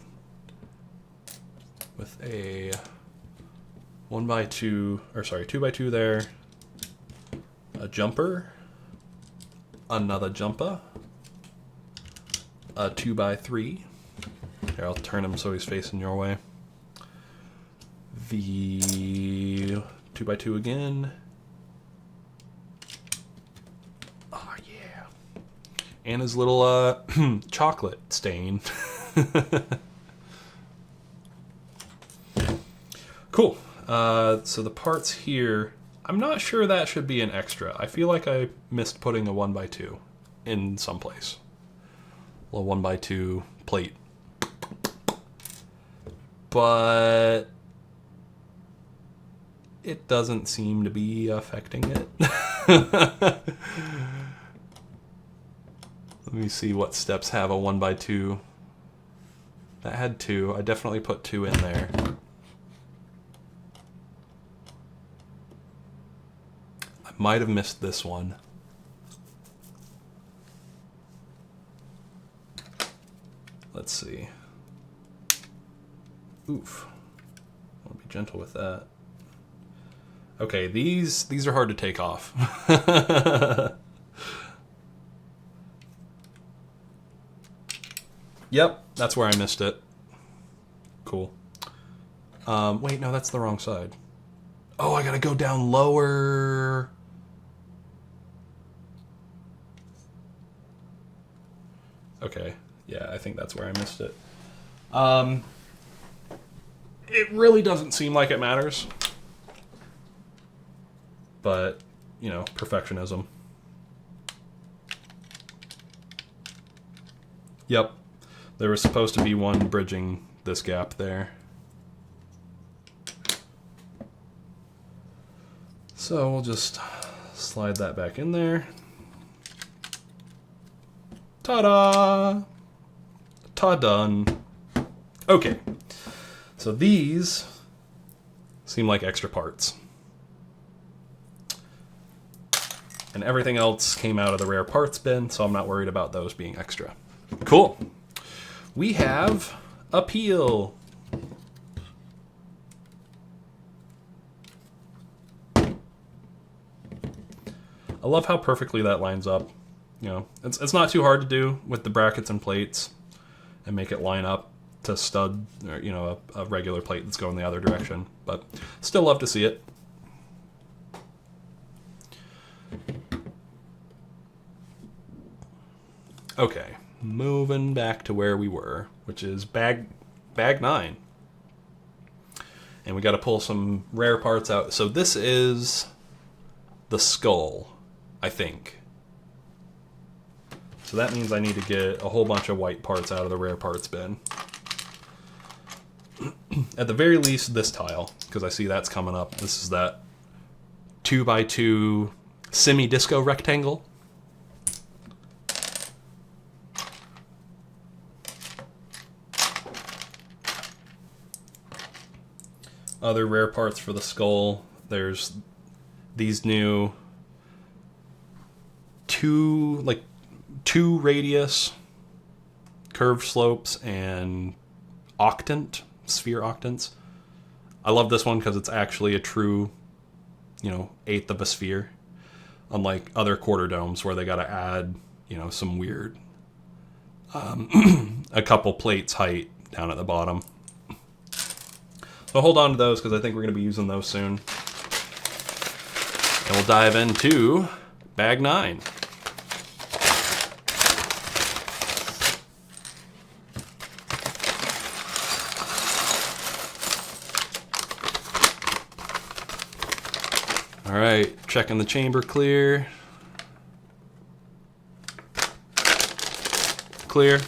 with a 2x2 there, a jumper, another jumper, a 2x3. Here, I'll turn him so he's facing your way. The 2x2 again. Oh yeah. And his little chocolate stain. Cool. So the parts here, I'm not sure that should be an extra. I feel like I missed putting a 1x2 in some place. A little 1x2 plate. But it doesn't seem to be affecting it. Let me see what steps have a 1x2. That had 2. I definitely put 2 in there. I might have missed this one. Let's see. Oof. I want to be gentle with that. Okay, these are hard to take off. Yep, that's where I missed it. Cool. Wait, no, that's the wrong side. Oh, I gotta go down lower. Okay, yeah, I think that's where I missed it. It really doesn't seem like it matters. But, you know, perfectionism. Yep. There was supposed to be one bridging this gap there. So we'll just slide that back in there. Ta-da! Ta-done. Okay. So these seem like extra parts. And everything else came out of the rare parts bin, so I'm not worried about those being extra. Cool. We have a peel. love how perfectly that lines up. You know, it's not too hard to do with the brackets and plates and make it line up to stud, or, you know, a regular plate that's going the other direction. But still love to see it. Okay, moving back to where we were, which is bag 9. And we got to pull some rare parts out. So this is the skull, I think. So that means I need to get a whole bunch of white parts out of the rare parts bin. At the very least, this tile, because I see that's coming up. This is that 2x2 semi-disco rectangle. Other rare parts for the skull. There's these new two radius curved slopes and octant, sphere octants. I love this one because it's actually a true, you know, eighth of a sphere. Unlike other quarter domes where they got to add, you know, some weird, a couple plates height down at the bottom. So hold on to those because I think we're going to be using those soon. And we'll dive into bag 9. All right, checking the chamber clear. Clear.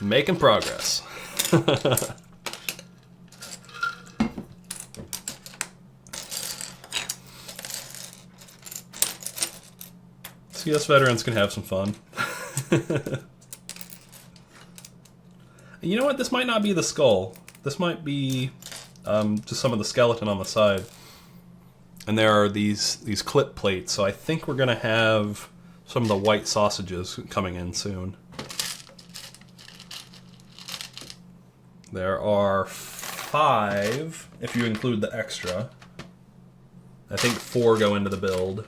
Making progress. CS veterans can have some fun. You know what? This might not be the skull. This might be just some of the skeleton on the side. And there are these clip plates, so I think we're gonna have some of the white sausages coming in soon. There are 5, if you include the extra. I think 4 go into the build.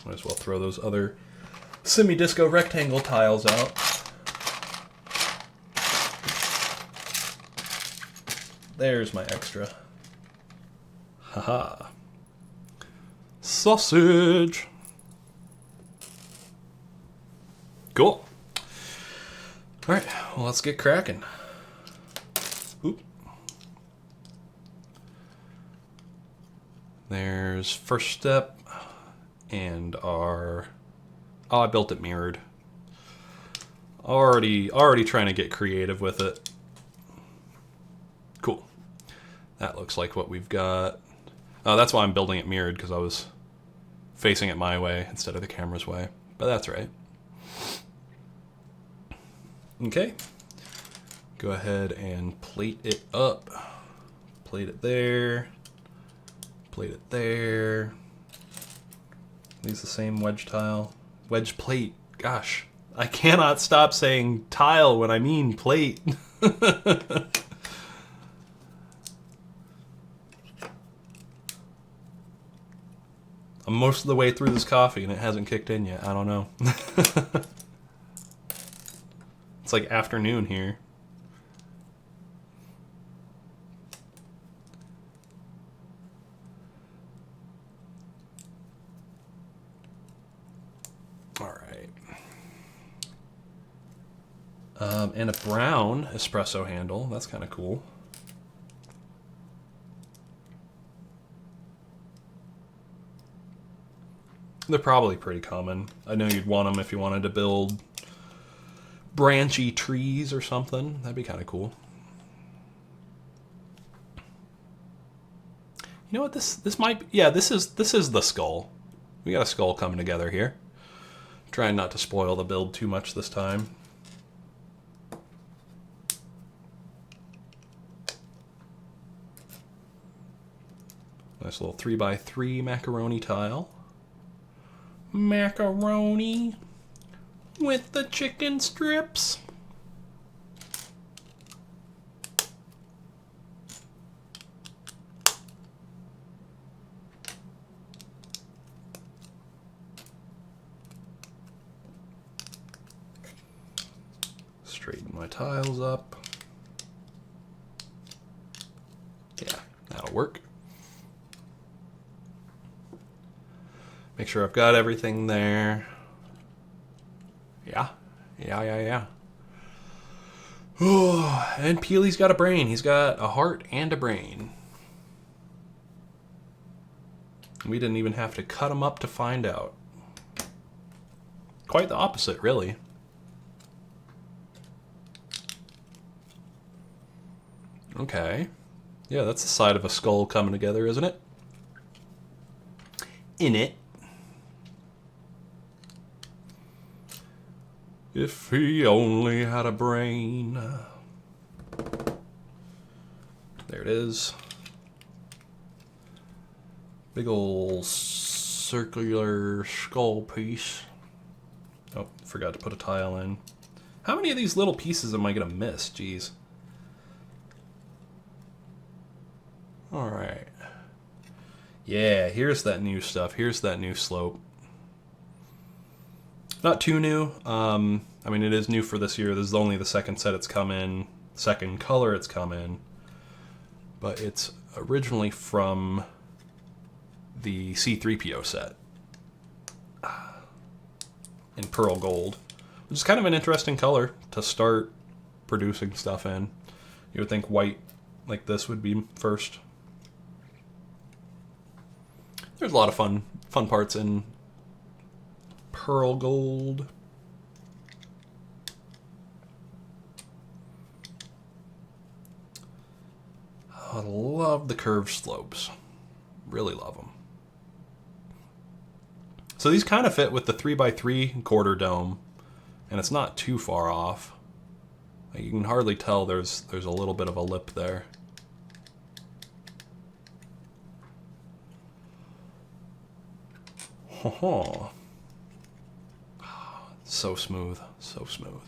Might as well throw those other semi-disco rectangle tiles out. There's my extra. Haha. Sausage! Cool. Alright, well, let's get cracking. Oop. There's first step and our... Oh, I built it mirrored. Already trying to get creative with it. Cool. That looks like what we've got. Oh, that's why I'm building it mirrored, because I was facing it my way instead of the camera's way. But that's right. Okay. Go ahead and plate it up. Plate it there. Plate it there. Use the same wedge tile. Wedge plate. Gosh, I cannot stop saying tile when I mean plate. I'm most of the way through this coffee and it hasn't kicked in yet. I don't know. It's like afternoon here. All right. And a brown espresso handle. That's kind of cool. They're probably pretty common. I know you'd want them if you wanted to build branchy trees or something. That'd be kind of cool. You know what? This might be, yeah, this is the skull. We got a skull coming together here. Trying not to spoil the build too much this time. Nice little 3x3 macaroni tile. Macaroni with the chicken strips. my tiles up. Yeah, that'll work. Make sure I've got everything there. Yeah. Oh, and Peely's got a brain. He's got a heart and a brain. We didn't even have to cut him up to find out. Quite the opposite, really. Okay. Yeah, that's the side of a skull coming together, isn't it? In it. If he only had a brain. There it is. Big ol' circular skull piece. Oh, forgot to put a tile in. How many of these little pieces am I gonna miss? Jeez. Alright. Yeah, here's that new stuff. Here's that new slope. Not too new. I mean, it is new for this year. This is only the second set it's come in. Second color it's come in. But it's originally from the C3PO set. In pearl gold. Which is kind of an interesting color to start producing stuff in. You would think white like this would be first. There's a lot of fun parts in pearl gold. I love the curved slopes. Really love them. So these kind of fit with the 3x3 quarter dome, and it's not too far off. Like, you can hardly tell there's a little bit of a lip there. Oh, so smooth, so smooth.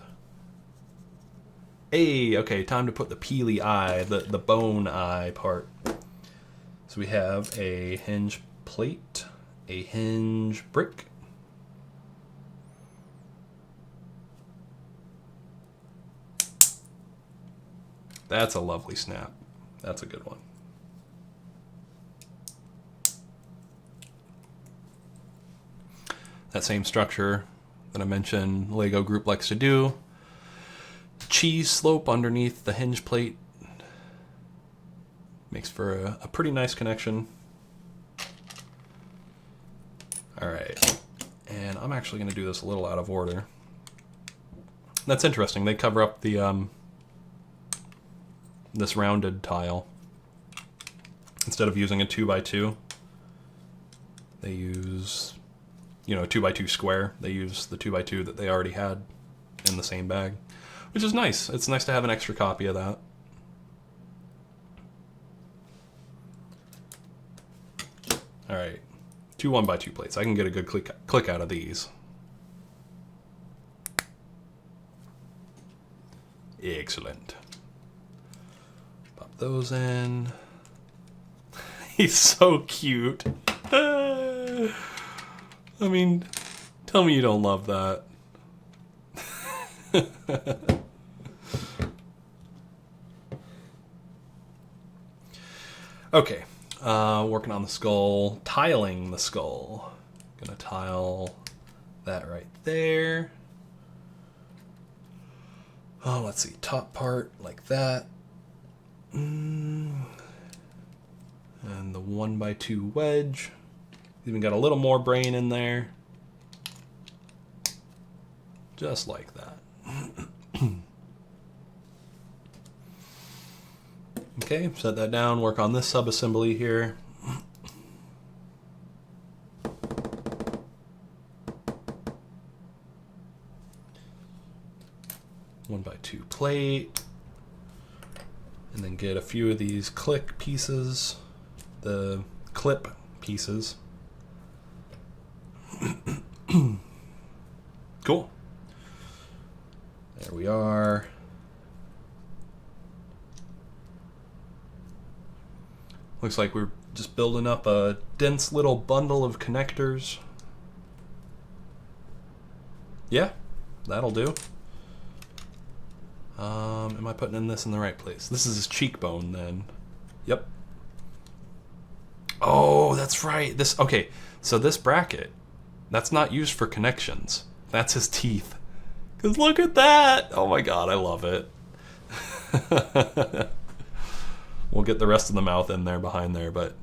Hey, okay, time to put the peely eye, the bone eye part. So we have a hinge plate, a hinge brick, that's a lovely snap. That's a good one. That same structure that I mentioned LEGO Group likes to do. Cheese slope underneath the hinge plate. Makes for a pretty nice connection. Alright. And I'm actually going to do this a little out of order. That's interesting. They cover up the this rounded tile. Instead of using a 2x2, they use, you know, a 2x2 square. They use the 2x2 that they already had in the same bag, which is nice. It's nice to have an extra copy of that. All right, 2 1x2 plates. I can get a good click out of these. Excellent. Pop those in. He's so cute. I mean, tell me you don't love that. Okay, working on the skull, tiling the skull. Gonna tile that right there. Oh, let's see, top part like that. And the 1x2 wedge. Even got a little more brain in there. Just like that. Okay, set that down, work on this sub-assembly here. 1x2 plate. And then get a few of these click pieces, the clip pieces. Cool. There we are. Looks like we're just building up a dense little bundle of connectors. Yeah, that'll do. Am I putting in this in the right place? This is his cheekbone then. Yep. Oh, that's right. This, okay, so this bracket, that's not used for connections. That's his teeth. Because look at that. Oh my god, I love it. We'll get the rest of the mouth in there behind there, but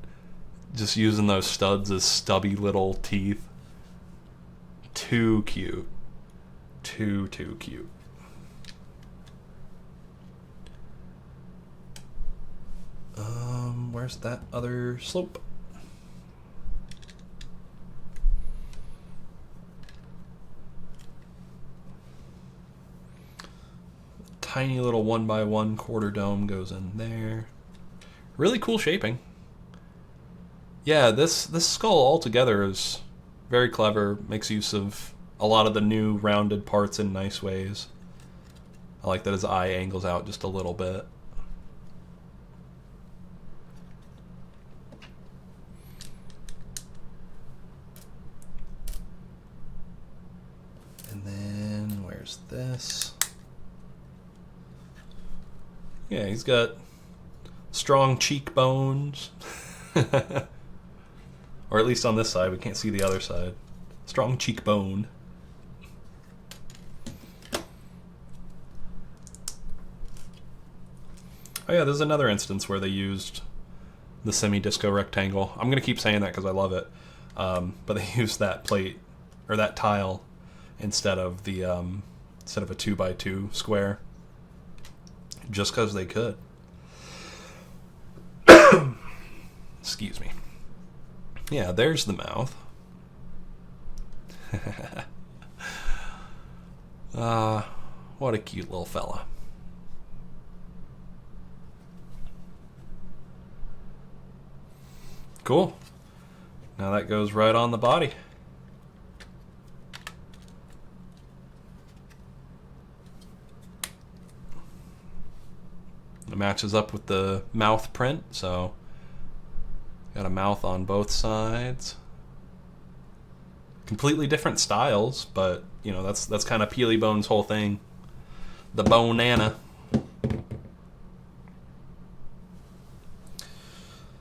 just using those studs as stubby little teeth. Too cute. Too cute. Where's that other slope? Tiny little 1x1 quarter dome goes in there. Really cool shaping. Yeah, this skull altogether is very clever. Makes use of a lot of the new rounded parts in nice ways. I like that his eye angles out just a little bit. And then where's this? Yeah, he's got strong cheekbones. Or at least on this side, we can't see the other side. Strong cheekbone. Oh yeah, there's another instance where they used the semi-disco rectangle. I'm gonna keep saying that because I love it. But they used that plate, or that tile, instead of the instead of a 2x2 square. Just because they could. Excuse me. Yeah, there's the mouth. What a cute little fella. Cool. Now that goes right on the body. It matches up with the mouth print, so got a mouth on both sides. Completely different styles, but you know, that's kind of Peely Bone's whole thing. The Bonana.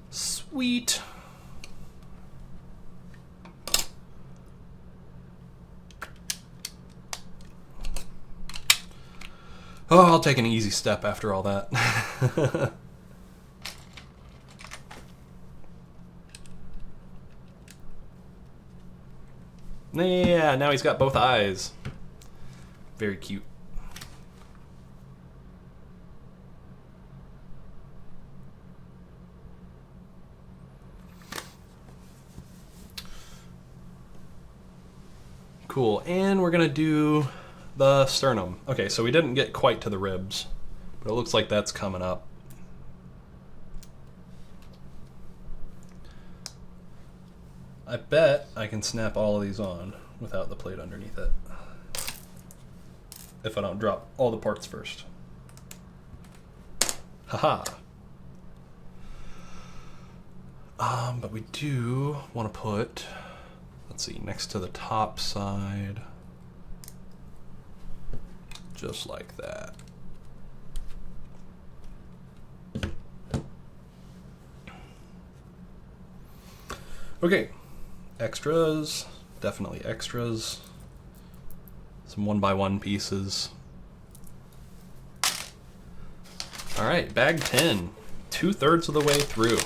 Sweet. Oh, I'll take an easy step after all that. Yeah, now he's got both eyes. Very cute. Cool, and we're gonna do the sternum. Okay, so we didn't get quite to the ribs, but it looks like that's coming up. I bet I can snap all of these on without the plate underneath it. If I don't drop all the parts first. Haha. But we do want to put, let's see, next to the top side. Just like that. Okay. Extras, definitely extras. Some 1x1 pieces. All right, bag 10, 2/3 of the way through.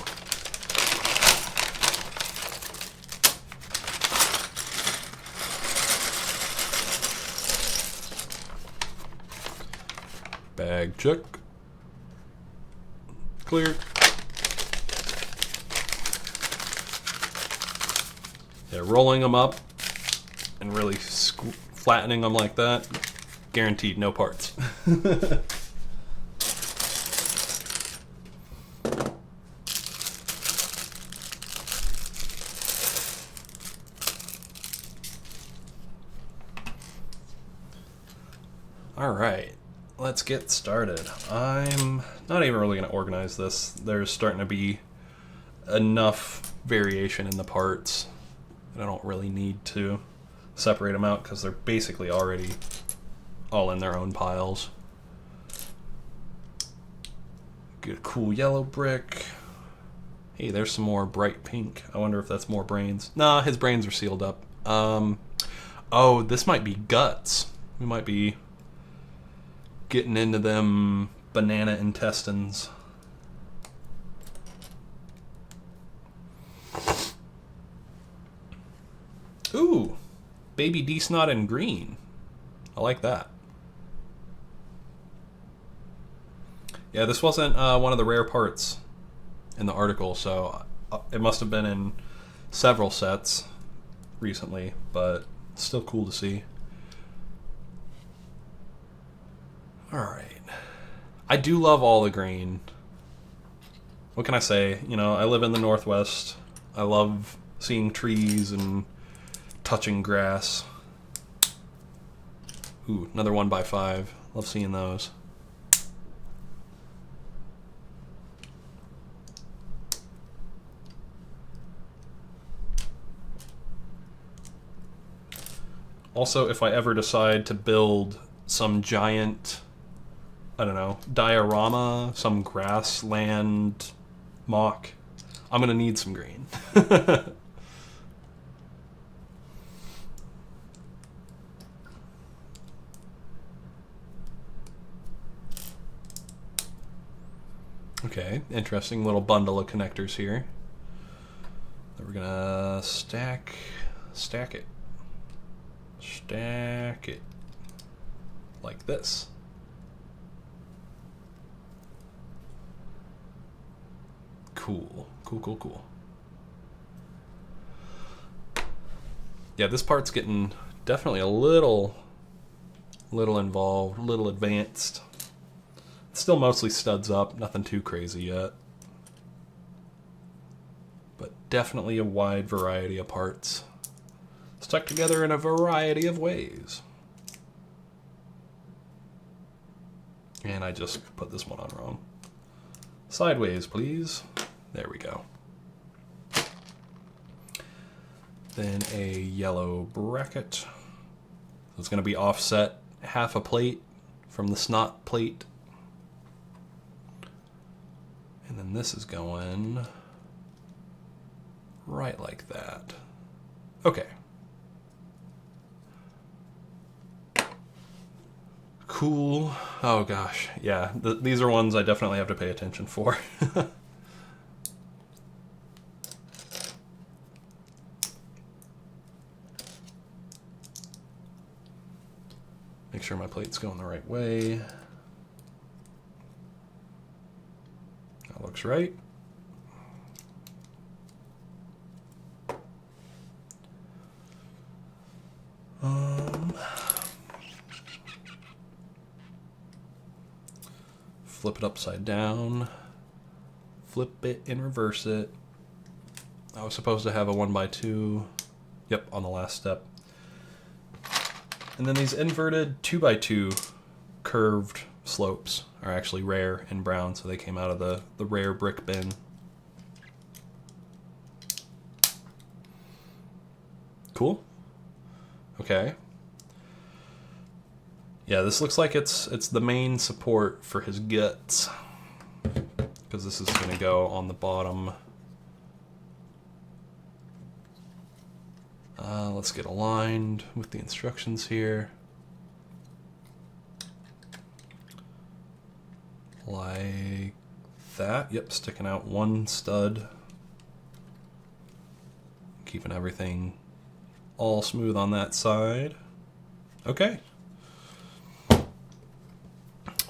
Bag check. Clear. Yeah, rolling them up and really flattening them like that, guaranteed no parts. All right, let's get started. I'm not even really going to organize this. There's starting to be enough variation in the parts. I don't really need to separate them out because they're basically already all in their own piles. Get a cool yellow brick. Hey, there's some more bright pink. I wonder if that's more brains. Nah, his brains are sealed up. Oh, this might be guts. We might be getting into them banana intestines. Ooh, baby D-snot in green. I like that. Yeah, this wasn't one of the rare parts in the article, so it must have been in several sets recently, but still cool to see. Alright. I do love all the green. What can I say? You know, I live in the Northwest. I love seeing trees and touching grass. Ooh, another 1x5. Love seeing those. Also, if I ever decide to build some giant, I don't know, diorama, some grassland mock, I'm gonna need some green. Okay, interesting little bundle of connectors here. Then we're gonna stack it. Stack it like this. Cool. Yeah, this part's getting definitely a little involved, a little advanced. It's still mostly studs up, nothing too crazy yet. But definitely a wide variety of parts. Stuck together in a variety of ways. And I just put this one on wrong. Sideways, please. There we go. Then a yellow bracket. So it's going to be offset half a plate from the snot plate. And then this is going right like that. Okay. Cool. Oh gosh, yeah. These are ones I definitely have to pay attention for. Make sure my plate's going the right way. That looks right. Flip it upside down, flip it and reverse it. I was supposed to have a 1x2, yep, on the last step. And then these inverted 2x2 curved slopes are actually rare and brown, so they came out of the rare brick bin. Cool. Okay. Yeah, this looks like it's the main support for his guts, because this is going to go on the bottom. Let's get aligned with the instructions here. Like that. Yep, sticking out one stud. Keeping everything all smooth on that side. Okay.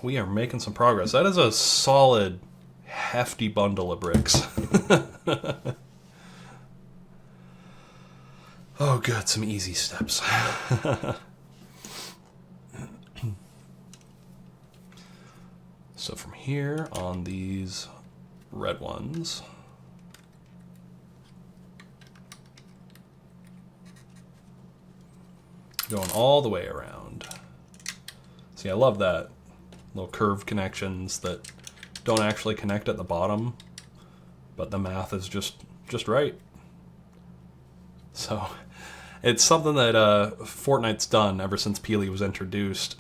We are making some progress. That is a solid, hefty bundle of bricks. Oh, good. Some easy steps. So from here on these red ones, going all the way around. See, I love that. Little curved connections that don't actually connect at the bottom, but the math is just right. So it's something that Fortnite's done ever since Peely was introduced.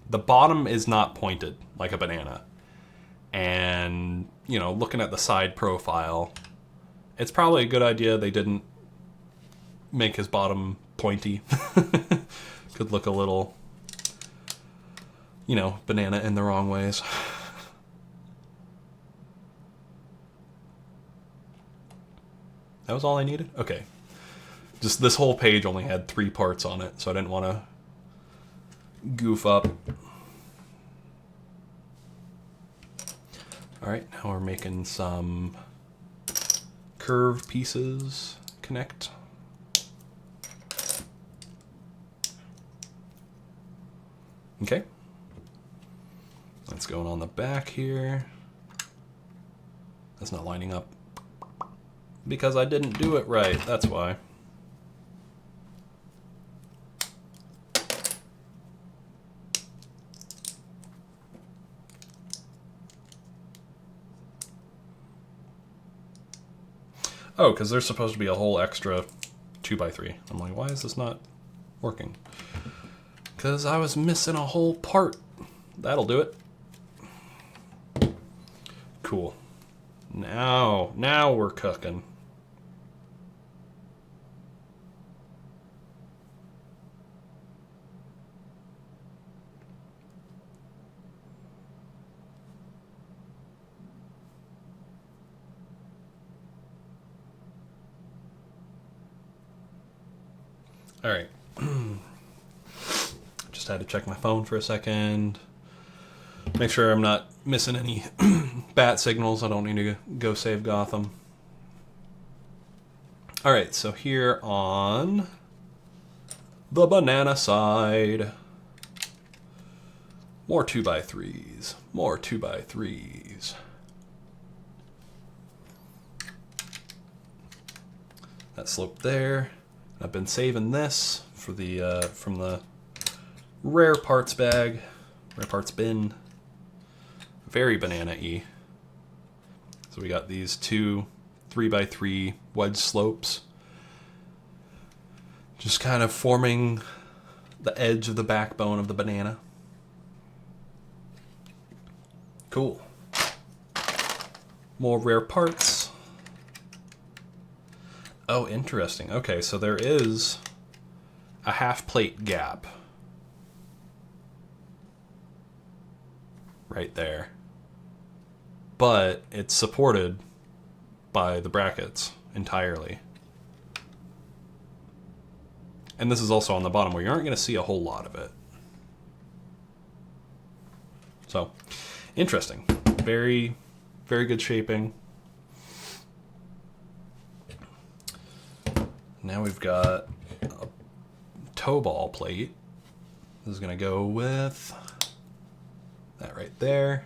The bottom is not pointed like a banana. And, you know, looking at the side profile, it's probably a good idea they didn't make his bottom pointy. Could look a little, you know, banana in the wrong ways. That was all I needed? Okay. Just this whole page only had 3 parts on it, so I didn't want to goof up. Alright, now we're making some curve pieces connect. Okay. That's going on the back here. That's not lining up. Because I didn't do it right, that's why. Oh, because there's supposed to be a whole extra 2x3. I'm like, why is this not working? Because I was missing a whole part. That'll do it. Cool. Now we're cooking. All right. Just had to check my phone for a second. Make sure I'm not missing any bat signals. I don't need to go save Gotham. All right, so here on the banana side, more 2x3s, more 2x3s. That slope there. I've been saving this for the from the rare parts bag, rare parts bin. Very banana-y. So we got these 2 3x3 wedge slopes, just kind of forming the edge of the backbone of the banana. Cool. More rare parts. Oh, interesting. Okay, so there is a half plate gap right there, but it's supported by the brackets entirely. And this is also on the bottom where you aren't going to see a whole lot of it. So, interesting. Very, very good shaping. Now we've got a toe ball plate. This is going to go with that right there.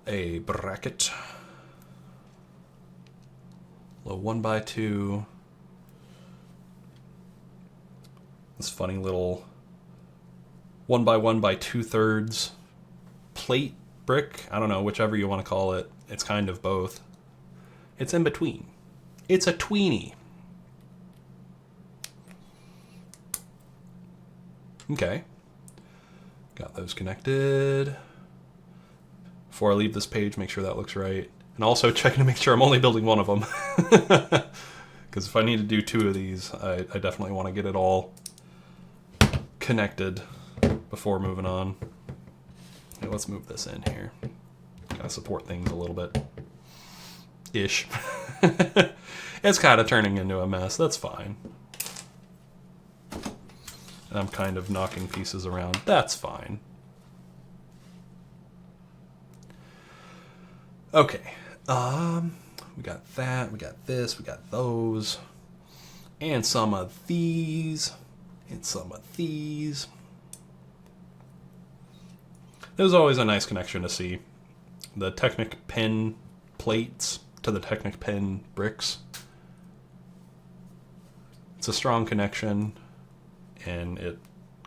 A bracket. A 1x2. This funny little 1x1 by 2/3 plate brick. I don't know, whichever you want to call it. It's kind of both. It's in between. It's a tweenie. Okay. Got those connected. Before I leave this page, make sure that looks right. And also checking to make sure I'm only building one of them. Because if I need to do 2 of these, I definitely want to get it all connected before moving on. Okay, let's move this in here. Gotta support things a little bit. Ish. It's kind of turning into a mess. That's fine. And I'm kind of knocking pieces around. That's fine. Okay. We got that. We got this. We got those. And some of these. And some of these. There's always a nice connection to see. The Technic pin plates to the Technic pin bricks. It's a strong connection, and it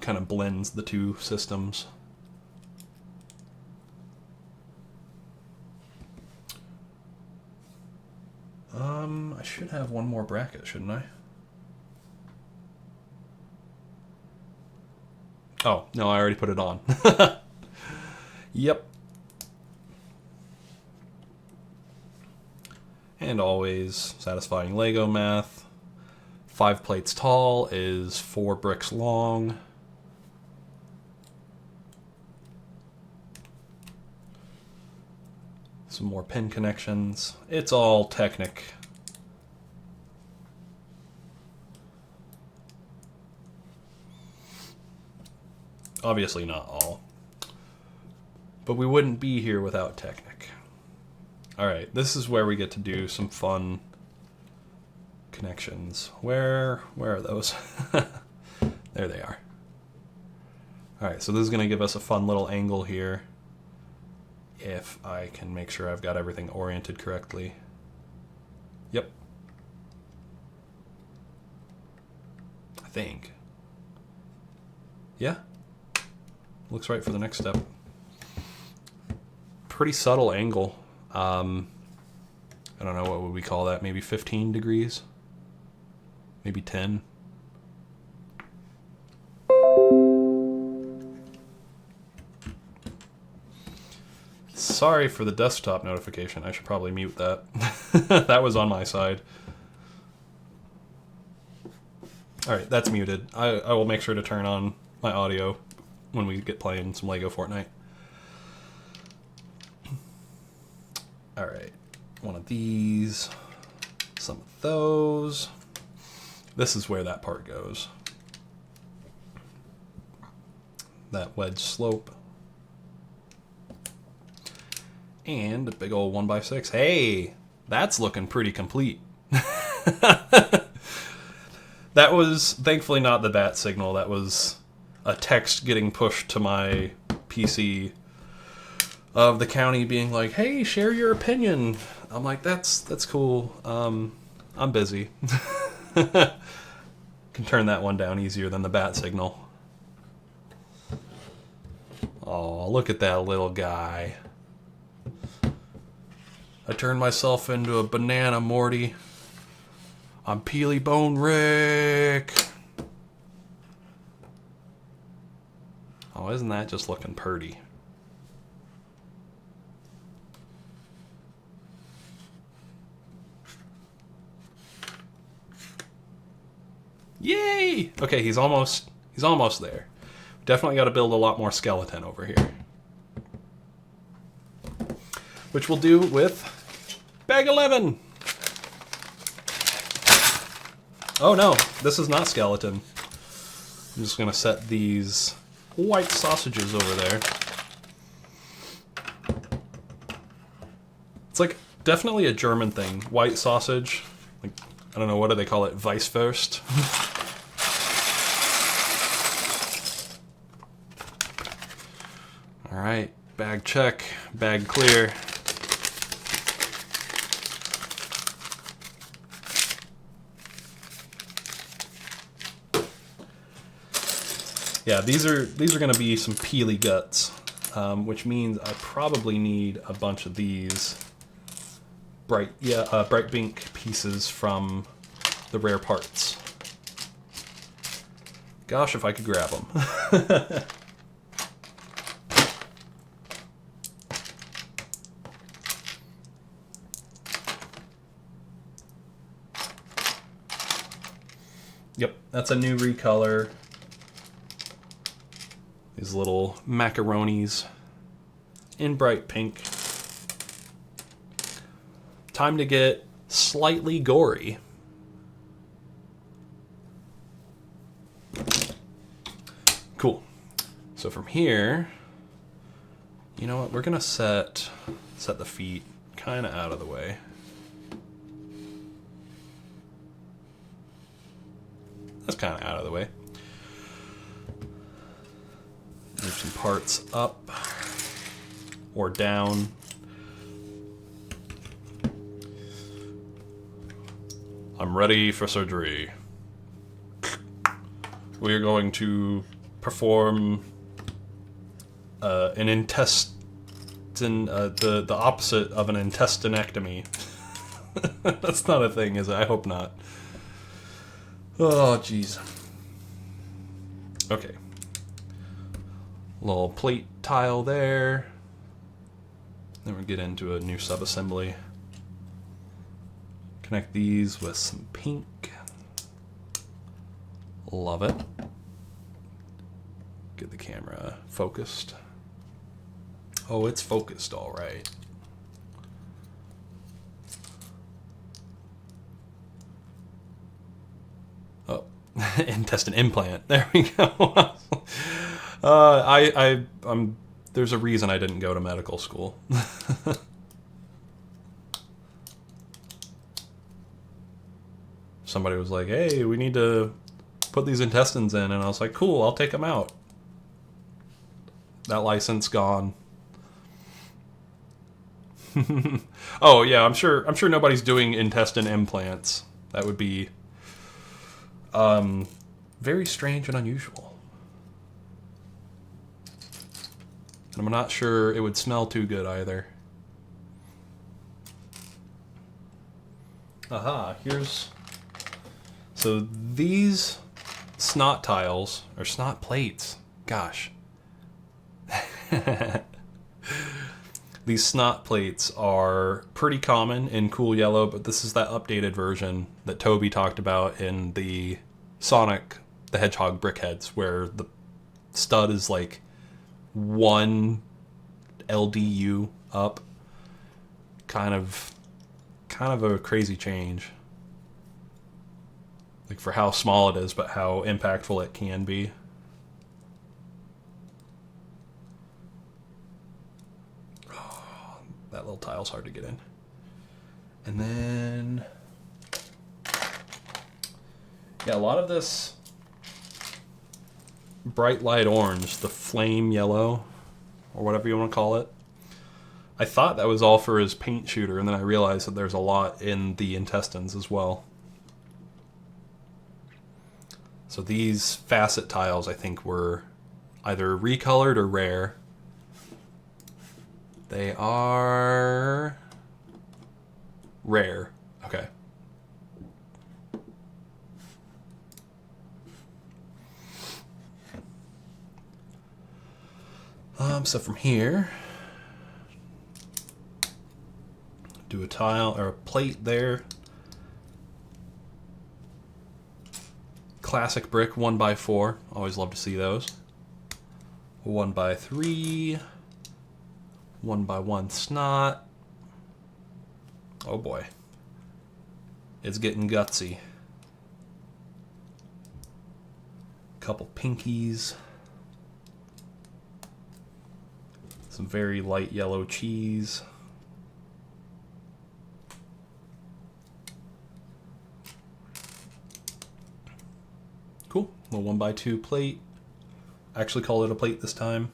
kind of blends the 2 systems. I should have one more bracket, shouldn't I? Oh, no, I already put it on. Yep. And always satisfying Lego math. 5 plates tall is 4 bricks long. Some more pin connections. It's all Technic. Obviously not all. But we wouldn't be here without Technic. Alright, this is where we get to do some fun connections. Where are those? There they are. Alright, so this is going to give us a fun little angle here. If I can make sure I've got everything oriented correctly. Yep. I think. Yeah. Looks right for the next step. Pretty subtle angle. I don't know, what would we call that? Maybe 15 degrees? Maybe 10? Sorry for the desktop notification. I should probably mute that. That was on my side. Alright, that's muted. I will make sure to turn on my audio when we get playing some LEGO Fortnite. Alright, one of these, some of those. This is where that part goes. That wedge slope. And a big old 1x6. Hey, that's looking pretty complete. That was thankfully not the bat signal. That was a text getting pushed to my PC of the county being like, "Hey, share your opinion." I'm like, that's cool. I'm busy. Can turn that one down easier than the bat signal. Oh, look at that little guy. I turned myself into a banana, Morty. I'm Peely Bone Rick. Oh, isn't that just looking purty? Yay! Okay, he's almost there. Definitely got to build a lot more skeleton over here. Which we'll do with bag 11. Oh no, this is not skeleton. I'm just gonna set these white sausages over there. It's like definitely a German thing. White sausage. Like, I don't know, what do they call it? Weisswurst? Alright, bag check, bag clear. Yeah, these are going to be some peely guts, which means I probably need a bunch of these bright pink pieces from the rare parts. Gosh, if I could grab them. Yep, that's a new recolor. These little macaronis in bright pink. Time to get slightly gory. Cool. So from here, you know what? We're gonna set the feet kind of out of the way. That's kind of out of the way. Move some parts up or down. I'm ready for surgery. We are going to perform an intestine, the opposite of an intestinectomy. That's not a thing, is it? I hope not. Oh, jeez. Okay. Little plate tile there. Then we get into a new subassembly. Connect these with some pink. Love it. Get the camera focused. Oh, it's focused all right. Oh, intestine implant. There we go. There's a reason I didn't go to medical school. Somebody was like, hey, we need to put these intestines in, and I was like, cool, I'll take them out. That license gone. Oh yeah, I'm sure nobody's doing intestine implants. That would be very strange and unusual. And I'm not sure it would smell too good either. Aha, here's... So these snot tiles, or snot plates, gosh. These snot plates are pretty common in Cool Yellow, but this is that updated version that Toby talked about in the Sonic the Hedgehog brickheads, where the stud is like 1 LDU up. Kind of a crazy change. Like for how small it is, but how impactful it can be. Oh, that little tile's hard to get in. And then, yeah, a lot of this bright light orange, the flame yellow, or whatever you want to call it. I thought that was all for his paint shooter, and then I realized that there's a lot in the intestines as well. So these facet tiles, I think, were either recolored or rare. They are rare. Okay. So from here, do a tile or a plate there. Classic brick 1x4. Always love to see those. 1x3. 1x1 snot. Oh boy. It's getting gutsy. Couple pinkies. Some very light yellow cheese. Cool. Little 1x2 plate. I actually call it a plate this time.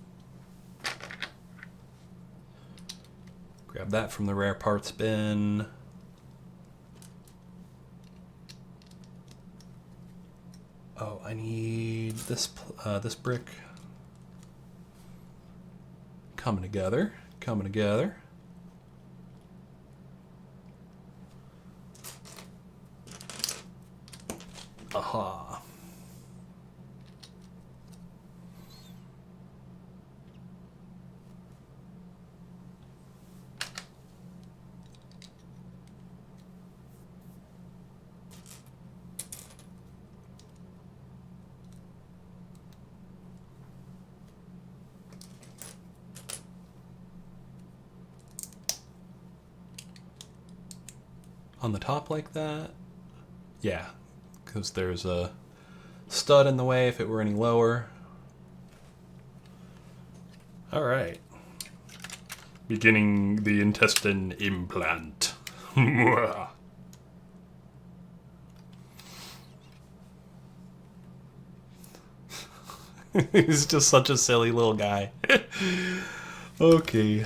Grab that from the rare parts bin. Oh, I need this this brick. Coming together. Coming together. Aha. On the top like that? Yeah, because there's a stud in the way if it were any lower. All right. Beginning the intestine implant. He's just such a silly little guy. Okay.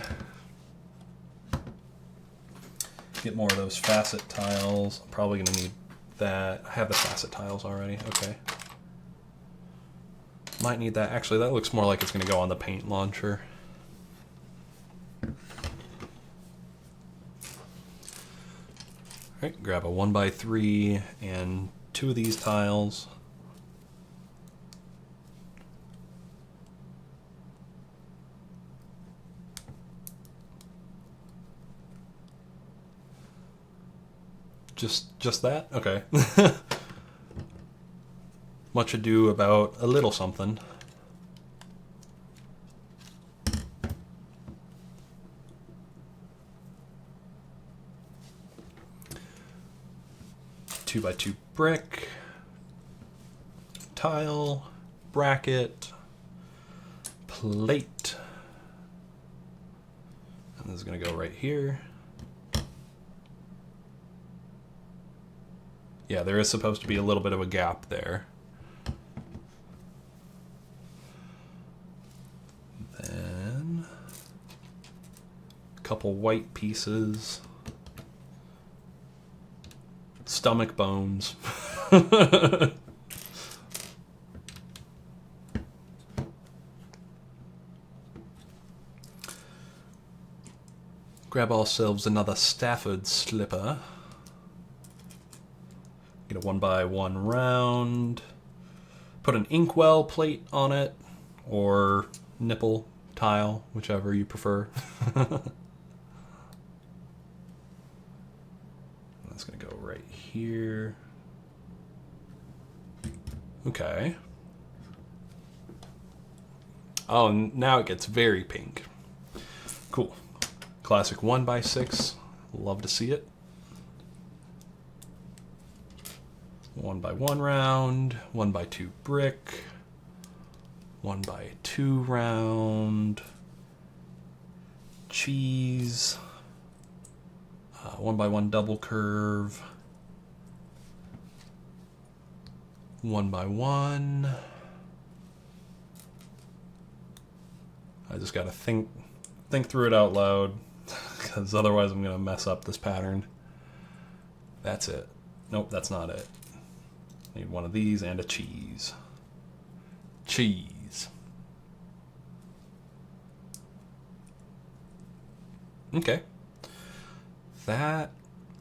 Get more of those facet tiles. I'm probably going to need that. I have the facet tiles already. Okay. Might need that. Actually, that looks more like it's going to go on the paint launcher. Alright, grab a 1x3 and 2 of these tiles. Just that? Okay. Much ado about a little something. Two by two brick, tile, bracket, plate. And this is gonna go right here. Yeah, there is supposed to be a little bit of a gap there. Then a couple white pieces. Stomach bones. Grab ourselves another Stafford slipper. Get a 1x1 round. Put an inkwell plate on it, or nipple tile, whichever you prefer. That's gonna go right here. Okay. Oh, and now it gets very pink. Cool. Classic 1x6. Love to see it. 1x1 round, 1x2 brick, 1x2 round, cheese, 1x1 double curve, 1x1. I just gotta think through it out loud, because otherwise I'm gonna mess up this pattern. That's it. Nope, that's not it. Need one of these and a cheese. Cheese. Okay. That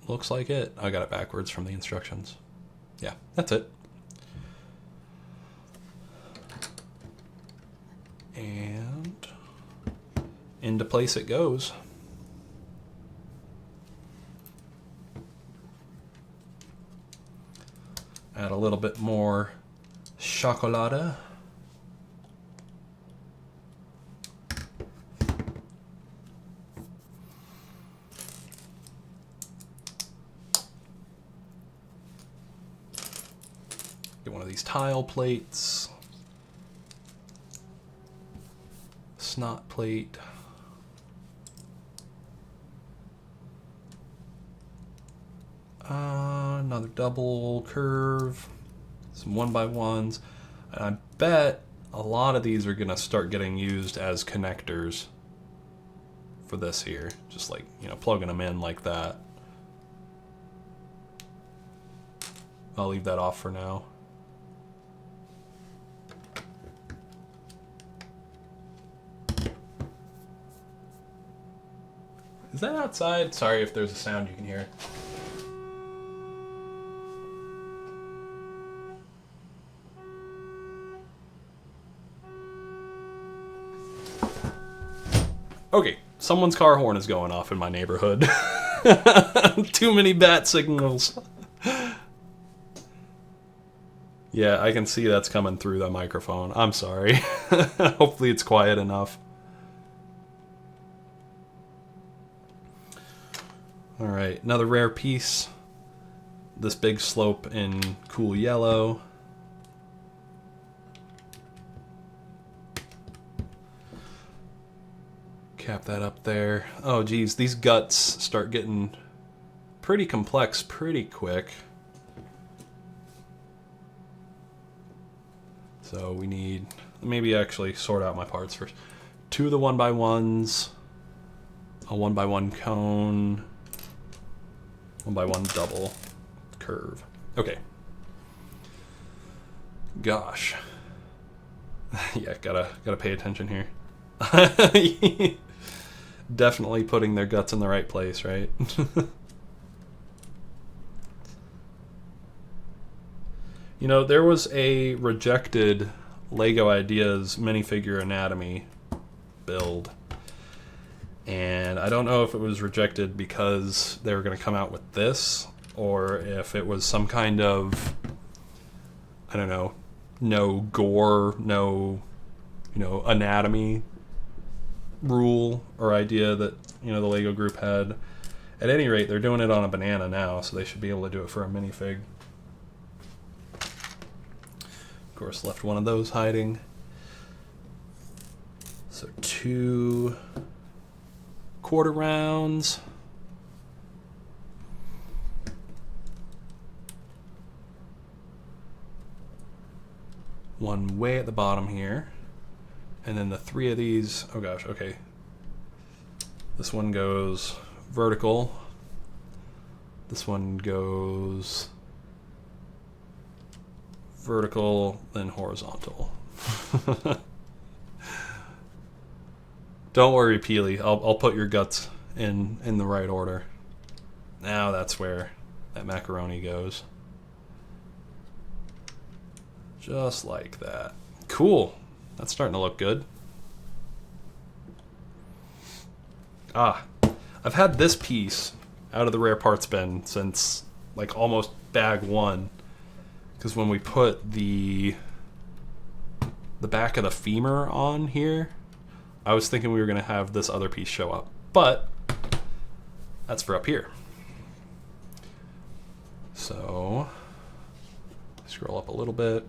looks like it. I got it backwards from the instructions. Yeah, that's it. And into place it goes. Add a little bit more chocolate. Get one of these tile plates. Snot plate. Another double curve, some 1x1s, and I bet a lot of these are gonna start getting used as connectors for this here. Just like, you know, plugging them in like that. I'll leave that off for now. Is that outside? Sorry if there's a sound you can hear. Okay, someone's car horn is going off in my neighborhood. Too many bat signals. Yeah, I can see that's coming through the microphone. I'm sorry. Hopefully it's quiet enough. Alright, another rare piece. This big slope in cool yellow. Cap that up there. Oh geez, these guts start getting pretty complex pretty quick. So we need, maybe actually sort out my parts first. Two of the 1x1s, a 1x1 cone, 1x1 double curve. Okay. Gosh. Yeah, gotta pay attention here. Definitely putting their guts in the right place, right? You know, there was a rejected LEGO Ideas minifigure anatomy build, and I don't know if it was rejected because they were going to come out with this, or if it was some kind of, I don't know, no gore, no, anatomy rule or idea that, the LEGO group had. At any rate, they're doing it on a banana now, so they should be able to do it for a minifig. Of course, left one of those hiding. So 2 quarter rounds. One way at the bottom here. And then the 3 of these, oh gosh, okay. This one goes vertical. This one goes vertical, then horizontal. Don't worry, Peely. I'll put your guts in the right order. Now that's where that macaroni goes. Just like that. Cool. That's starting to look good. I've had this piece out of the rare parts bin since like almost bag 1. Because when we put the back of the femur on here, I was thinking we were going to have this other piece show up. But that's for up here. So scroll up a little bit.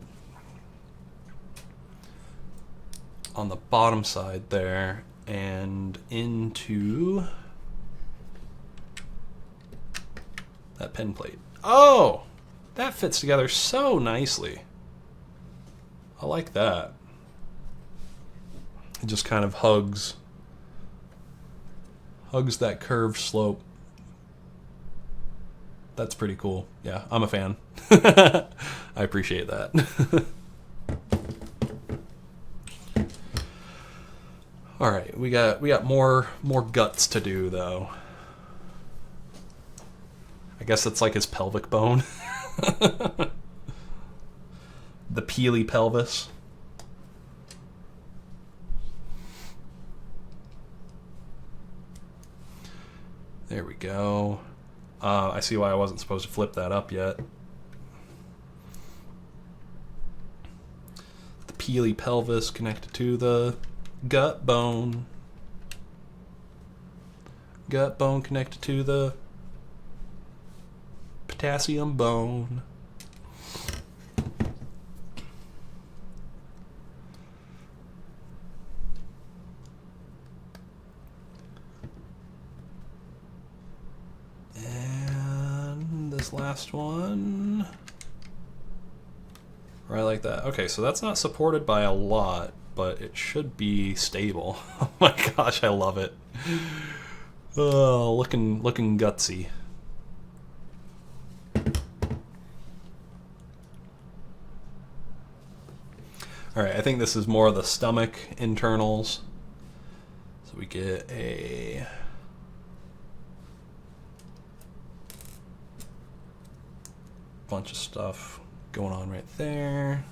On the bottom side there and into that pin plate. Oh, that fits together so nicely. I like that. It just kind of hugs that curved slope. That's pretty cool. Yeah, I'm a fan. I appreciate that. All right, we got more guts to do though. I guess it's like his pelvic bone. The Peely pelvis. There we go. I see why I wasn't supposed to flip that up yet. The Peely pelvis connected to the gut bone. Gut bone connected to the potassium bone. And this last one. Right like that. Okay, so that's not supported by a lot, but it should be stable. Oh my gosh, I love it. Oh, looking gutsy. Alright, I think this is more of the stomach internals. So we get a bunch of stuff going on right there.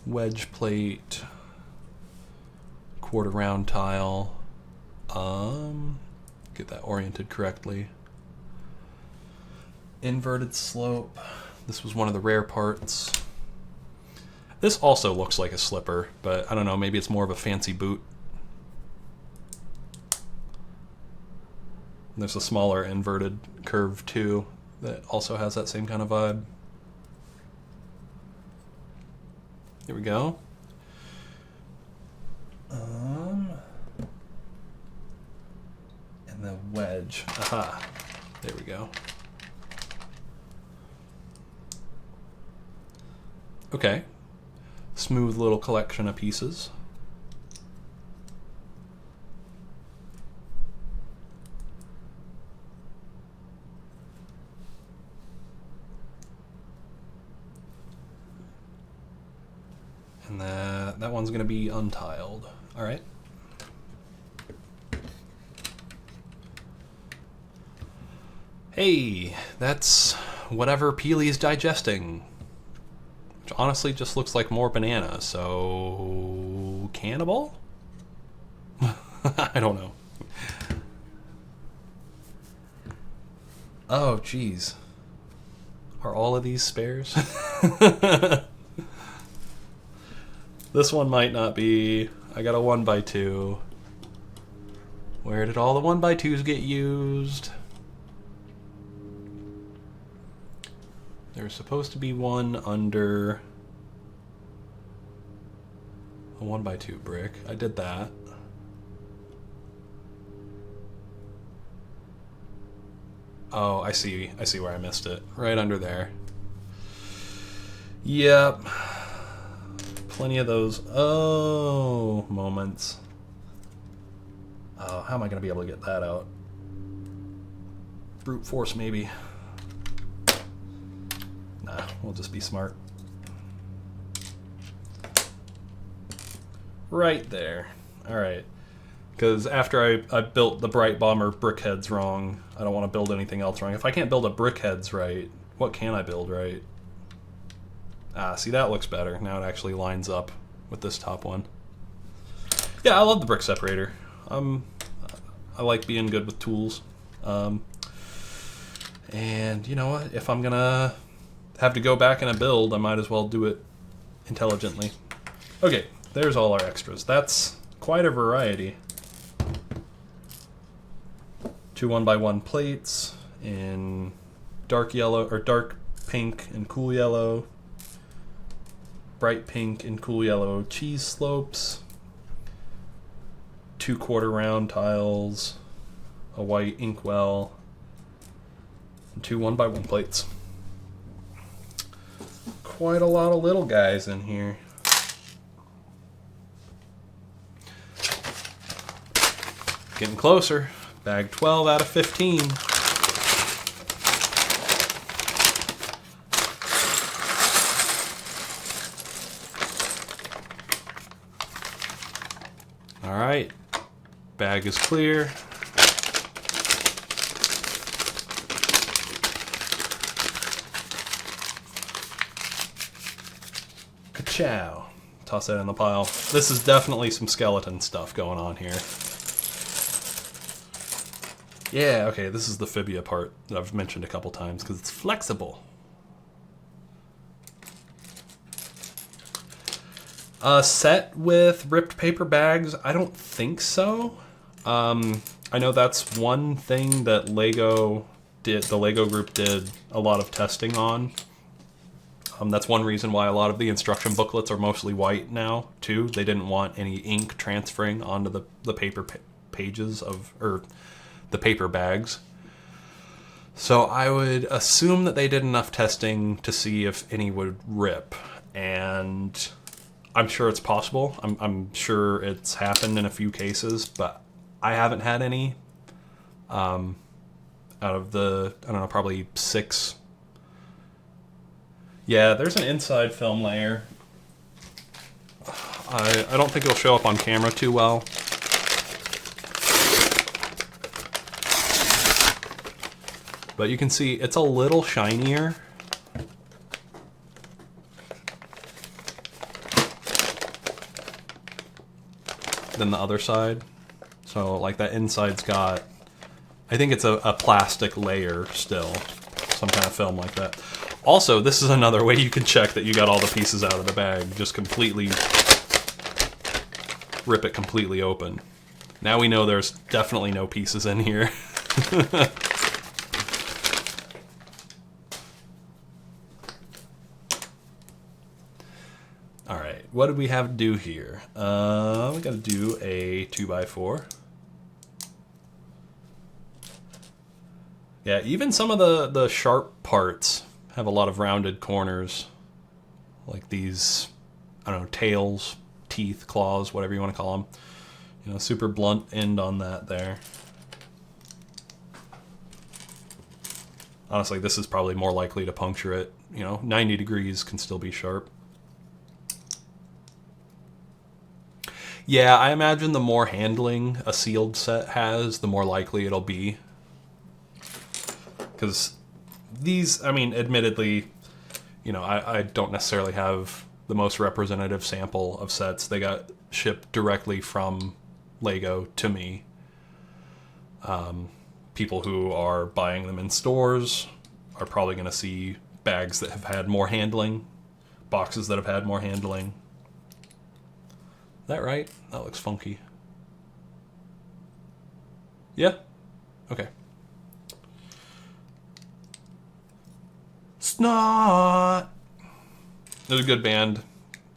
Wedge plate, quarter round tile. Get that oriented correctly. Inverted slope. This was one of the rare parts. This also looks like a slipper, but I don't know, maybe it's more of a fancy boot. There's a smaller inverted curve too that also has that same kind of vibe. Here we go. And the wedge. Aha. There we go. Okay. Smooth little collection of pieces. And that one's going to be untiled. All right. Hey, that's whatever Peely's digesting. Which honestly just looks like more banana, so cannibal? I don't know. Oh, geez. Are all of these spares? This one might not be. I got a 1x2. Where did all the 1x2s get used? There's supposed to be one under a 1x2 brick. I did that. Oh, I see where I missed it. Right under there. Yep. Plenty of those moments. Oh, how am I going to be able to get that out? Brute force, maybe. Nah, we'll just be smart. Right there. Alright. Because after I built the Bright Bomber brickheads wrong, I don't want to build anything else wrong. If I can't build a brickheads right, what can I build right? Ah, see, that looks better. Now it actually lines up with this top one. Yeah, I love the brick separator. I like being good with tools. And you know what? If I'm gonna have to go back in a build, I might as well do it intelligently. Okay, there's all our extras. That's quite a variety. 2 1x1 plates in dark yellow, or dark pink and cool yellow. Bright pink and cool yellow cheese slopes. 2 quarter round tiles. A white inkwell. And 2 1x1 plates. Quite a lot of little guys in here. Getting closer. Bag 12 out of 15. All right. Bag is clear. Ka-chow. Toss that in the pile. This is definitely some skeleton stuff going on here. Yeah, okay, this is the fibia part that I've mentioned a couple times because it's flexible. Set with ripped paper bags? I don't think so. I know that's one thing that LEGO did. The LEGO group did a lot of testing on. That's one reason why a lot of the instruction booklets are mostly white now, too. They didn't want any ink transferring onto the paper pages of, or the paper bags. So I would assume that they did enough testing to see if any would rip, and I'm sure it's possible. I'm sure it's happened in a few cases, but I haven't had any. Out of the, I don't know, probably 6. Yeah, there's an inside film layer. I don't think it'll show up on camera too well. But you can see it's a little shinier. Than the other side. So like that inside's got, I think it's a plastic layer still. Some kind of film like that. Also, this is another way you can check that you got all the pieces out of the bag. Just completely rip it completely open. Now we know there's definitely no pieces in here. Alright, what did we have to do here? We gotta do a 2x4. Yeah, even some of the sharp parts have a lot of rounded corners. Like these, I don't know, tails, teeth, claws, whatever you want to call them. You know, super blunt end on that there. Honestly, this is probably more likely to puncture it. You know, 90 degrees can still be sharp. Yeah, I imagine the more handling a sealed set has, the more likely it'll be. Because these, I mean, admittedly, you know, I don't necessarily have the most representative sample of sets. They got shipped directly from LEGO to me. people who are buying them in stores are probably going to see bags that have had more handling, boxes that have had more handling. Is that right? That looks funky. Yeah? Okay. Snot! There's a good band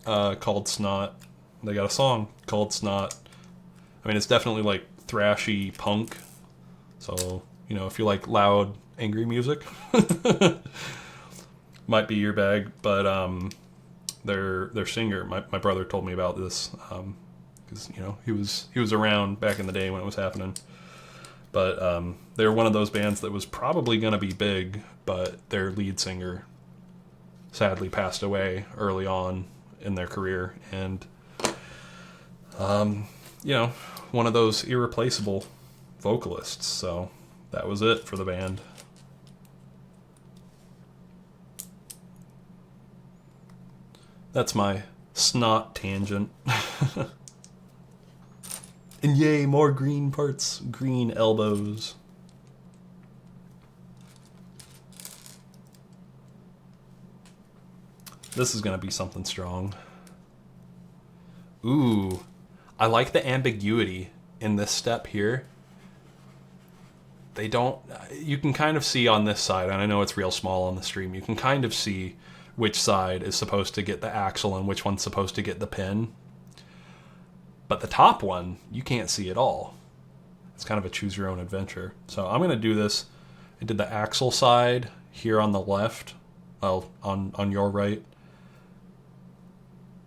called Snot. They got a song called Snot. I mean, it's definitely like thrashy punk. So, you know, if you like loud, angry music, might be your bag. But their singer, my brother told me about this because you know he was around back in the day when it was happening. But they were one of those bands that was probably going to be big, but their lead singer sadly passed away early on in their career, and you know, one of those irreplaceable vocalists. So that was it for the band. That's my snot tangent. And yay, more green parts, green elbows. This is gonna be something strong. Ooh, I like the ambiguity in this step here. They don't, you can kind of see on this side, and I know it's real small on the stream, you can kind of see which side is supposed to get the axle and which one's supposed to get the pin. But the top one, you can't see at all. It's kind of a choose your own adventure. So I'm gonna do this. I did the axle side here on the left, well, on your right.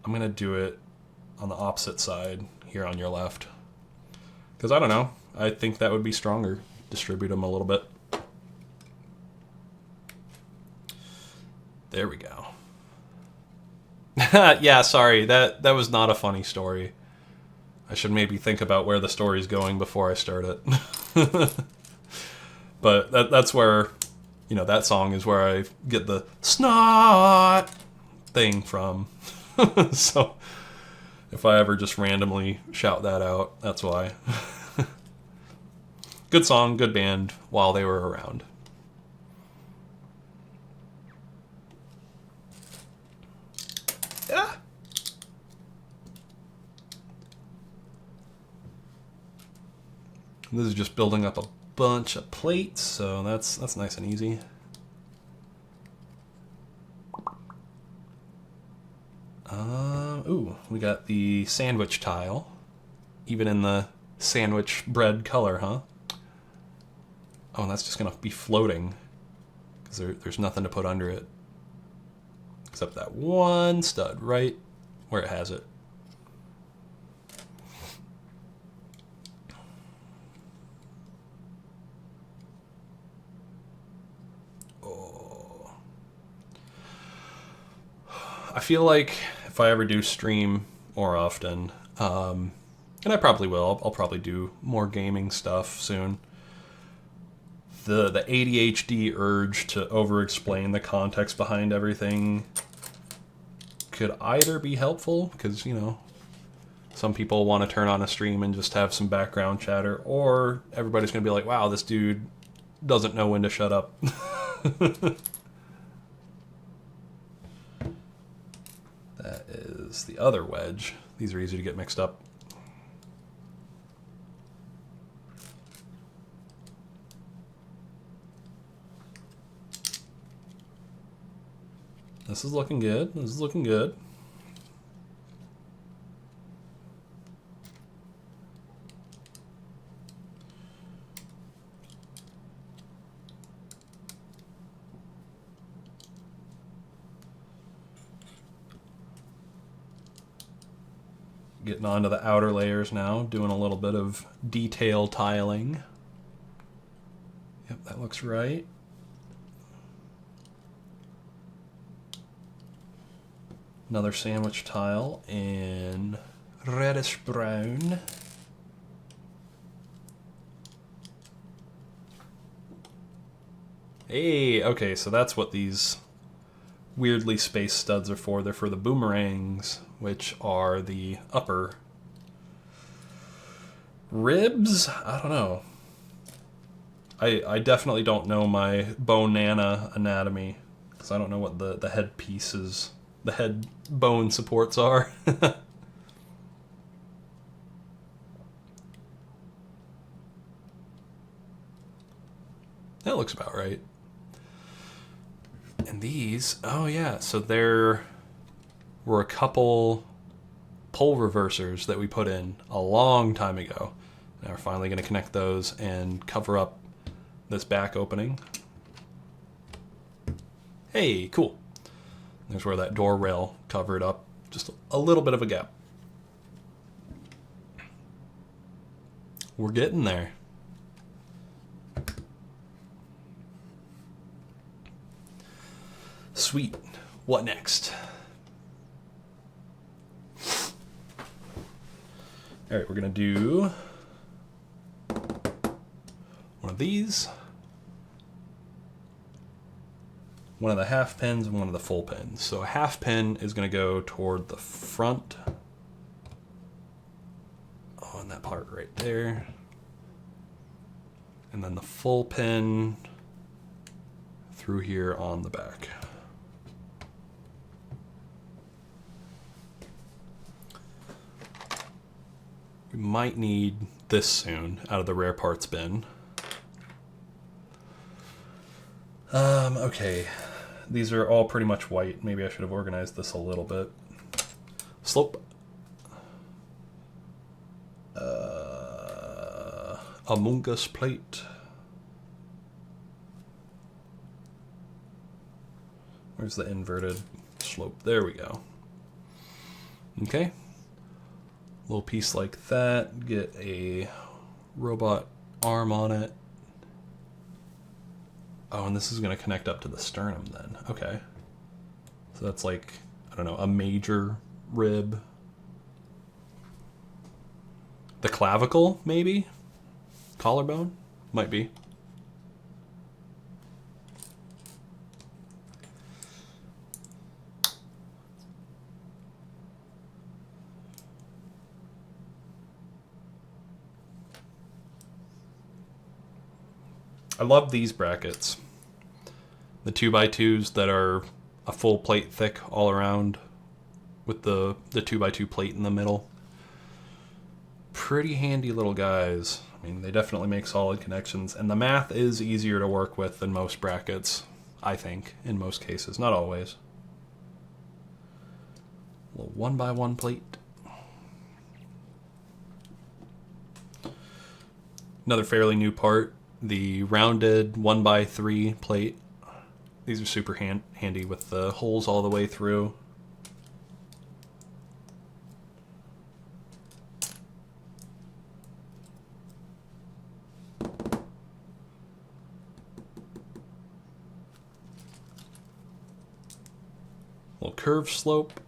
I'm gonna do it on the opposite side here on your left. Because I don't know, I think that would be stronger. Distribute them a little bit. There we go. Yeah, sorry, that was not a funny story. I should maybe think about where the story's going before I start it. But that's where, you know, that song is where I get the snot thing from. So if I ever just randomly shout that out, that's why. Good song, good band while they were around. Yeah. This is just building up a bunch of plates, so that's nice and easy. Ooh, we got the sandwich tile, even in the sandwich bread color, huh? Oh, and that's just gonna be floating because there's nothing to put under it except that one stud right where it has it. Oh. I feel like if I ever do stream more often, and I probably will, I'll probably do more gaming stuff soon. The ADHD urge to over-explain the context behind everything could either be helpful, because, you know, some people want to turn on a stream and just have some background chatter, or everybody's going to be like, wow, this dude doesn't know when to shut up. That is the other wedge. These are easy to get mixed up. This is looking good. This is looking good. Getting onto the outer layers now, doing a little bit of detail tiling. Yep, that looks right. Another sandwich tile in reddish brown. Hey, okay, so that's what these weirdly spaced studs are for. They're for the boomerangs, which are the upper ribs? I don't know. I definitely don't know my Bonana anatomy, because I don't know what the head pieces, the head bone supports are. That looks about right. And these, oh yeah, so there were a couple pole reversers that we put in a long time ago. Now we're finally going to connect those and cover up this back opening. Hey, cool. There's where that door rail covered up, just a little bit of a gap. We're getting there. Sweet. What next? All right, we're gonna do one of these, one of the half pins, and one of the full pins. So a half pin is gonna go toward the front. Oh, and that part right there. And then the full pin through here on the back. We might need this soon out of the rare parts bin. Okay. These are all pretty much white. Maybe I should have organized this a little bit. Slope. Among Us plate. Where's the inverted slope? There we go. Okay. Little piece like that. Get a robot arm on it. Oh, and this is going to connect up to the sternum then. Okay. So that's like, I don't know, a major rib. The clavicle, maybe? Collarbone? Might be. I love these brackets. The 2x2s that are a full plate thick all around with the 2x2 plate in the middle. Pretty handy little guys. I mean, they definitely make solid connections, and the math is easier to work with than most brackets, I think, in most cases. Not always. A little 1x1 plate. Another fairly new part. The rounded 1x3 plate. These are super handy with the holes all the way through. Little curve slope.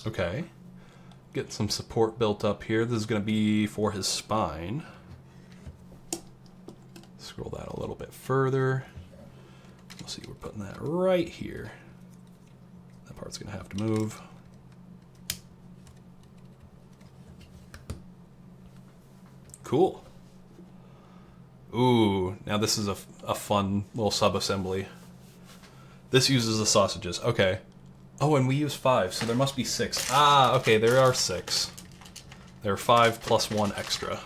Okay, get some support built up here. This is going to be for his spine. Scroll that a little bit further. We'll see, we're putting that right here. That part's going to have to move. Cool. Ooh, now this is a fun little sub-assembly. This uses the sausages. Okay. Oh, and we use 5, so there must be 6. Ah, okay, there are 6. There are 5 plus 1 extra.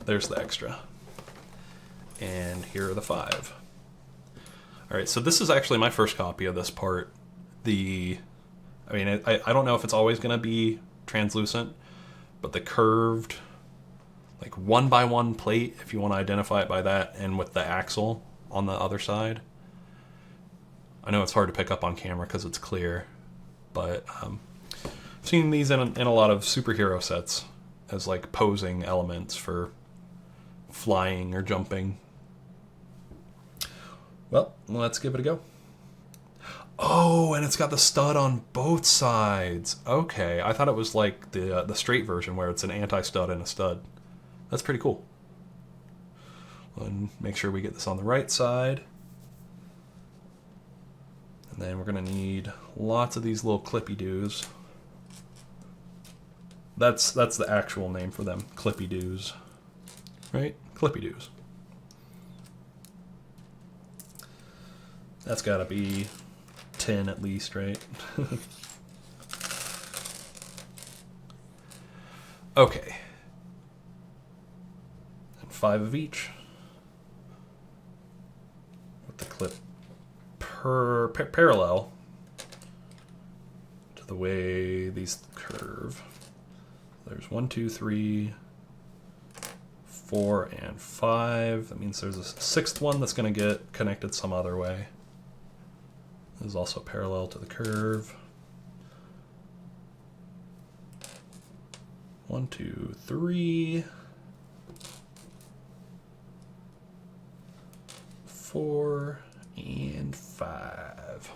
There's the extra. And here are the 5. Alright, so this is actually my first copy of this part. I don't know if it's always going to be translucent, but the curved, like 1x1 plate, if you want to identify it by that, and with the axle on the other side. I know it's hard to pick up on camera because it's clear, but I've seen these in a lot of superhero sets as like posing elements for flying or jumping. Well, let's give it a go. Oh, and it's got the stud on both sides. Okay, I thought it was like the straight version where it's an anti-stud and a stud. That's pretty cool. And make sure we get this on the right side. And then we're gonna need lots of these little clippy-doos. That's the actual name for them, clippy-doos. Right? Clippy-doos. That's gotta be 10 at least, right? Okay. And 5 of each. With the clip parallel to the way these curve. There's 1, 2, 3, 4, and 5. That means there's a 6th one that's going to get connected some other way. This is also parallel to the curve. 1, 2, 3, 4, and 5.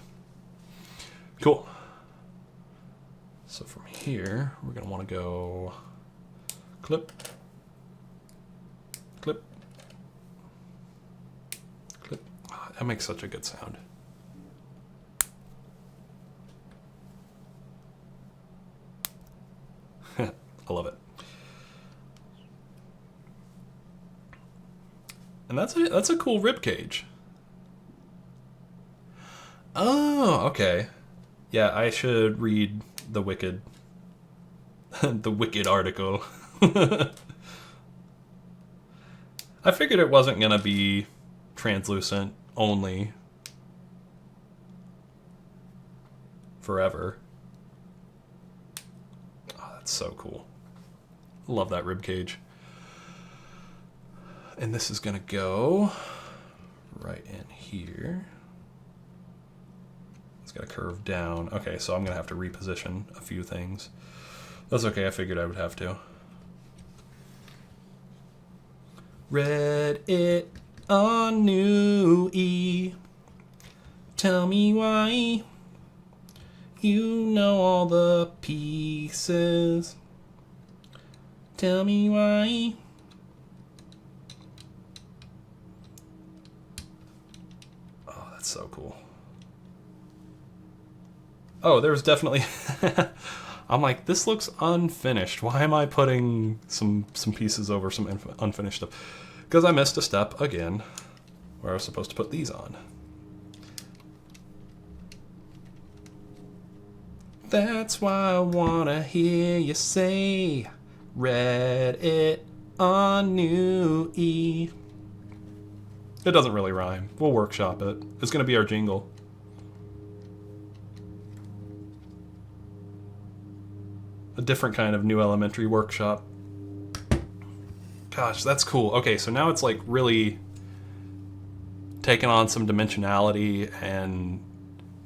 Cool. So from here, we're going to want to go clip, clip, clip. Oh, that makes such a good sound. I love it. And that's a cool rib cage. Oh, okay. Yeah, I should read the Wicked the Wicked article. I figured it wasn't gonna be translucent only forever. Oh, that's so cool. Love that rib cage. And this is gonna go right in here. It's gonna curve down. Okay, so I'm gonna have to reposition a few things. That's okay, I figured I would have to. Read it on New E. Tell me why. You know all the pieces. Tell me why. Oh, that's so cool. Oh, there's definitely... I'm like, this looks unfinished. Why am I putting some pieces over some unfinished stuff? Because I missed a step again where I was supposed to put these on. That's why I wanna hear you say, read it on New E. It doesn't really rhyme. We'll workshop it. It's gonna be our jingle. A different kind of new elementary workshop. Gosh, that's cool. Okay, so now it's like really taking on some dimensionality and,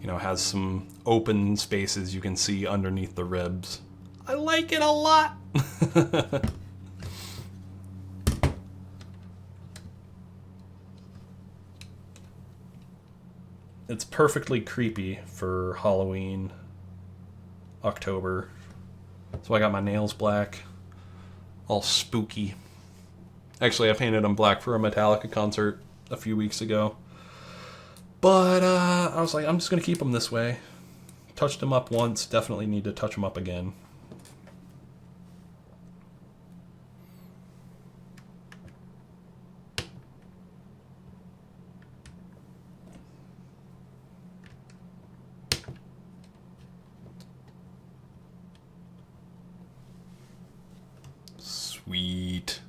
you know, has some open spaces you can see underneath the ribs. I like it a lot. It's perfectly creepy for Halloween, October. So I got my nails black, all spooky. Actually, I painted them black for a Metallica concert a few weeks ago. But I was like, I'm just going to keep them this way. Touched them up once, definitely need to touch them up again. Sweet.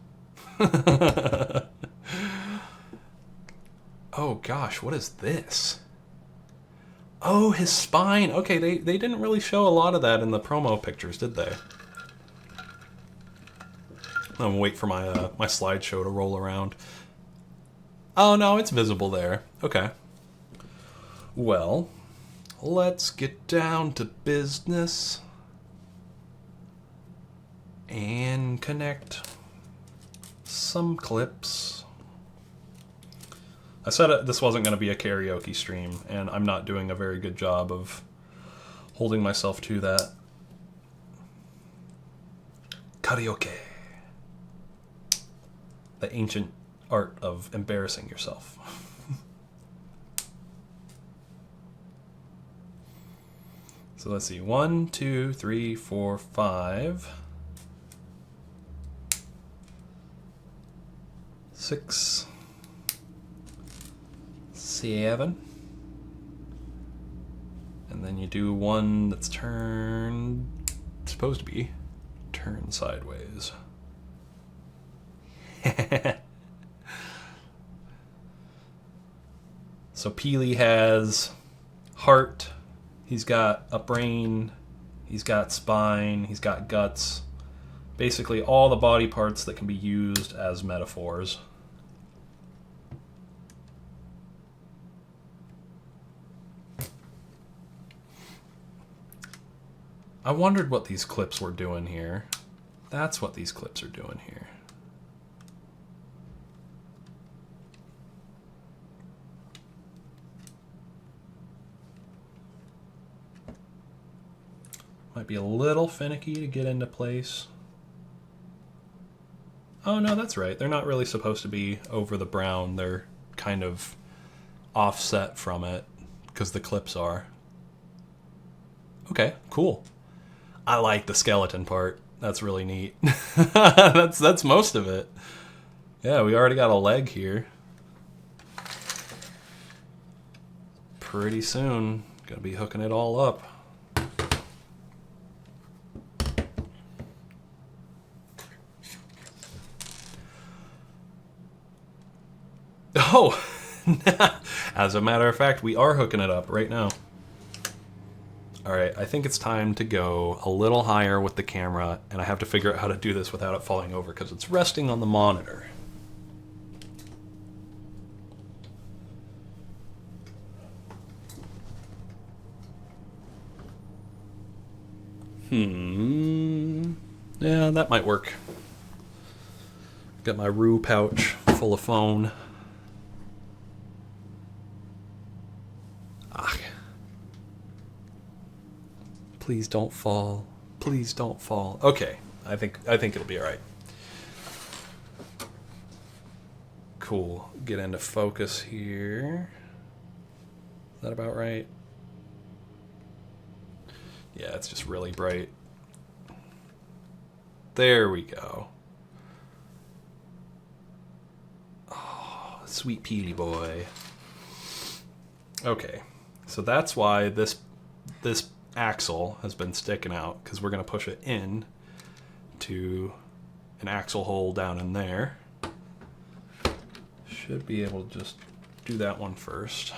Oh gosh, what is this? Oh, his spine. Okay, they didn't really show a lot of that in the promo pictures, did they? I'm gonna wait for my my slideshow to roll around. Oh no, it's visible there. Okay. Well, let's get down to business and connect some clips. I said this wasn't going to be a karaoke stream, and I'm not doing a very good job of holding myself to that. Karaoke. The ancient art of embarrassing yourself. So let's see, 1, 2, 3, 4, 5, 6, 7, and then you do one that's turned, it's supposed to be turned sideways. So Peely has heart, he's got a brain, he's got spine, he's got guts. Basically all the body parts that can be used as metaphors. I wondered what these clips were doing here. That's what these clips are doing here. Might be a little finicky to get into place. Oh no, that's right. They're not really supposed to be over the brown. They're kind of offset from it because the clips are. Okay, cool. I like the skeleton part. That's really neat. That's most of it. Yeah, we already got a leg here. Pretty soon, gonna be hooking it all up. Oh, as a matter of fact, we are hooking it up right now. All right, I think it's time to go a little higher with the camera, and I have to figure out how to do this without it falling over because it's resting on the monitor. Yeah, that might work. Got my Roo pouch full of phone. Please don't fall. Please don't fall. Okay, I think it'll be all right. Cool. Get into focus here. Is that about right? Yeah, it's just really bright. There we go. Oh, sweet Peely boy. Okay, so that's why this axle has been sticking out, because we're going to push it in to an axle hole down in there. Should be able to just do that one first.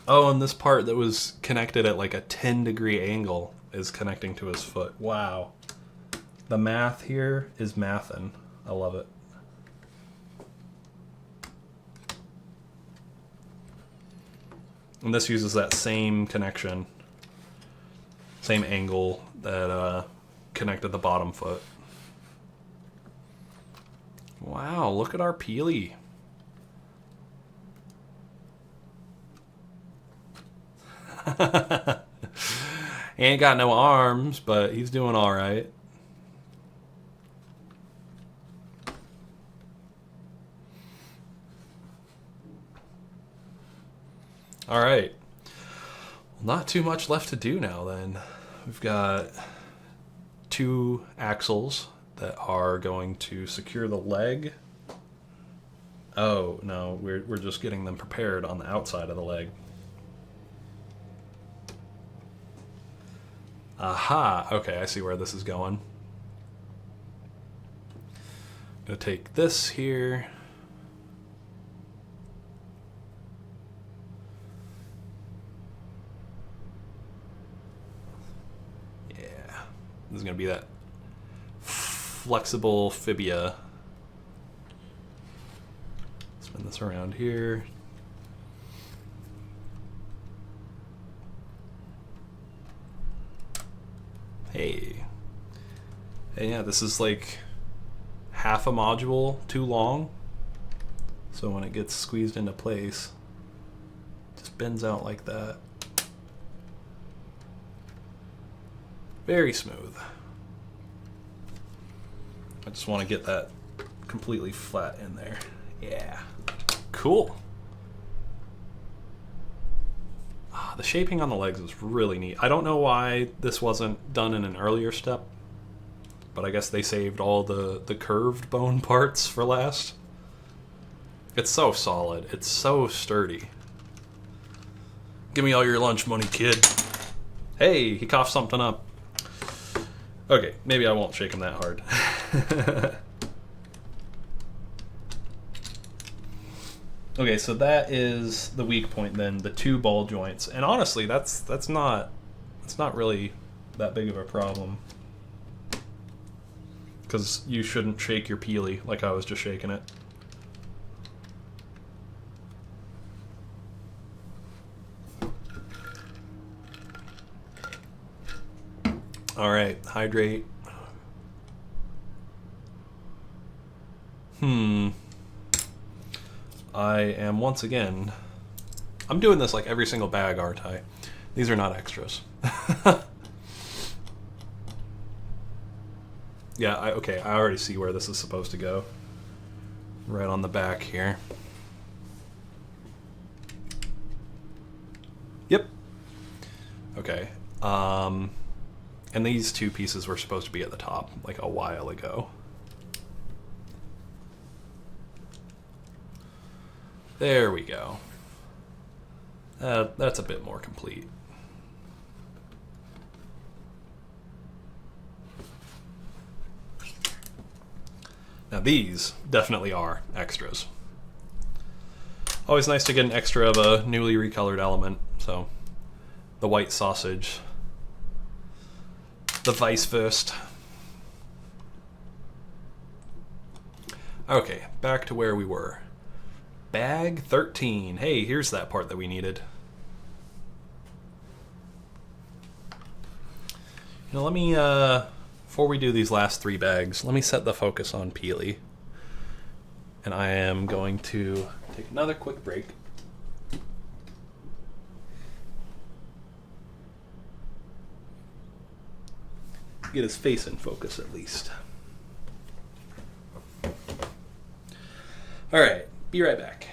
Oh, and this part that was connected at like a 10-degree angle is connecting to his foot. Wow. The math here is mathin'. I love it. And this uses that same connection, same angle that connected the bottom foot. Wow, look at our Peely. He ain't got no arms, but he's doing all right. All right. Well, not too much left to do now then. We've got 2 axles that are going to secure the leg. Oh, no, we're just getting them prepared on the outside of the leg. Aha, okay, I see where this is going. I'm gonna take this here. Yeah, this is gonna be that flexible fibia. Spin this around here. Hey. Hey, yeah, this is like half a module too long. So when it gets squeezed into place, it just bends out like that. Very smooth. I just want to get that completely flat in there. Yeah. Cool. The shaping on the legs is really neat. I don't know why this wasn't done in an earlier step, but I guess they saved all the curved bone parts for last. It's so solid. It's so sturdy. Give me all your lunch money, kid. Hey, he coughed something up. Okay, maybe I won't shake him that hard. Okay, so that is the weak point then, the 2 ball joints. And honestly, that's not really that big of a problem. Because you shouldn't shake your Peely like I was just shaking it. Alright, hydrate. I am once again... I'm doing this like every single bag, aren't I? These are not extras. Yeah, okay, I already see where this is supposed to go. Right on the back here. Yep. Okay. And these 2 pieces were supposed to be at the top, like a while ago. There we go. That's a bit more complete. Now these definitely are extras. Always nice to get an extra of a newly recolored element. So the white sausage, the vice first. Okay, back to where we were. Bag 13. Hey, here's that part that we needed. You know, let me, before we do these last 3 bags, let me set the focus on Peely. And I am going to take another quick break. Get his face in focus at least. Alright, be right back.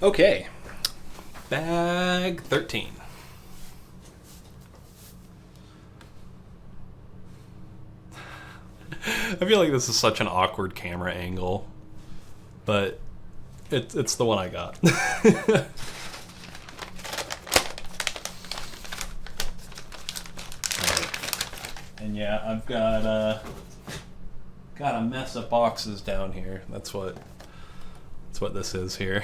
Okay, bag 13. I feel like this is such an awkward camera angle, but it's the one I got. And yeah, I've got a mess of boxes down here. That's what this is here.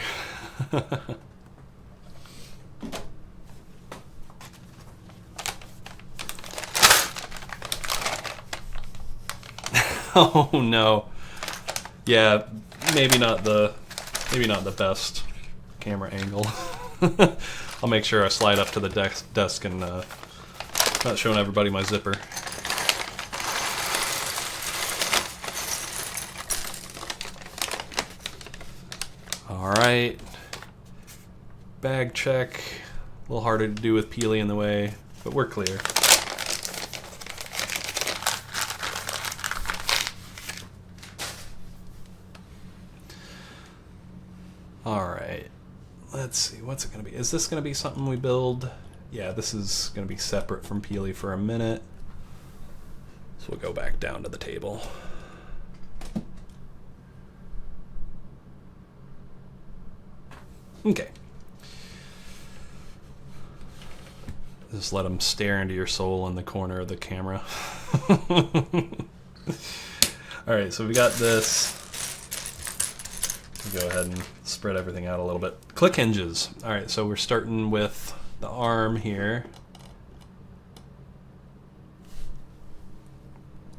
Oh no. Yeah, maybe not the best camera angle. I'll make sure I slide up to the desk and not showing everybody my zipper. Alright, bag check, a little harder to do with Peely in the way, but we're clear. Alright. Let's see, what's it going to be? Is this going to be something we build? Yeah, this is going to be separate from Peely for a minute. So we'll go back down to the table. Okay. Just let him stare into your soul in the corner of the camera. Alright, so we got this. Go ahead and spread everything out a little bit. Click hinges. Alright, so we're starting with the arm here.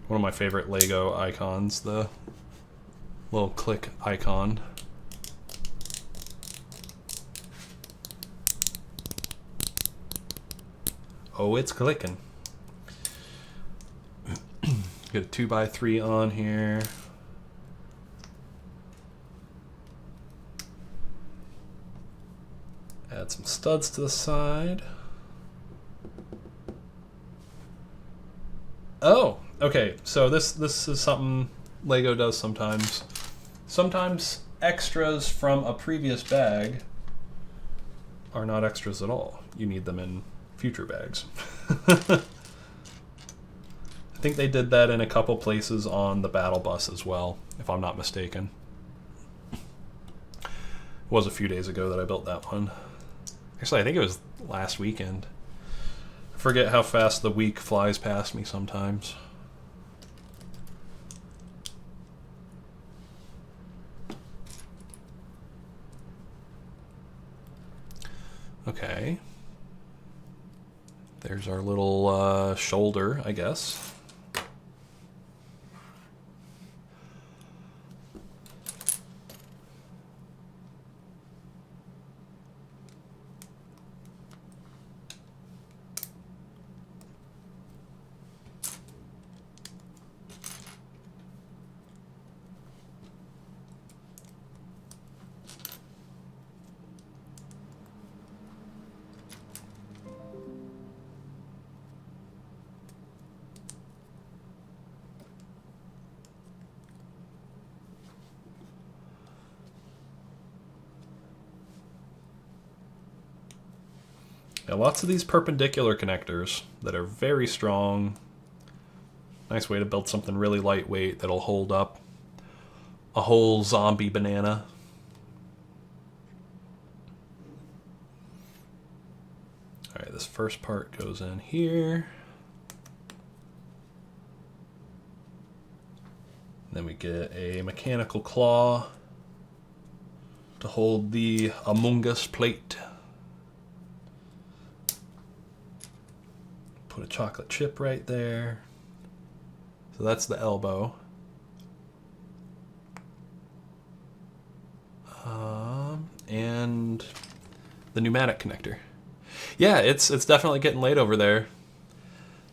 One of my favorite LEGO icons, the little click icon. Oh, it's clicking. Got a 2x3 on here. Add some studs to the side. Oh, okay. So this is something LEGO does sometimes. Sometimes extras from a previous bag are not extras at all. You need them in future bags. I think they did that in a couple places on the battle bus as well, if I'm not mistaken. It was a few days ago that I built that one. Actually, I think it was last weekend. I forget how fast the week flies past me sometimes. Okay. There's our little shoulder, I guess. Now, lots of these perpendicular connectors that are very strong. Nice way to build something really lightweight that'll hold up a whole zombie banana. Alright, this first part goes in here. Then we get a mechanical claw to hold the Among Us plate. Put a chocolate chip right there. So that's the elbow. And the pneumatic connector. Yeah, it's definitely getting late over there.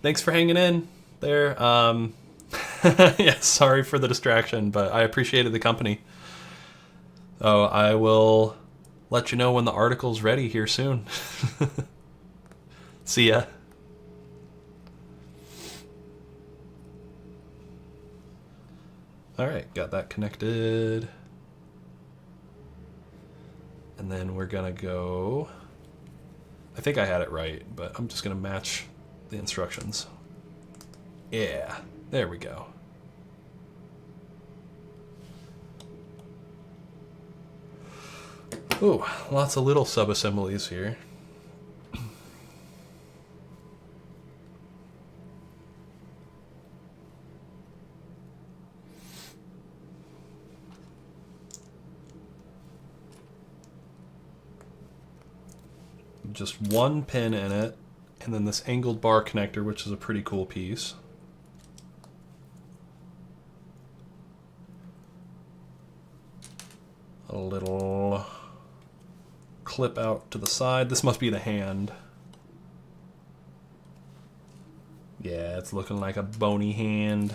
Thanks for hanging in there. Yeah, sorry for the distraction, but I appreciated the company. Oh, I will let you know when the article's ready here soon. See ya. Alright, got that connected. And then we're gonna go... I think I had it right, but I'm just gonna match the instructions. Yeah, there we go. Ooh, lots of little sub-assemblies here. Just one pin in it, and then this angled bar connector, which is a pretty cool piece. A little clip out to the side. This must be the hand. Yeah, it's looking like a bony hand.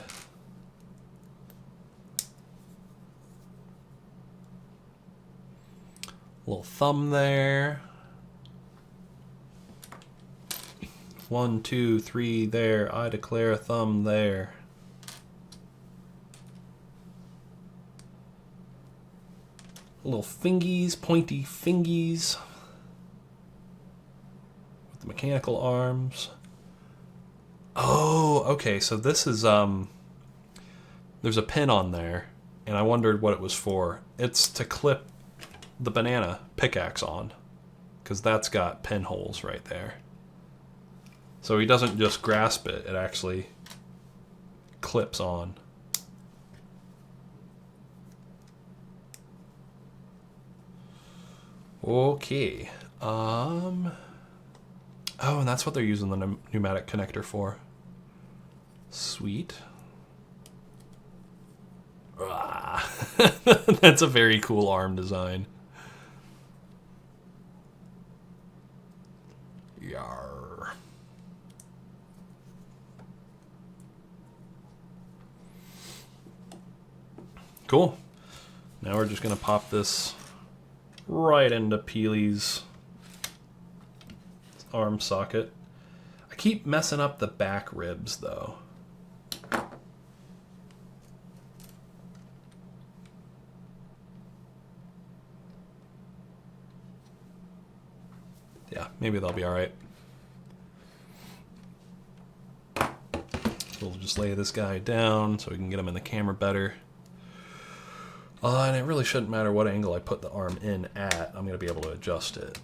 Little thumb there. 1, 2, 3 there. I declare a thumb there. Little fingies, pointy fingies. With the mechanical arms. Oh, okay, so this is, there's a pin on there, and I wondered what it was for. It's to clip the banana pickaxe on, because that's got pinholes right there. So he doesn't just grasp it, it actually clips on. Okay. Oh, and that's what they're using the pneumatic connector for. Sweet. Ah. That's a very cool arm design. Yar. Cool. Now we're just gonna pop this right into Peely's arm socket. I keep messing up the back ribs though. Yeah, maybe they'll be alright. We'll just lay this guy down so we can get him in the camera better. And it really shouldn't matter what angle I put the arm in at. I'm going to be able to adjust it.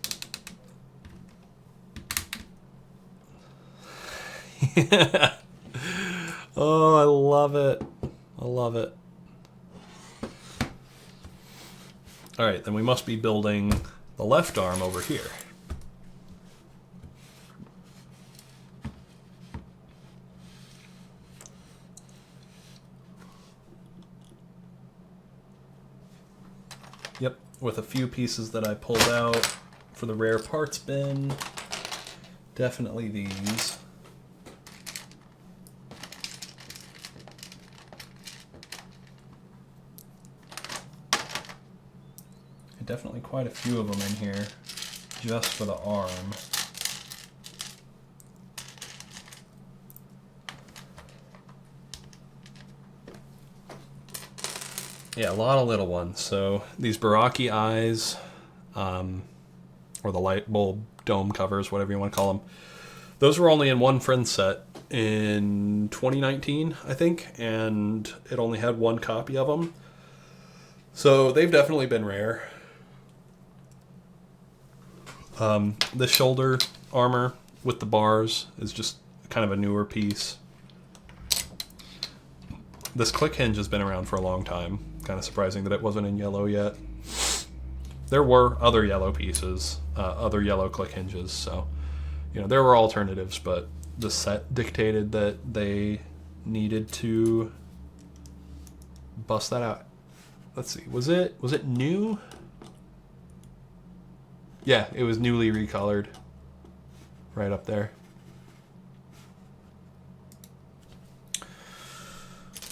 Oh, I love it. I love it. Alright, then we must be building the left arm over here. Yep, with a few pieces that I pulled out for the rare parts bin. Definitely these. Definitely quite a few of them in here just for the arm. Yeah, a lot of little ones. So these Baraki eyes, or the light bulb dome covers, whatever you want to call them, those were only in one friend set in 2019, I think, and it only had one copy of them. So they've definitely been rare. This shoulder armor with the bars is just kind of a newer piece. This click hinge has been around for a long time. Kind of surprising that it wasn't in yellow yet. There were other yellow pieces, other yellow click hinges, so you know there were alternatives, but the set dictated that they needed to bust that out. Let's see, was it new? Yeah, it was newly recolored. Right up there.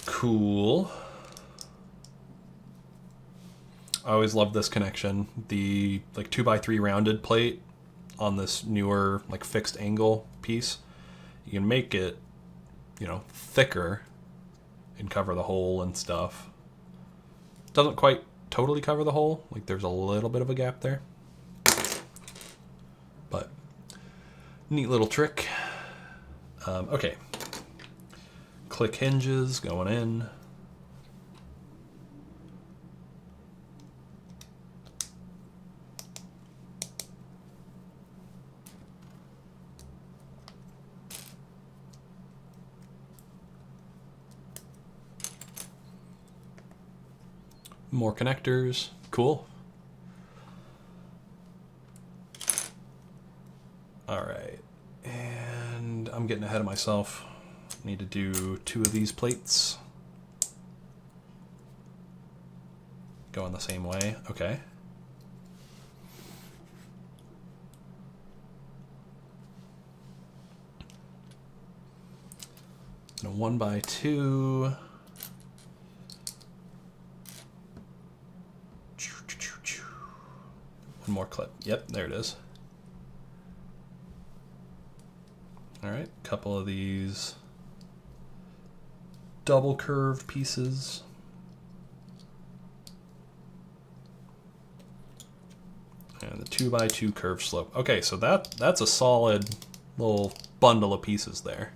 Cool. I always loved this connection. The like 2x3 rounded plate on this newer like fixed angle piece. You can make it, you know, thicker and cover the hole and stuff. Doesn't quite totally cover the hole. Like there's a little bit of a gap there. But neat little trick. Okay. Click hinges going in. More connectors. Cool. All right. And I'm getting ahead of myself. Need to do 2 of these plates. Going the same way. Okay. And a 1x2. One more clip. Yep, there it is. All right, couple of these double curved pieces. And the 2x2 curved slope. Okay, so that's a solid little bundle of pieces there.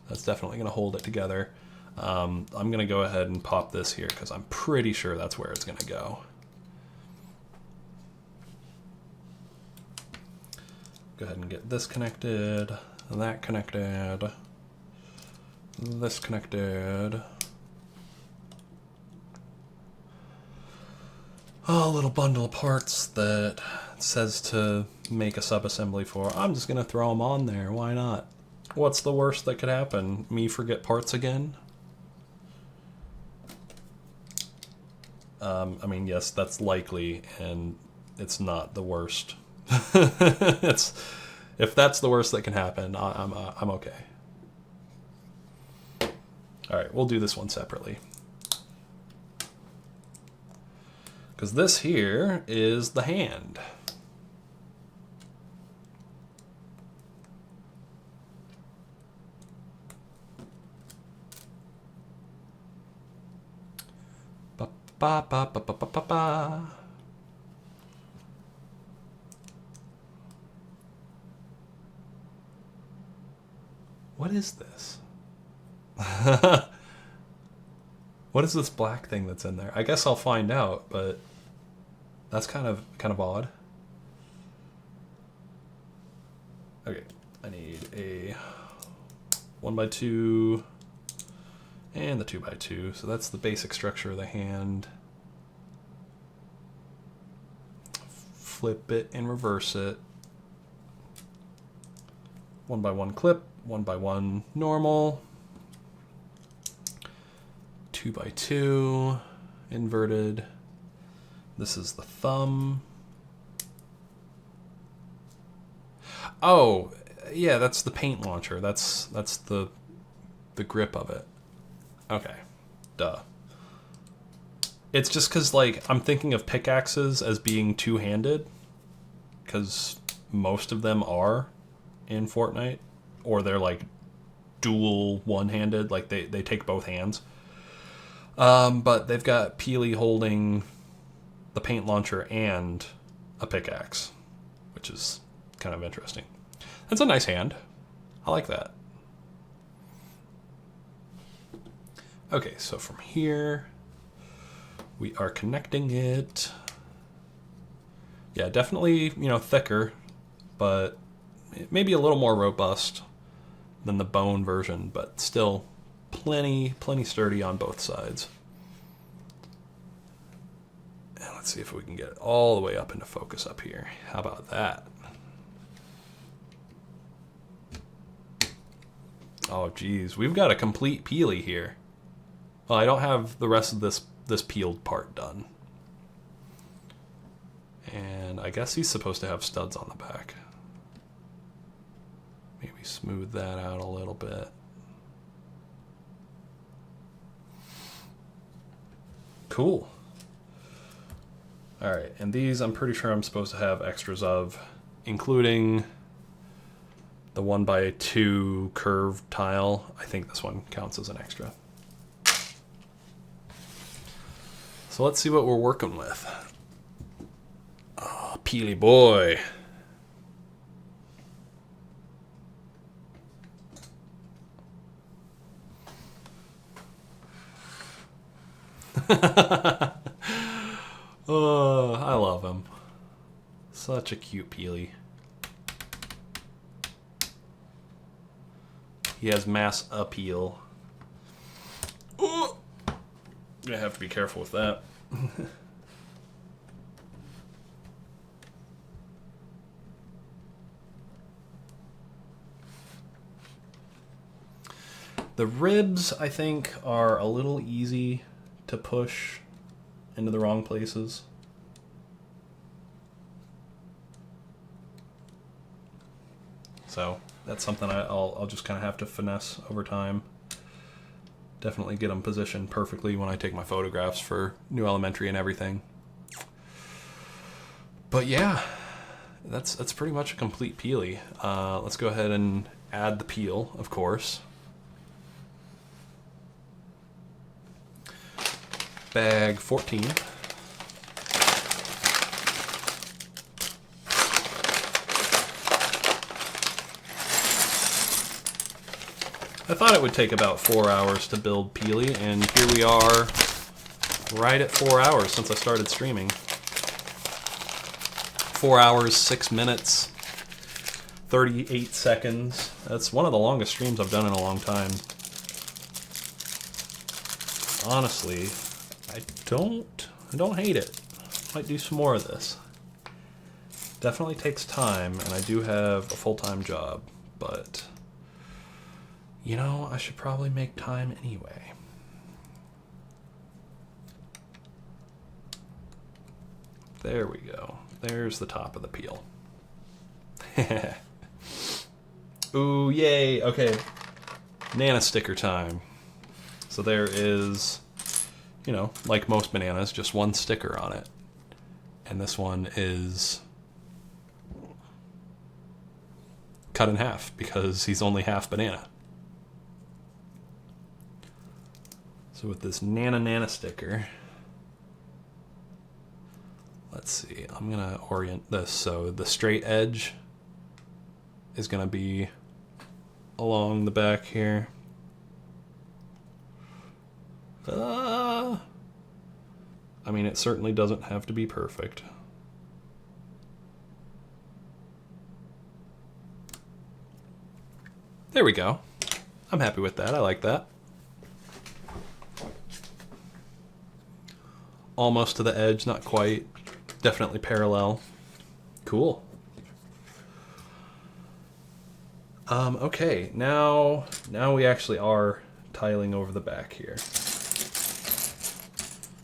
That's definitely going to hold it together. I'm going to go ahead and pop this here because I'm pretty sure that's where it's going to go. Go ahead and get this connected, that connected, this connected. A little bundle of parts that says to make a sub-assembly for. I'm just going to throw them on there. Why not? What's the worst that could happen? Me forget parts again? I mean, yes, that's likely, and it's not the worst. If that's the worst that can happen, I'm okay. All right, we'll do this one separately. Because this here is the hand. Ba ba ba ba ba ba ba. What is this? What is this black thing that's in there? I guess I'll find out, but that's kind of odd. Okay, I need a 1x2 and the 2x2. So that's the basic structure of the hand. Flip it and reverse it. 1x1 clip, 1x1 normal, 2x2 inverted. This is the thumb. Oh, yeah, that's the paint launcher. That's the grip of it. Okay, duh. It's just because, like, I'm thinking of pickaxes as being two-handed, because most of them are in Fortnite, or they're like dual one-handed, like they take both hands. But they've got Peely holding the paint launcher and a pickaxe, which is kind of interesting. That's a nice hand. I like that. Okay, so from here we are connecting it. Yeah, definitely, you know, thicker, but maybe a little more robust than the bone version, but still plenty sturdy on both sides. And let's see if we can get it all the way up into focus up here. How about that? Oh geez, we've got a complete Peely here. Well, I don't have the rest of this peeled part done. And I guess he's supposed to have studs on the back. Maybe smooth that out a little bit. Cool. All right, and these I'm pretty sure I'm supposed to have extras of, including the 1x2 curved tile. I think this one counts as an extra. So let's see what we're working with. Oh, Peely boy. Oh, I love him. Such a cute Peely. He has mass appeal. Ooh. I have to be careful with that. The ribs, I think, are a little easy to push into the wrong places. So that's something I'll just kind of have to finesse over time. Definitely get them positioned perfectly when I take my photographs for New Elementary and everything. But yeah, that's pretty much a complete Peely. Let's go ahead and add the peel, of course. Bag 14. I thought it would take about 4 hours to build Peely, and here we are right at 4 hours since I started streaming. 4 hours, 6 minutes, 38 seconds. That's one of the longest streams I've done in a long time. Honestly, I don't hate it. Might do some more of this. Definitely takes time, and I do have a full-time job, but you know, I should probably make time anyway. There we go. There's the top of the peel. Ooh, yay. Okay. Banana sticker time. So there is, you know, like most bananas, just one sticker on it. And this one is cut in half because he's only half banana. So with this Nana sticker, let's see, I'm gonna orient this so the straight edge is gonna be along the back here. I mean, it certainly doesn't have to be perfect. There we go. I'm happy with that. I like that. Almost to the edge, not quite. Definitely parallel. Cool. Okay, now we actually are tiling over the back here.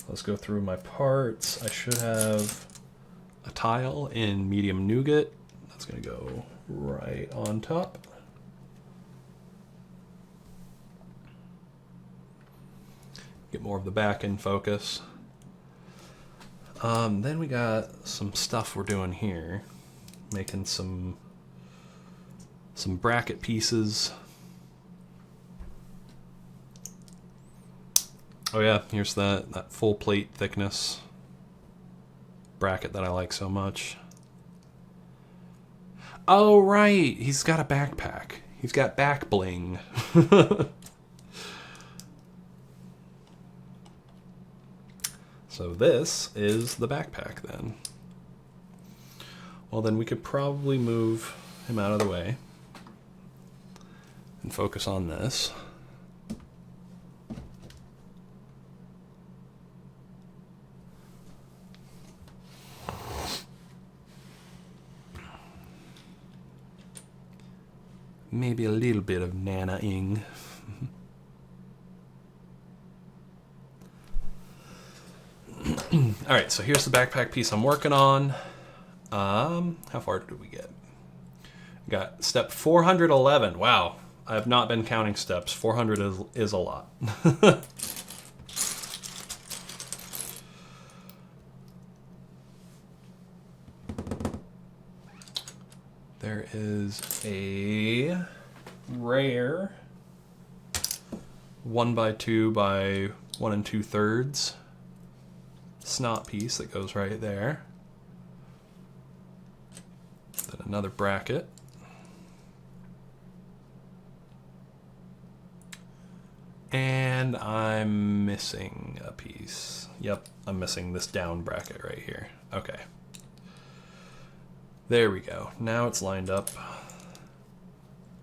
Let's go through my parts. I should have a tile in medium nougat. That's gonna go right on top. Get more of the back in focus. Then we got some stuff we're doing here. Making some bracket pieces. Oh yeah, here's that full plate thickness bracket that I like so much. Oh right, he's got a backpack. He's got back bling. So this is the backpack then. Well then we could probably move him out of the way and focus on this. Maybe a little bit of nana-ing. Alright, so here's the backpack piece I'm working on. How far did we get? We got step 411. Wow, I have not been counting steps. 400 is a lot. There is a rare 1x2 by 1 2/3 snot piece that goes right there. Then another bracket. And I'm missing a piece. Yep, I'm missing this down bracket right here. Okay. There we go. Now it's lined up.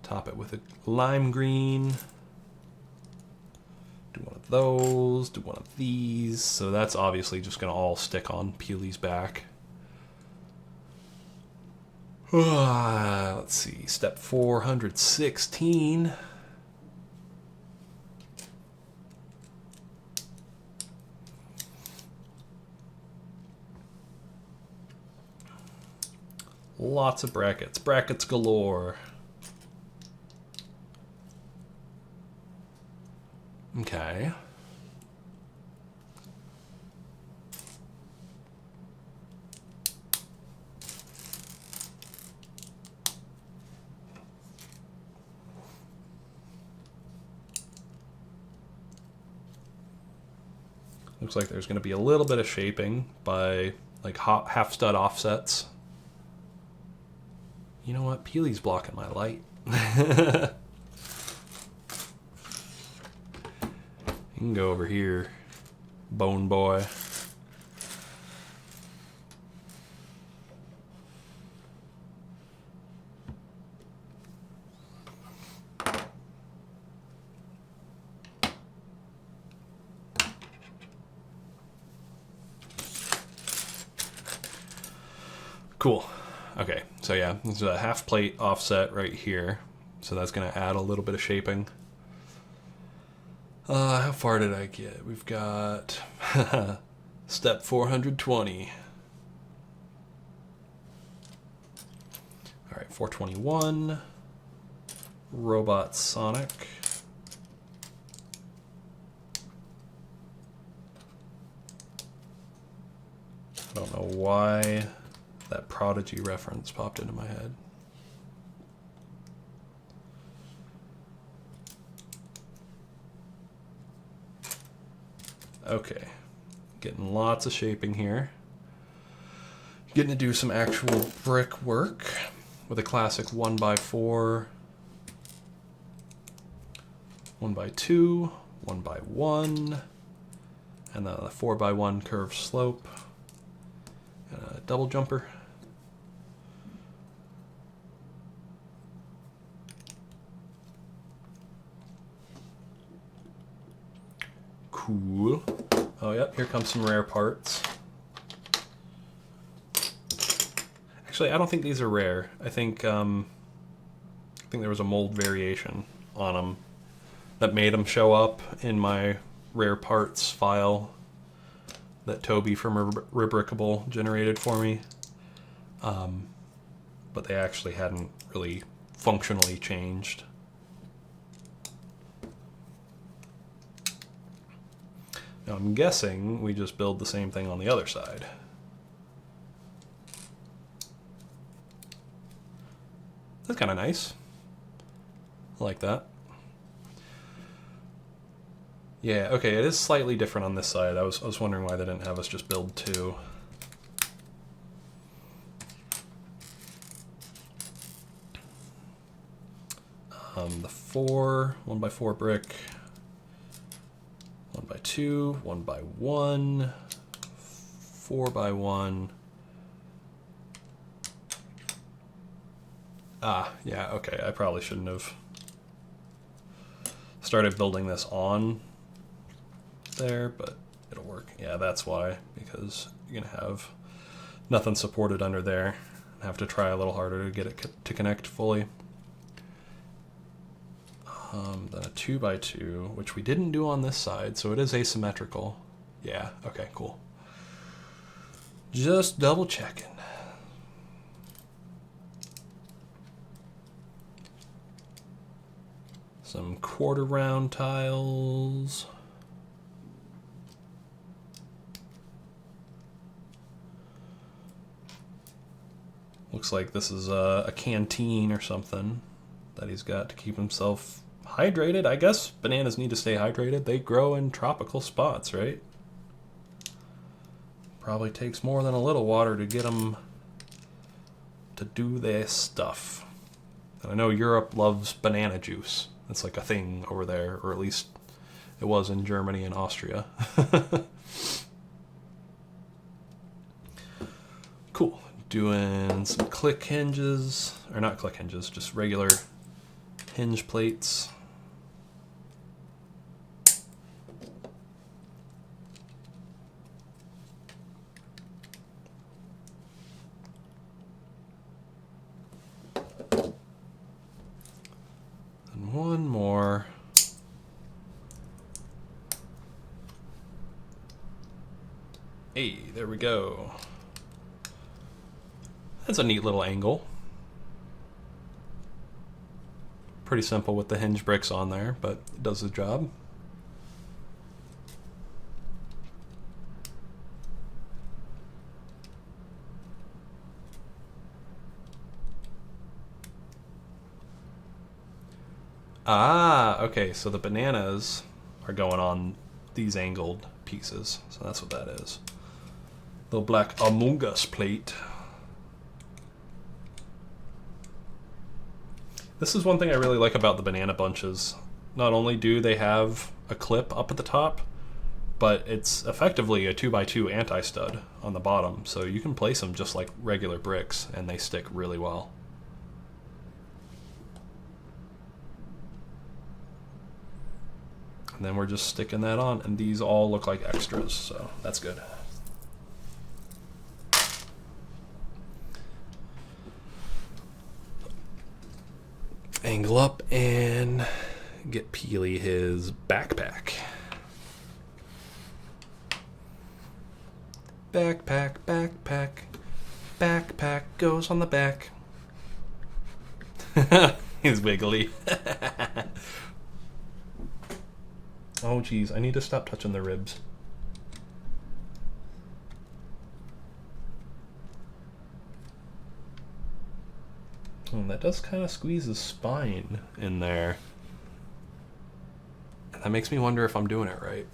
Top it with a lime green. Do one of those, do one of these. So that's obviously just gonna all stick on Peely's back. Let's see, step 416. Lots of brackets, brackets galore. Okay. Looks like there's going to be a little bit of shaping by like half stud offsets. You know what? Peely's blocking my light. can go over here, Bone Boy. Cool. Okay, so yeah, there's a half plate offset right here. So that's going to add a little bit of shaping. How far did I get? We've got step 420. All right, 421. Robot Sonic. I don't know why that Prodigy reference popped into my head. Okay, getting lots of shaping here. Getting to do some actual brick work with a classic 1x4, 1x2, 1x1, and then a 4x1 curved slope, and a double jumper. Cool. Oh, yep, here comes some rare parts. Actually, I don't think these are rare. I think there was a mold variation on them that made them show up in my rare parts file that Toby from Rubricable generated for me. But they actually hadn't really functionally changed. Now I'm guessing we just build the same thing on the other side. That's kind of nice. I like that. Yeah, okay, it is slightly different on this side. I was wondering why they didn't have us just build two. The 1x4 brick, 1x2, 1x1, 4x1. Ah, yeah, okay, I probably shouldn't have started building this on there, but it'll work. Yeah, that's why, because you're gonna have nothing supported under there and have to try a little harder to get it to connect fully. Then a 2x2, which we didn't do on this side, so it is asymmetrical. Yeah, okay, cool. Just double checking. Some quarter round tiles. Looks like this is a canteen or something that he's got to keep himself hydrated. I guess bananas need to stay hydrated. They grow in tropical spots, right? Probably takes more than a little water to get them to do their stuff. And I know Europe loves banana juice. It's like a thing over there, or at least it was in Germany and Austria. Cool. Doing some click hinges, or not click hinges, just regular hinge plates. And one more. Hey, there we go. That's a neat little angle. Pretty simple with the hinge bricks on there, but it does the job. Ah, okay, so the bananas are going on these angled pieces. So that's what that is. Little black Among Us plate. This is one thing I really like about the banana bunches. not only do they have a clip up at the top, but it's effectively a 2x2 anti-stud on the bottom, so you can place them just like regular bricks and they stick really well. And then we're just sticking that on, and these all look like extras, so that's good. Angle up and get Peely his backpack. Backpack, backpack, backpack goes on the back. He's wiggly. Oh geez, I need to stop touching the ribs. And that does kind of squeeze his spine in there. And that makes me wonder if I'm doing it right.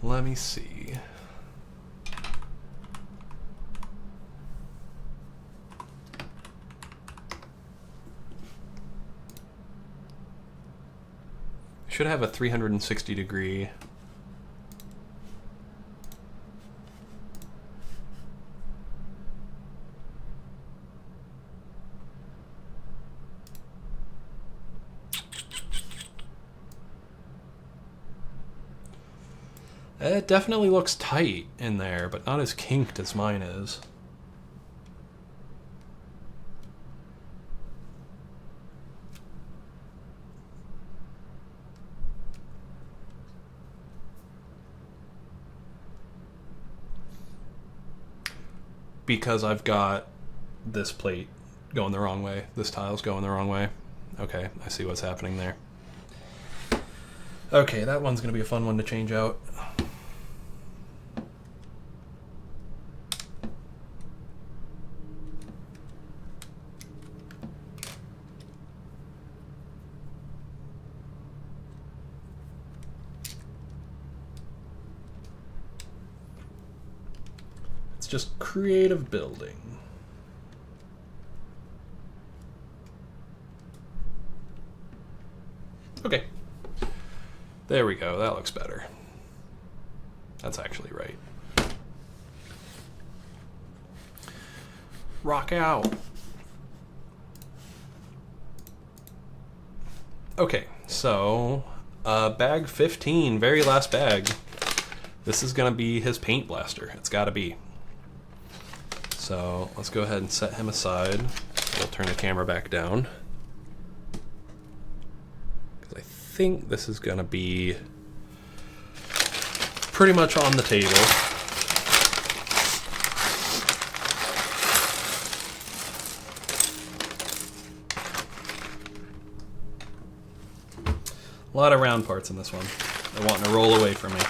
Let me see. Should have a 360-degree. It definitely looks tight in there, but not as kinked as mine is. Because I've got this plate going the wrong way. This tile's going the wrong way. Okay, I see what's happening there. Okay, that one's going to be a fun one to change out. Just creative building. Okay. There we go. That looks better. That's actually right. Rock out. Okay, so bag 15, very last bag. This is gonna be his paint blaster. It's gotta be. So let's go ahead and set him aside. We'll turn the camera back down. Because I think this is going to be pretty much on the table. A lot of round parts in this one. They're wanting to roll away from me.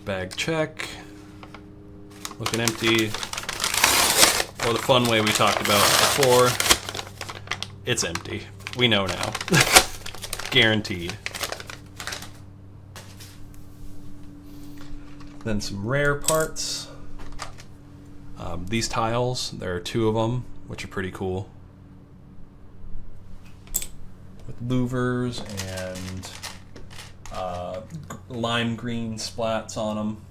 Bag check. Looking empty. Or the fun way we talked about before. It's empty. We know now. Guaranteed. Then some rare parts. These tiles, there are 2 of them, which are pretty cool. With louvers and lime green splats on them.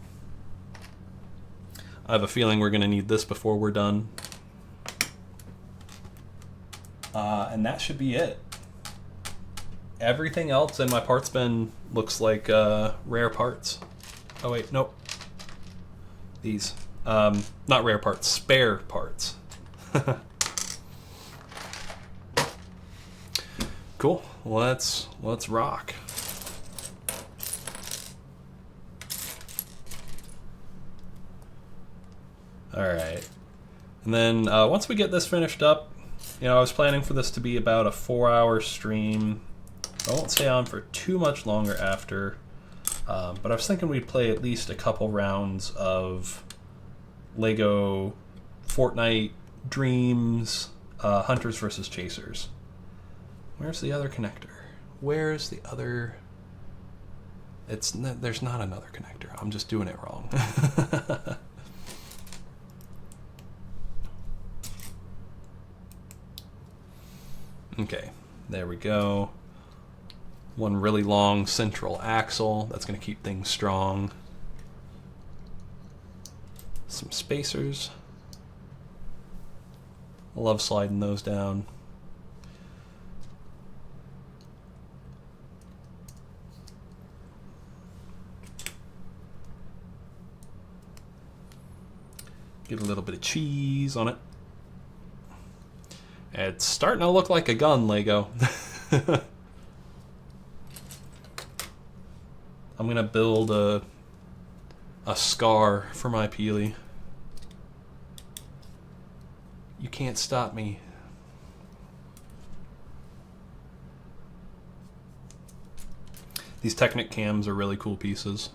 I have a feeling we're going to need this before we're done. And that should be it. Everything else in my parts bin looks like rare parts. Oh wait, nope. These. Not rare parts, spare parts. Cool. Let's rock. All right. And then once we get this finished up, you know, I was planning for this to be about a 4-hour stream. I won't stay on for too much longer after, but I was thinking we'd play at least a couple rounds of LEGO Fortnite Dreams Hunters versus Chasers. Where's the other connector? Where's the other There's not another connector. I'm just doing it wrong. Okay, there we go. One really long central axle. That's going to keep things strong. Some spacers. I love sliding those down. Get a little bit of cheese on it. It's starting to look like a gun, Lego. I'm gonna build a scar for my Peely. You can't stop me. These Technic cams are really cool pieces.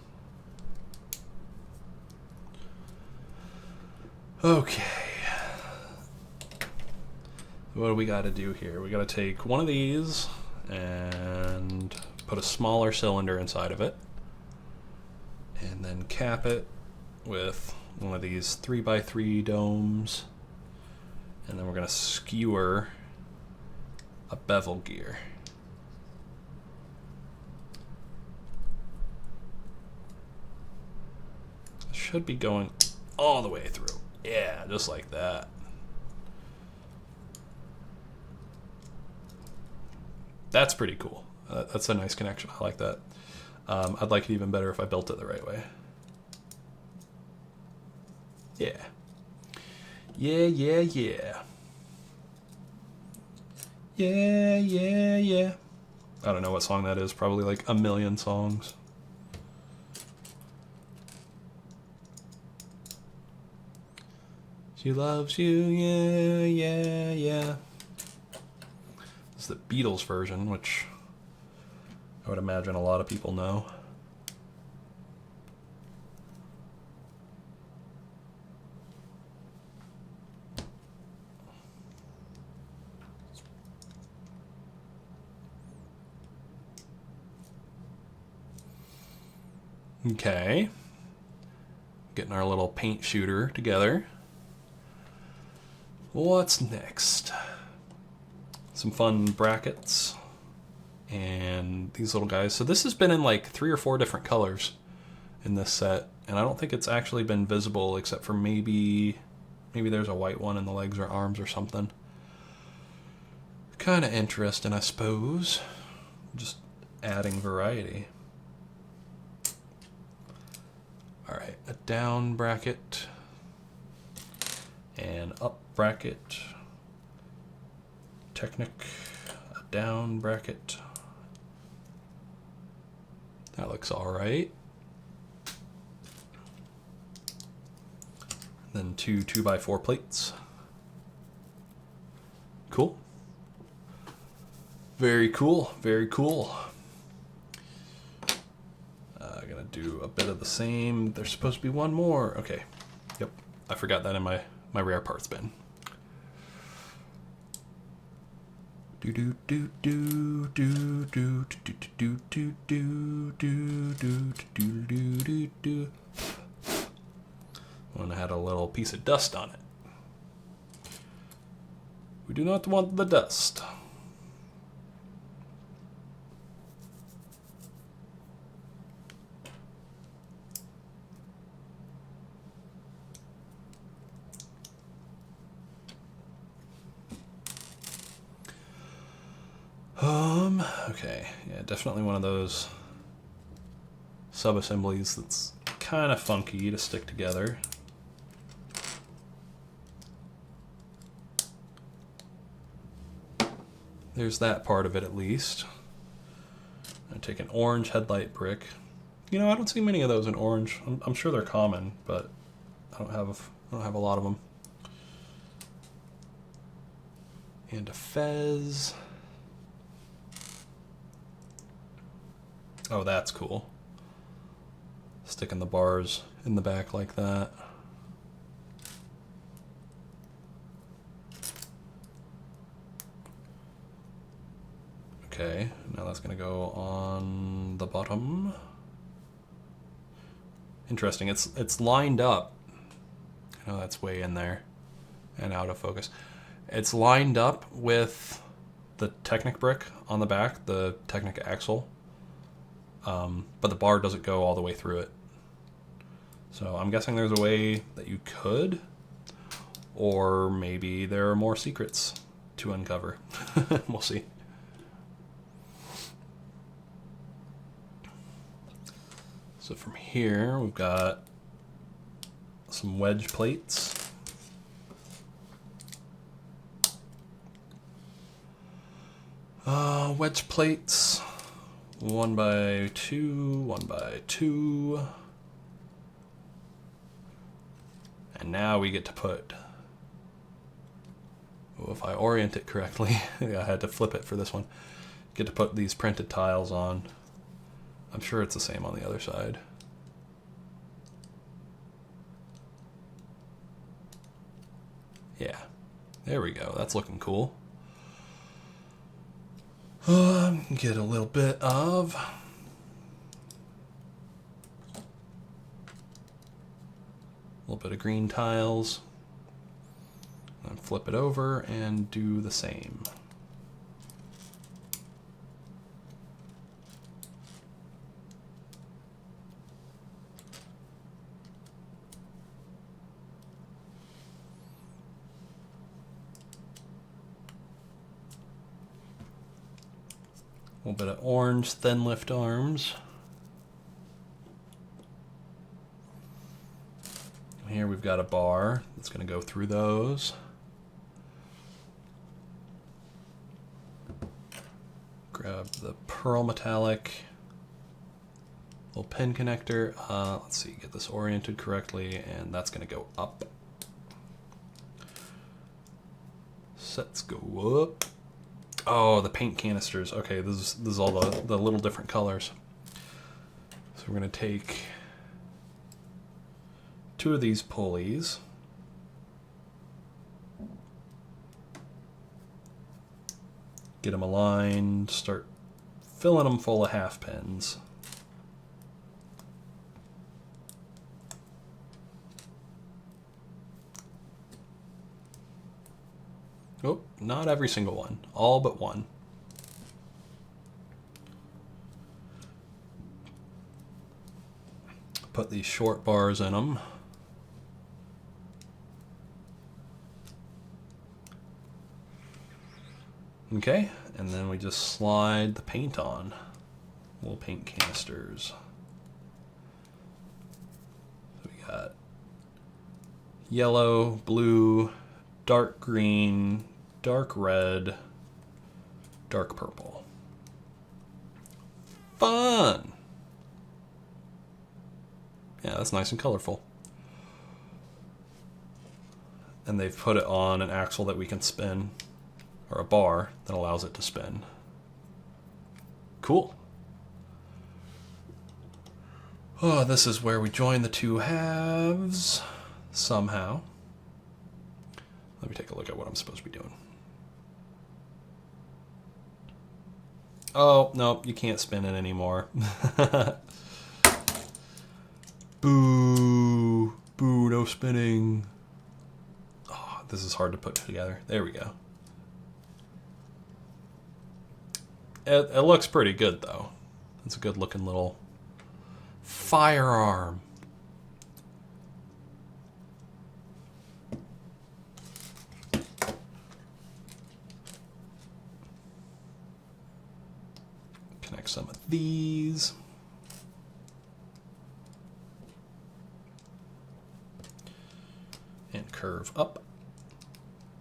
Okay. What do we got to do here? We got to take one of these and put a smaller cylinder inside of it, and then cap it with one of these 3x3 domes, and then we're going to skewer a bevel gear. Should be going all the way through. Yeah, just like that. That's pretty cool. That's a nice connection. I like that. I'd like it even better if I built it the right way. Yeah. Yeah, yeah, yeah. Yeah, yeah, yeah. I don't know what song that is. Probably like a million songs. She loves you, yeah, yeah, yeah. This is the Beatles version, which I would imagine a lot of people know. Okay. Getting our little paint shooter together. What's next? Some fun brackets and these little guys. So this has been in like 3 or 4 different colors in this set, and I don't think it's actually been visible except for maybe there's a white one in the legs or arms or something. Kind of interesting, I suppose. Just adding variety. All right, a down bracket and up bracket. Technic, a down bracket. That looks all right. Then 2 2x4 plates. Cool. Very cool, very cool. I'm gonna do a bit of the same. There's supposed to be one more. Okay, yep, I forgot that in my rare parts bin. Do do do do do do do do do do do do do do do do. One had a little piece of dust on it. We do not want the dust. Okay, yeah, definitely one of those sub-assemblies that's kind of funky to stick together. There's that part of it at least. I take an orange headlight brick. You know, I don't see many of those in orange. I'm sure they're common, but I don't have a lot of them. And a fez. Oh, that's cool. Sticking the bars in the back like that. Okay, now that's gonna go on the bottom. Interesting. It's lined up. I know that's way in there and out of focus. It's lined up with the Technic brick on the back, the Technic axle, but the bar doesn't go all the way through it. So I'm guessing there's a way that you could, or maybe there are more secrets to uncover. We'll see. So from here, we've got some wedge plates. Wedge plates, 1x2, 1x2. And now we get to put, oh, if I orient it correctly, I had to flip it for this one. Get to put these printed tiles on. I'm sure it's the same on the other side. Yeah, there we go. That's looking cool. Get a little bit of green tiles. And flip it over and do the same. A little bit of orange thin lift arms. Here we've got a bar that's going to go through those. Grab the pearl metallic little pin connector. Let's see, get this oriented correctly, and that's going to go up. Sets go up. Oh, the paint canisters. Okay, this is all the little different colors. So we're going to take 2 of these pulleys. Get them aligned, start filling them full of half pins. Oh, not every single one, all but one. Put these short bars in them. Okay, and then we just slide the paint on. Little paint canisters. So we got yellow, blue, dark green, dark red, dark purple. Fun! Yeah, that's nice and colorful. And they've put it on an axle that we can spin, or a bar that allows it to spin. Cool. Oh, this is where we join the 2 halves somehow. Let me take a look at what I'm supposed to be doing. Oh, no, you can't spin it anymore. Boo. Boo, no spinning. Oh, this is hard to put together. There we go. It looks pretty good, though. It's a good looking little firearm. Connect some of these. And curve up.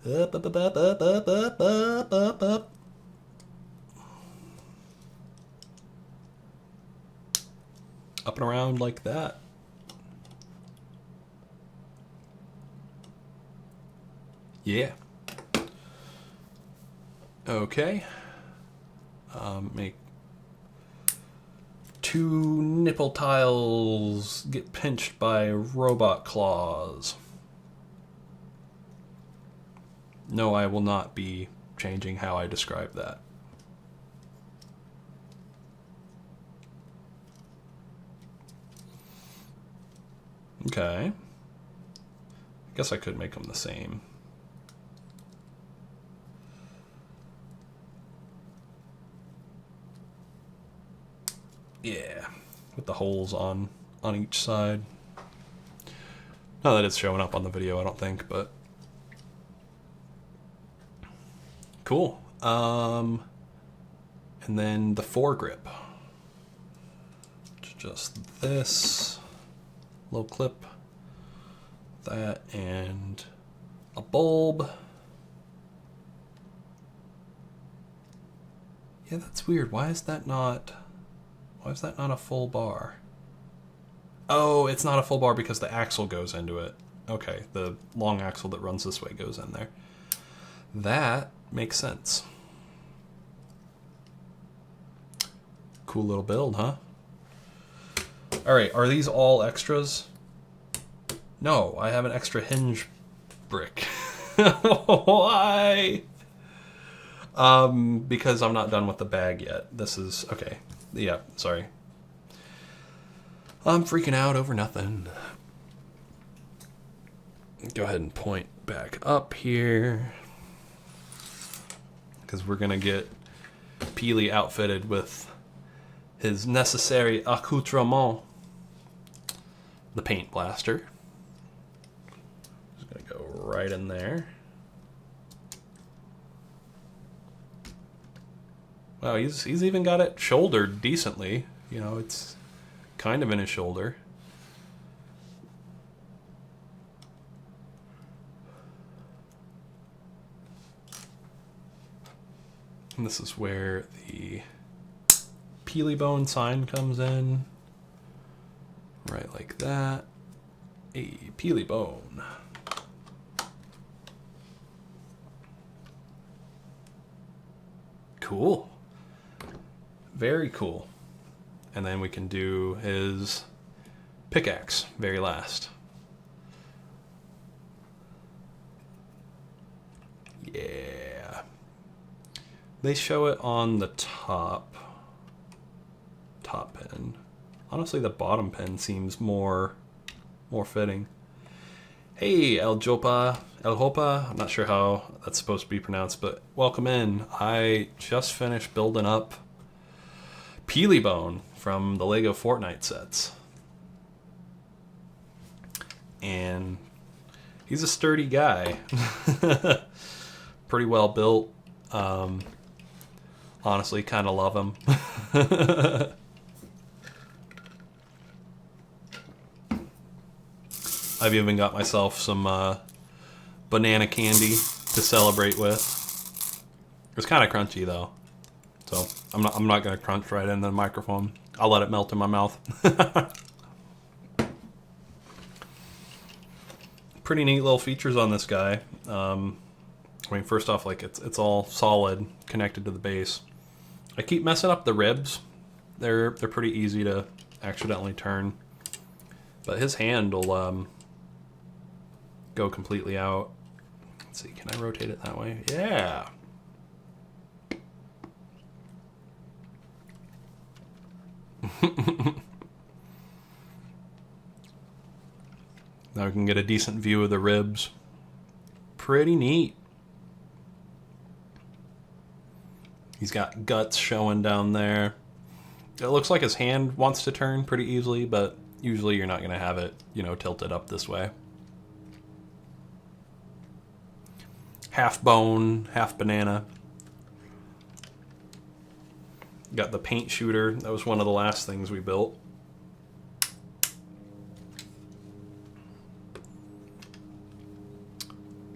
Up, up, up, up, up, up, up, up, up, up. Up and around like that. Yeah. Okay. Make 2 nipple tiles get pinched by robot claws. No, I will not be changing how I describe that. Okay. Guess I could make them the same. Yeah, with the holes on each side. Not that it's showing up on the video, I don't think, but cool. And then the foregrip. Just this little clip, that, and a bulb. Yeah, that's weird. Why is that not a full bar? Oh, it's not a full bar because the axle goes into it. Okay, the long axle that runs this way goes in there. That makes sense. Cool little build, huh? Alright, are these all extras? No, I have an extra hinge brick. Why? Because I'm not done with the bag yet. This is... okay. Yeah, sorry. I'm freaking out over nothing. Go ahead and point back up here. Because we're going to get Peely outfitted with his necessary accoutrement. The paint blaster. Just going to go right in there. Wow, he's even got it shouldered decently. You know, it's kind of in his shoulder. And this is where the Peely Bone sign comes in. Right like that. A Peely Bone. Cool. Very cool. And then we can do his pickaxe very last. Yeah. They show it on the top pin. Honestly, the bottom pin seems more fitting. Hey, El Hopa. I'm not sure how that's supposed to be pronounced, but welcome in. I just finished building up Peely Bone from the LEGO Fortnite sets. And he's a sturdy guy. Pretty well built. Honestly, kind of love him. I've even got myself some banana candy to celebrate with. It's kind of crunchy though, so I'm not gonna crunch right into the microphone. I'll let it melt in my mouth. Pretty neat little features on this guy. I mean, first off, like it's all solid connected to the base. I keep messing up the ribs. They're pretty easy to accidentally turn, but his hand will go completely out. Let's see, can I rotate it that way? Yeah. Now we can get a decent view of the ribs. Pretty neat. He's got guts showing down there. It looks like his hand wants to turn pretty easily, but usually you're not going to have it, you know, tilted up this way. Half bone, half banana. Got the paint shooter. That was one of the last things we built.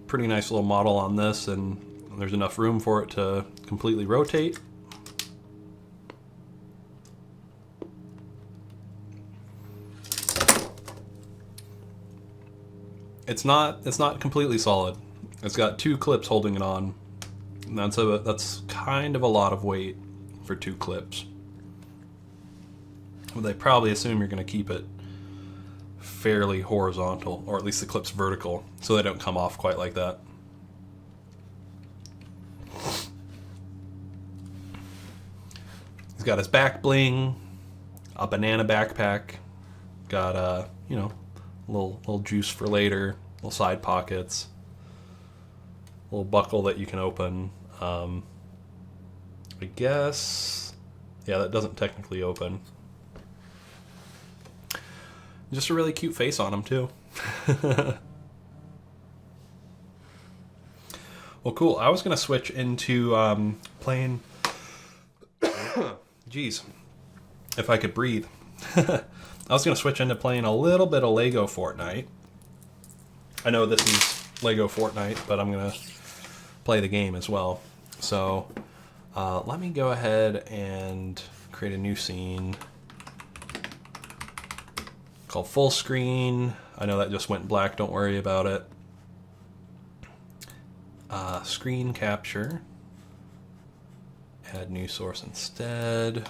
Pretty nice little model on this, and there's enough room for it to completely rotate. It's not completely solid. It's got 2 clips holding it on. And that's kind of a lot of weight for 2 clips. Well, they probably assume you're going to keep it fairly horizontal, or at least the clips vertical, so they don't come off quite like that. He's got his back bling, a banana backpack, got you know, little juice for later, little side pockets, little buckle that you can open. I guess, yeah, that doesn't technically open. Just a really cute face on him too. Well, cool. I was gonna switch into playing. Jeez, if I could breathe. I was gonna switch into playing a little bit of LEGO Fortnite. I know this is LEGO Fortnite, but I'm gonna play the game as well. So let me go ahead and create a new scene called full screen. I know that just went black, don't worry about it. Screen capture. Add new source instead.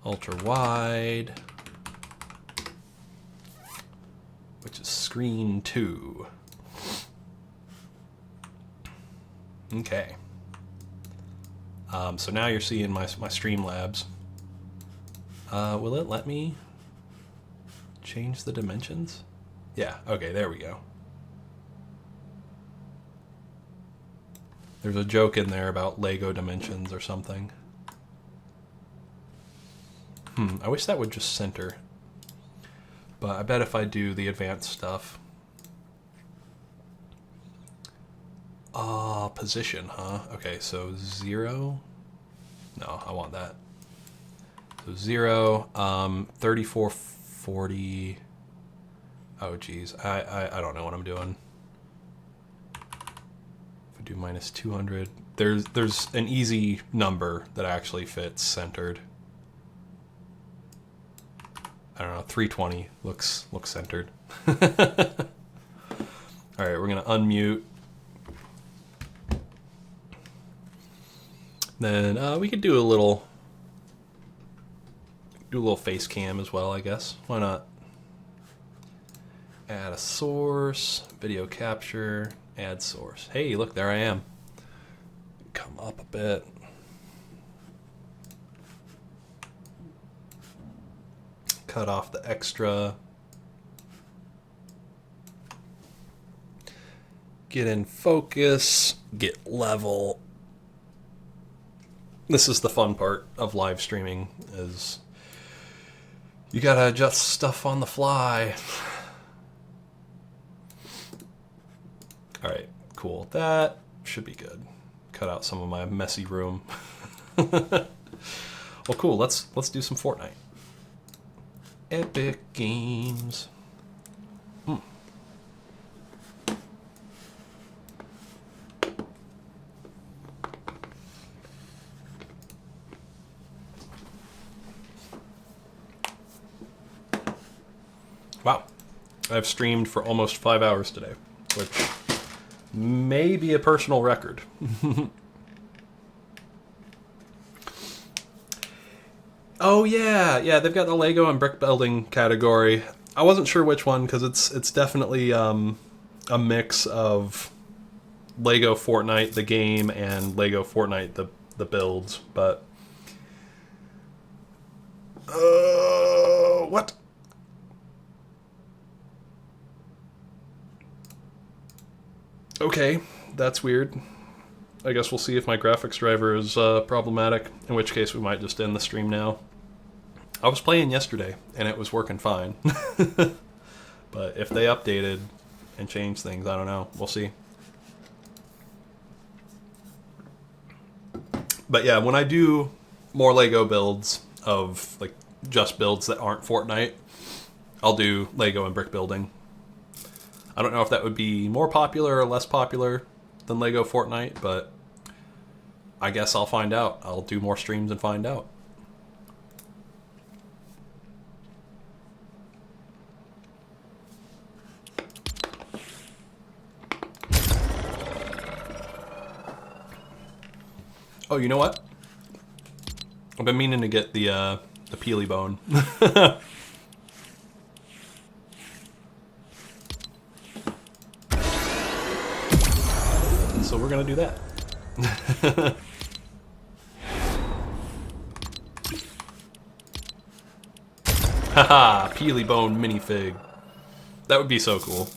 Ultra wide. Which is screen 2. Okay. So now you're seeing my Streamlabs. Will it let me change the dimensions? Yeah, okay, there we go. There's a joke in there about Lego dimensions or something. I wish that would just center. But I bet if I do the advanced stuff... position, huh? Okay, so 0... No, I want that. So 0, 34, 40... Oh, geez. I don't know what I'm doing. If I do minus 200... There's an easy number that actually fits centered. I don't know, 320 looks centered. Alright, we're gonna unmute. Then we could do a little face cam as well, I guess. Why not? Add a source, video capture, add source. Hey, look, there I am. Come up a bit. Cut off the extra. Get in focus, get level. This is the fun part of live streaming, is you gotta adjust stuff on the fly. Alright, cool. That should be good. Cut out some of my messy room. Well, cool. Let's do some Fortnite. Epic Games. Wow. I've streamed for almost 5 hours today, which may be a personal record. Oh yeah, they've got the Lego and brick building category. I wasn't sure which one because it's definitely a mix of Lego Fortnite the game and Lego Fortnite the builds, but what? Okay, that's weird. I guess we'll see if my graphics driver is problematic, in which case we might just end the stream now. I was playing yesterday, and it was working fine. But if they updated and changed things, I don't know. We'll see. But yeah, when I do more Lego builds of, like, just builds that aren't Fortnite, I'll do Lego and brick building. I don't know if that would be more popular or less popular than Lego Fortnite, but I guess I'll find out. I'll do more streams and find out. Oh, you know what? I've been meaning to get the Peely Bone. So we're gonna do that. Haha, Peely Bone minifig. That would be so cool.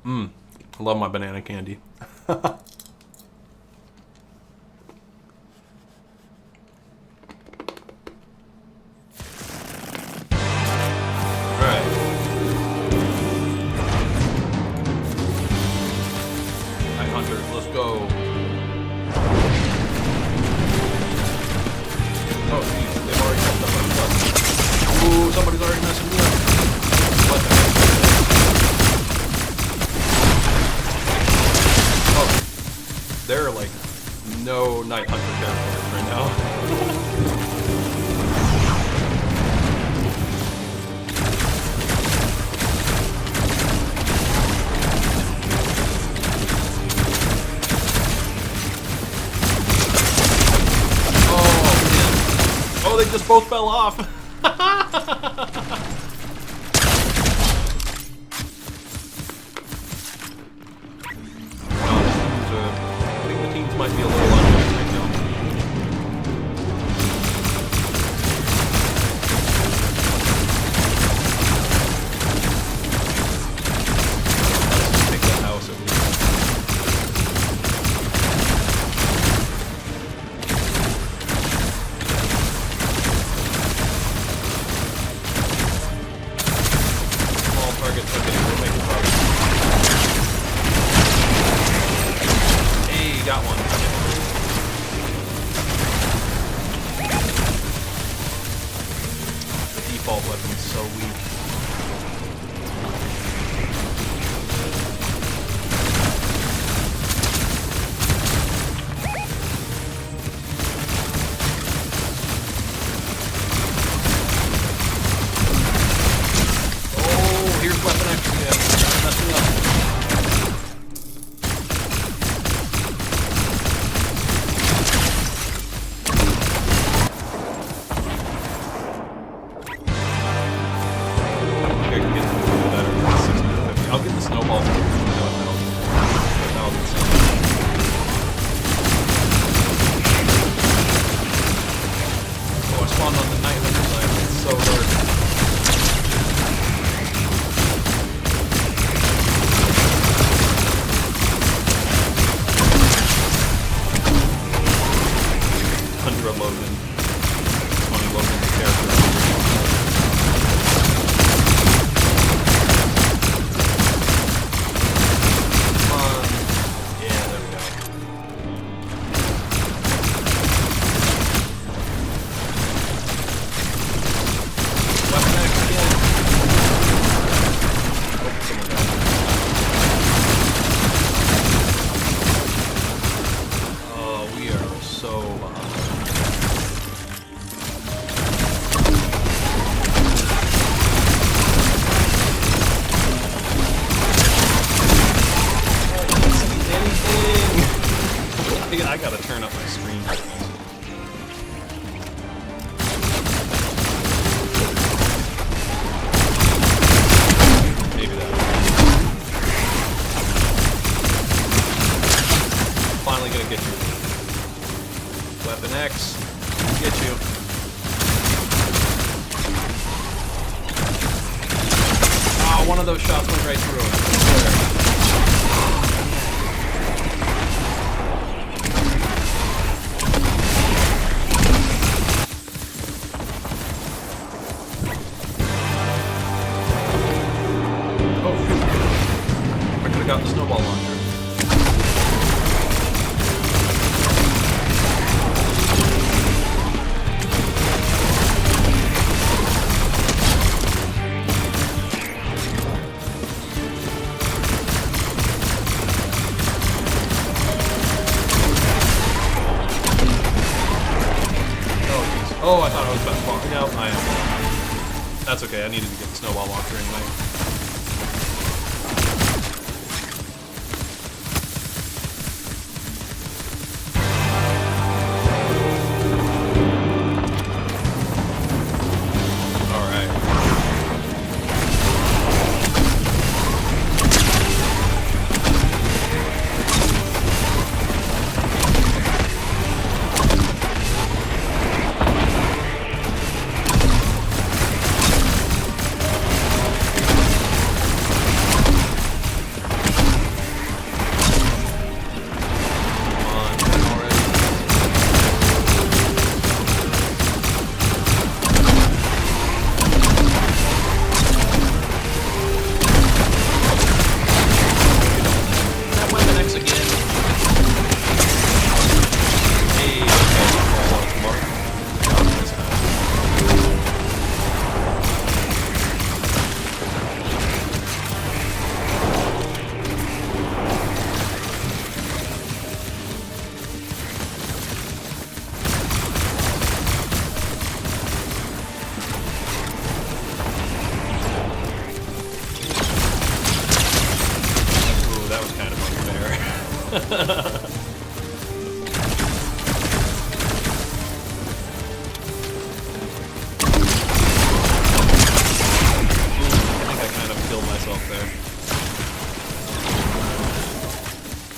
I love my banana candy. Alright. 900, let's go. Oh, geez, they've already messed up my stuff. Ooh, somebody's already messing me up. What the heck? Oh, there are like no Night Hunter characters right now. Oh, they just both fell off. I think the teams might be a little unfair right now. Let's just take that house at least. Targets, okay, we're making progress. Hey, got one. The default weapon is so weak. Weapon X again. Messing up. I think I can get something better than 60 to 50. I'll get the snowball for 1,000. Oh, I spawned on the Night Hunter side. It's so dark. Logan. It's funny, Logan's a character. Come on. Yeah, there we go. Weapon X again. Oh, someone got it. Oh, we are so behind. I gotta turn up my screen. Maybe that. Finally gonna get you. Weapon X, get you. Ah, one of those shots went right through him. Got the snowball launcher. Oh, I thought I was about to spawn. No, I am. That's okay, I needed to get the snowball launcher anyway.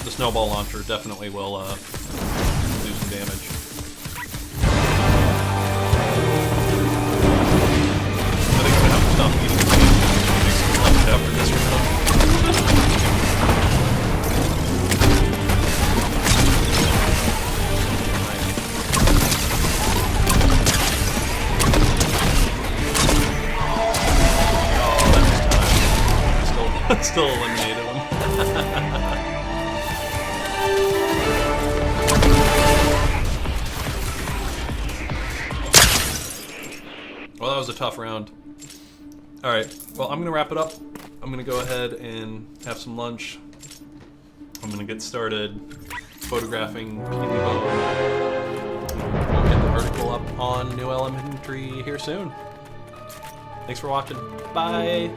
The snowball launcher definitely will do some damage. I think I'm gonna have to stop eating lunch after this round. Oh, that was time. Still eliminated him. Well, that was a tough round. Alright, well, I'm going to wrap it up. I'm going to go ahead and have some lunch. I'm going to get started photographing Peely Bone. We'll get the article up on New Elementary here soon. Thanks for watching. Bye!